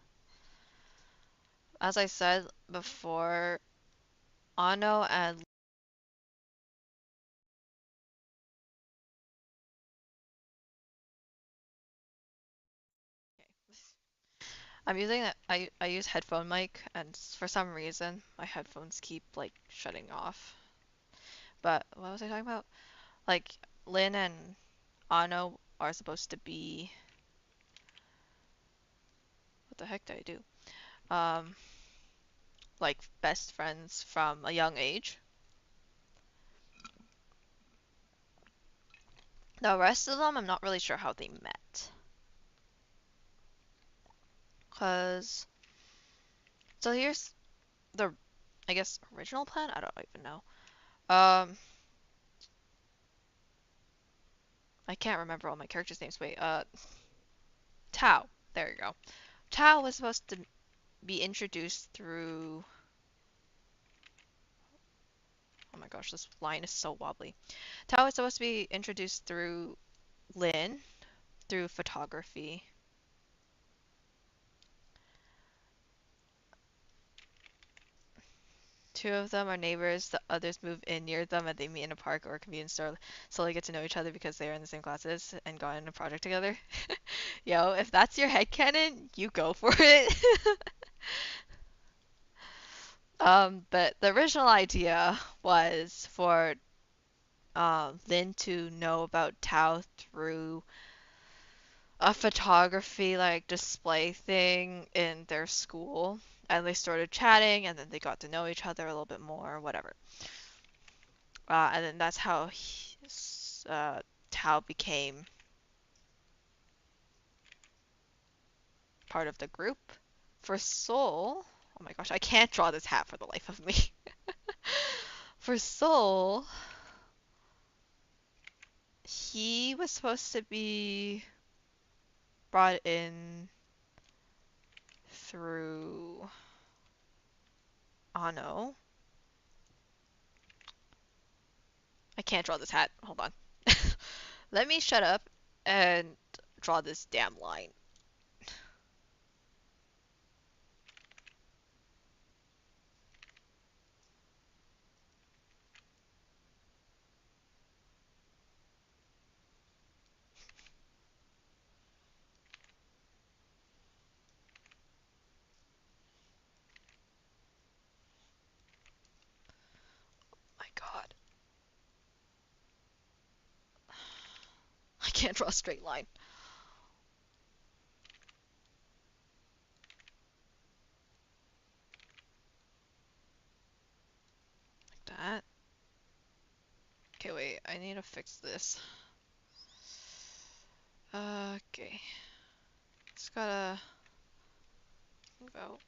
As I said before, Ano and I'm using it. I use headphone mic, and for some reason my headphones keep like shutting off. But what was I talking about? Like Lynn and Ano are supposed to be. What the heck did I do? Um, like best friends from a young age. The rest of them, I'm not really sure how they met. Cause so here's the, I guess, original plan. I don't even know. Um, I can't remember all my characters' names. Wait, Tao. There you go. Tao was supposed to be introduced through. Oh my gosh, this line is so wobbly. Tao was supposed to be introduced through Lin, through photography, two of them are neighbors, the others move in near them, and they meet in a park or a convenience store, slowly get to know each other because they are in the same classes and got in a project together. Yo, if that's your headcanon, you go for it. But the original idea was for Lynn to know about Tao through a photography like display thing in their school. And they started chatting, and then they got to know each other a little bit more, whatever. And then that's how Tao became part of the group. For Soul, oh my gosh, I can't draw this hat for the life of me. For Soul, he was supposed to be brought in through Ano. I can't draw this hat. Hold on. Let me shut up and draw this damn line. My God. I can't draw a straight line. Like that. Okay, wait. I need to fix this. Okay. Just gotta move out.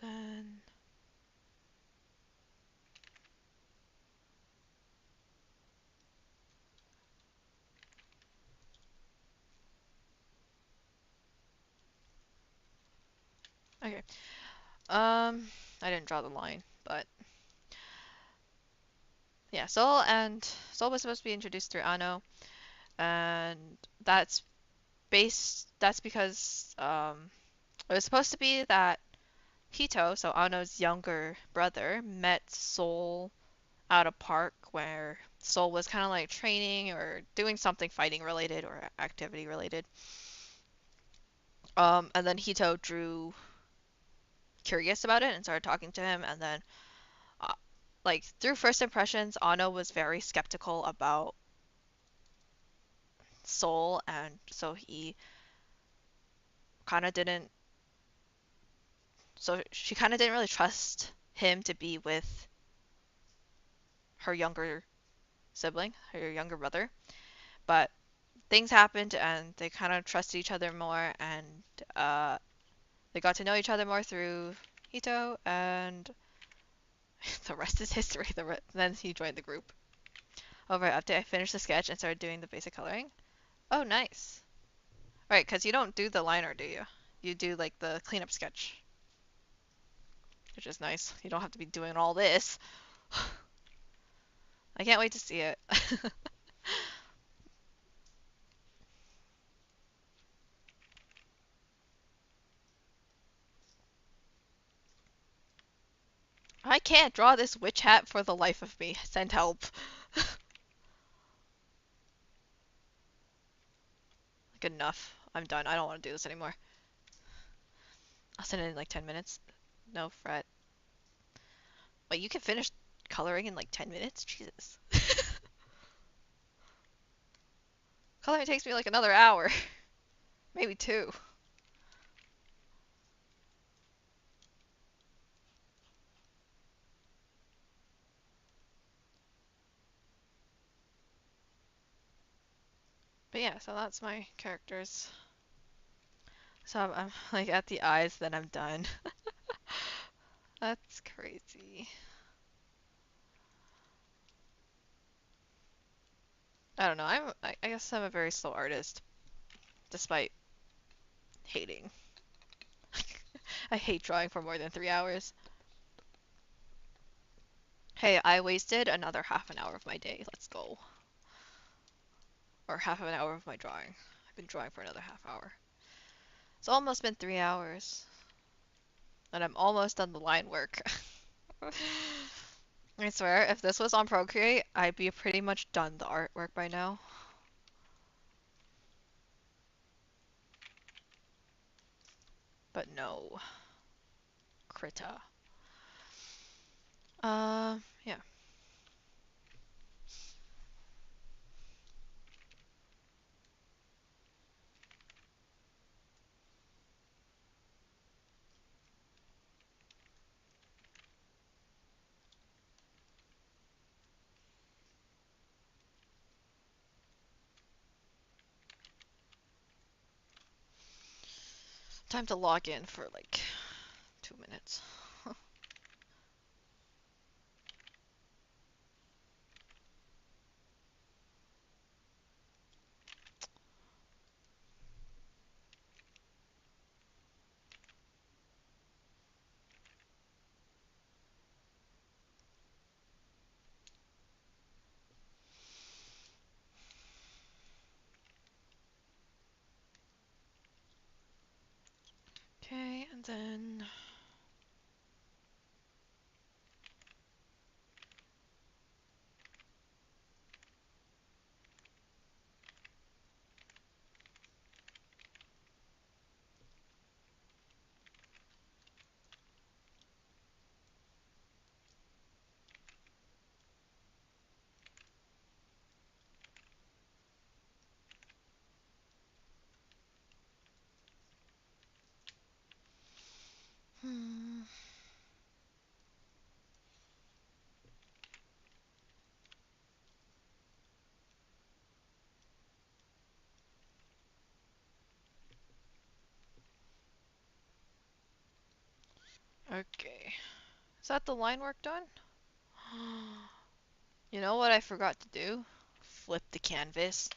Then. Okay. I didn't draw the line, but yeah. Soul was supposed to be introduced through Ano, and that's That's because it was supposed to be that Hito, so Ano's younger brother, met Soul at a park where Soul was kind of like training or doing something fighting related or activity related. And then Hito drew curious about it and started talking to him. And then, uh, like through first impressions, Ano was very skeptical about Soul, and so he kind of didn't. So she kind of didn't really trust him to be with her younger sibling, her younger brother. But things happened and they kind of trusted each other more, and uh, they got to know each other more through Hito, and the rest is history. Then he joined the group. Over update, I finished the sketch and started doing the basic coloring. Oh, nice. Right, because you don't do the liner, do you? You do like the cleanup sketch, which is nice. You don't have to be doing all this. I can't wait to see it. I can't draw this witch hat for the life of me. Send help. Good enough. I'm done. I don't want to do this anymore. I'll send it in like 10 minutes. No fret. Wait, you can finish coloring in like 10 minutes? Jesus. Coloring takes me like another hour. Maybe two. But yeah, so that's my characters. So I'm like at the eyes, then I'm done. That's crazy. I don't know. I guess I'm a very slow artist, despite hating. I hate drawing for more than 3 hours. Hey, I wasted another half an hour of my day. Let's go. Or half of an hour of my drawing. I've been drawing for another half hour. It's almost been 3 hours, and I'm almost done the line work. I swear, if this was on Procreate, I'd be pretty much done the artwork by now. But no. Krita. Yeah. Time to log in for like 2 minutes. Okay, and then hmm. Okay. Is that the line work done? You know what I forgot to do? Flip the canvas.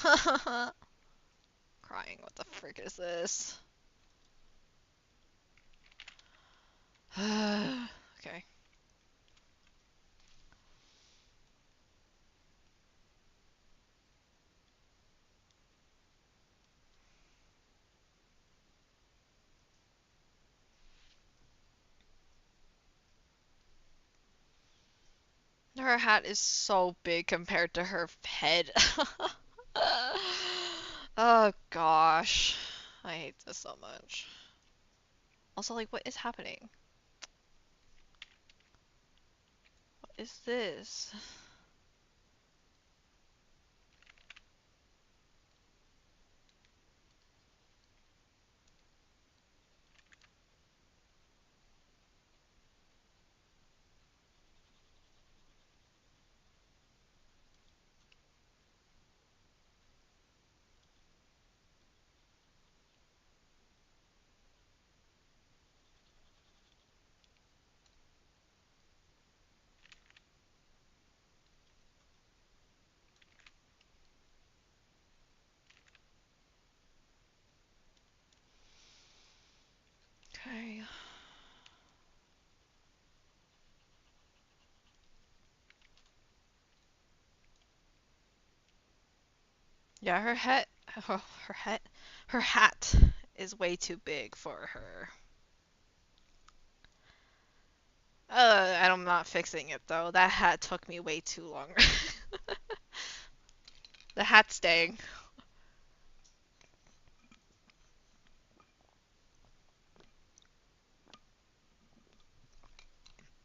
Crying, what the frick is this? Okay. Her hat is so big compared to her head. Oh gosh. I hate this so much. Also, like, what is happening? What is this? Okay. Yeah, her head, oh, her hat is way too big for her. I'm not fixing it though. That hat took me way too long. The hat's staying.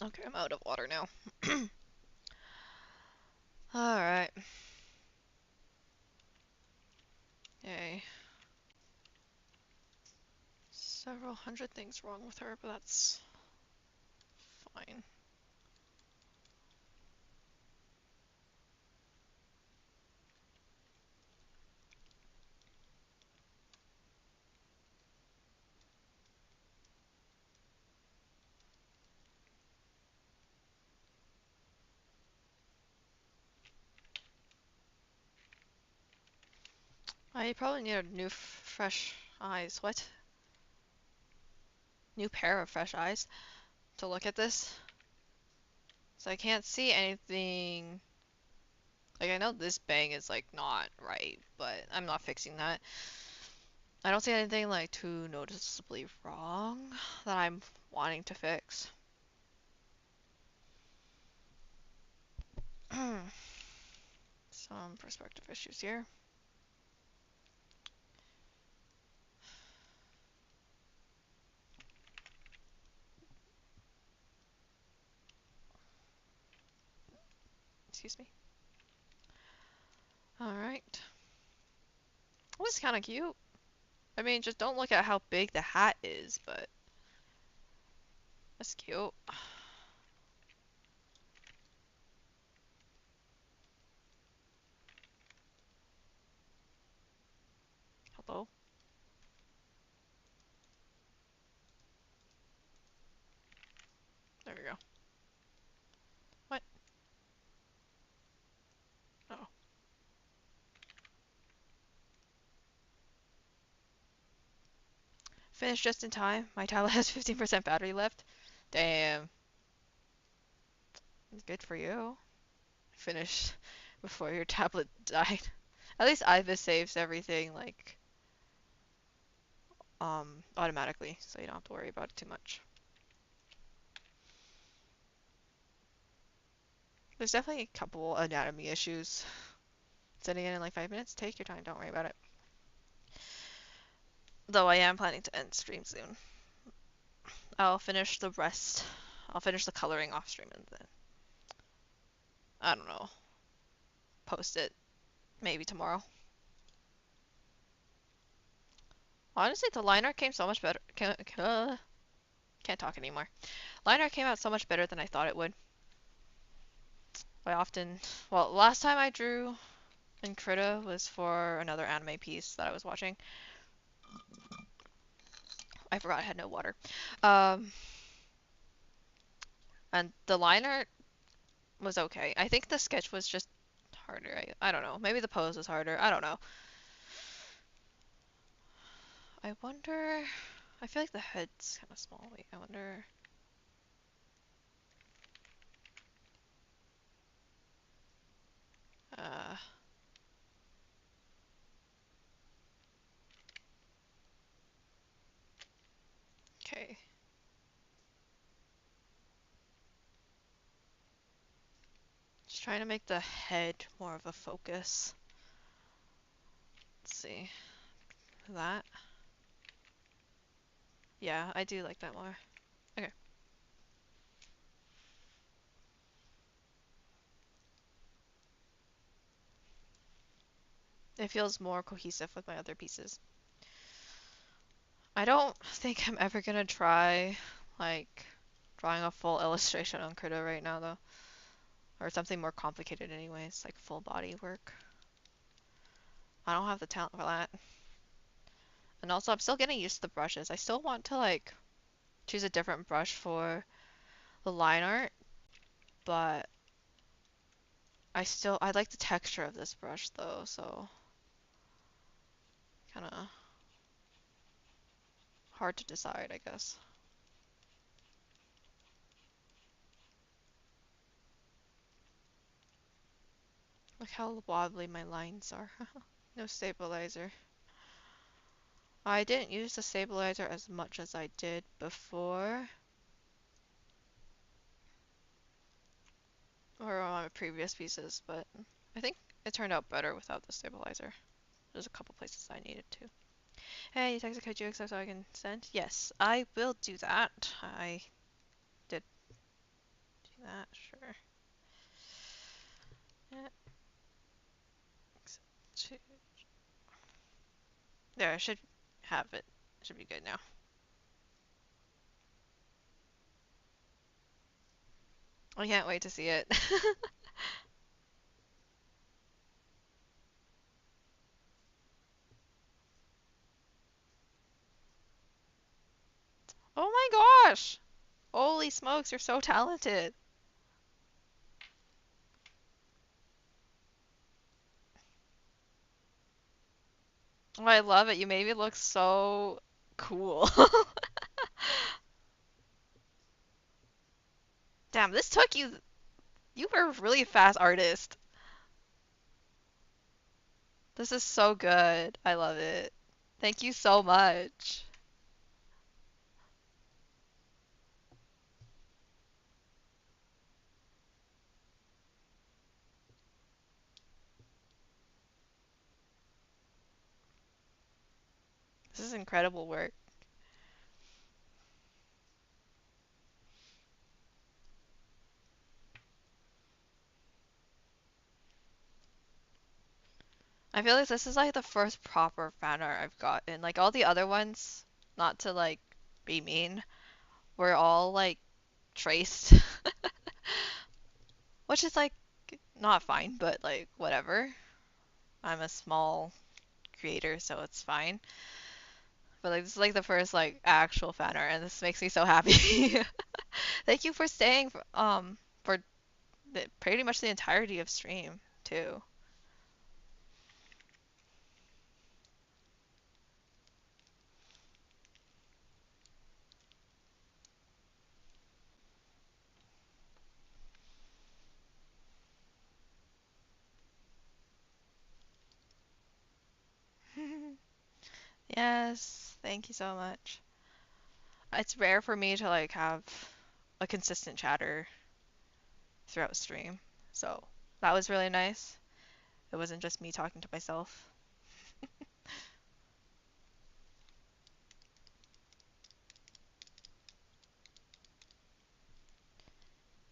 Okay, I'm out of water now. Alright. Yay. Several hundred things wrong with her, but that's fine. I probably need a new fresh eyes. What? New pair of fresh eyes to look at this. So I can't see anything. Like, I know this bang is like not right, but I'm not fixing that. I don't see anything like too noticeably wrong that I'm wanting to fix. Some perspective issues here. Excuse me. Alright. Oh, it's kind of cute. I mean, just don't look at how big the hat is, but that's cute. Hello? There we go. What? Oh. Finished just in time. My tablet has 15% battery left. Damn. Good for you. Finished before your tablet died. At least Ibis saves everything like automatically, so you don't have to worry about it too much. There's definitely a couple anatomy issues. Sending it in like 5 minutes. Take your time, don't worry about it. Though I am planning to end stream soon. I'll finish the rest. I'll finish the coloring off stream and then I don't know. Post it maybe tomorrow. Honestly, the liner came so much better. Can't talk anymore. Liner came out so much better than I thought it would. I often, well, last time I drew in Krita was for another anime piece that I was watching. I forgot I had no water. Um, and the liner was okay. I think the sketch was just harder. I don't know. Maybe the pose was harder. I don't know. I wonder. I feel like the head's kind of small. Wait, I wonder. Uh, okay. Just trying to make the head more of a focus. Let's see. That. Yeah, I do like that more. Okay. It feels more cohesive with my other pieces. I don't think I'm ever gonna try, like, drawing a full illustration on Krita right now, though. Or something more complicated anyways, like full body work. I don't have the talent for that. And also, I'm still getting used to the brushes. I still want to, like, choose a different brush for the line art, but I like the texture of this brush, though, so kind of hard to decide, I guess. Look how wobbly my lines are. No stabilizer. I didn't use the stabilizer as much as I did before, or on my previous pieces, but I think it turned out better without the stabilizer. There's a couple places I needed to. Hey, you texted, could you accept so I can send? Yes, I will do that. I did do that, sure. Yeah, there, I should have it. Should be good now. I can't wait to see it. Oh my gosh! Holy smokes, you're so talented. Oh, I love it. You made me look so cool. Damn, this took you. You were a really fast artist. This is so good. I love it. Thank you so much. This is incredible work. I feel like this is like the first proper fan art I've gotten. Like all the other ones, not to like be mean, were all like traced, which is like not fine, but like whatever. I'm a small creator, so it's fine. But like this is like the first like actual fan art, and this makes me so happy. Thank you for staying for pretty much the entirety of stream too. Yes, thank you so much. It's rare for me to like have a consistent chatter throughout stream, so that was really nice. It wasn't just me talking to myself.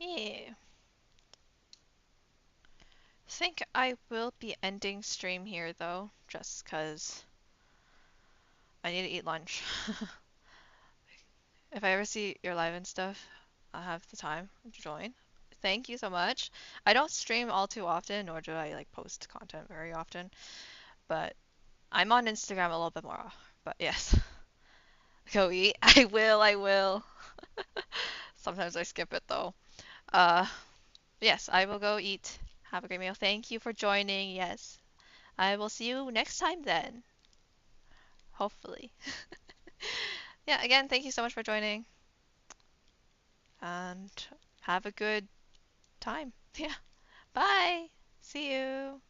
Yeah. I think I will be ending stream here though, just 'cause I need to eat lunch. If I ever see your live and stuff, I'll have the time to join. Thank you so much. I don't stream all too often, nor do I like post content very often, but I'm on Instagram a little bit more. But yes, go eat. I will, I will. Sometimes I skip it though. Uh, yes, I will go eat. Have a great meal. Thank you for joining. Yes, I will see you next time then. Hopefully. Yeah, again, thank you so much for joining and have a good time. Yeah. Bye. See you.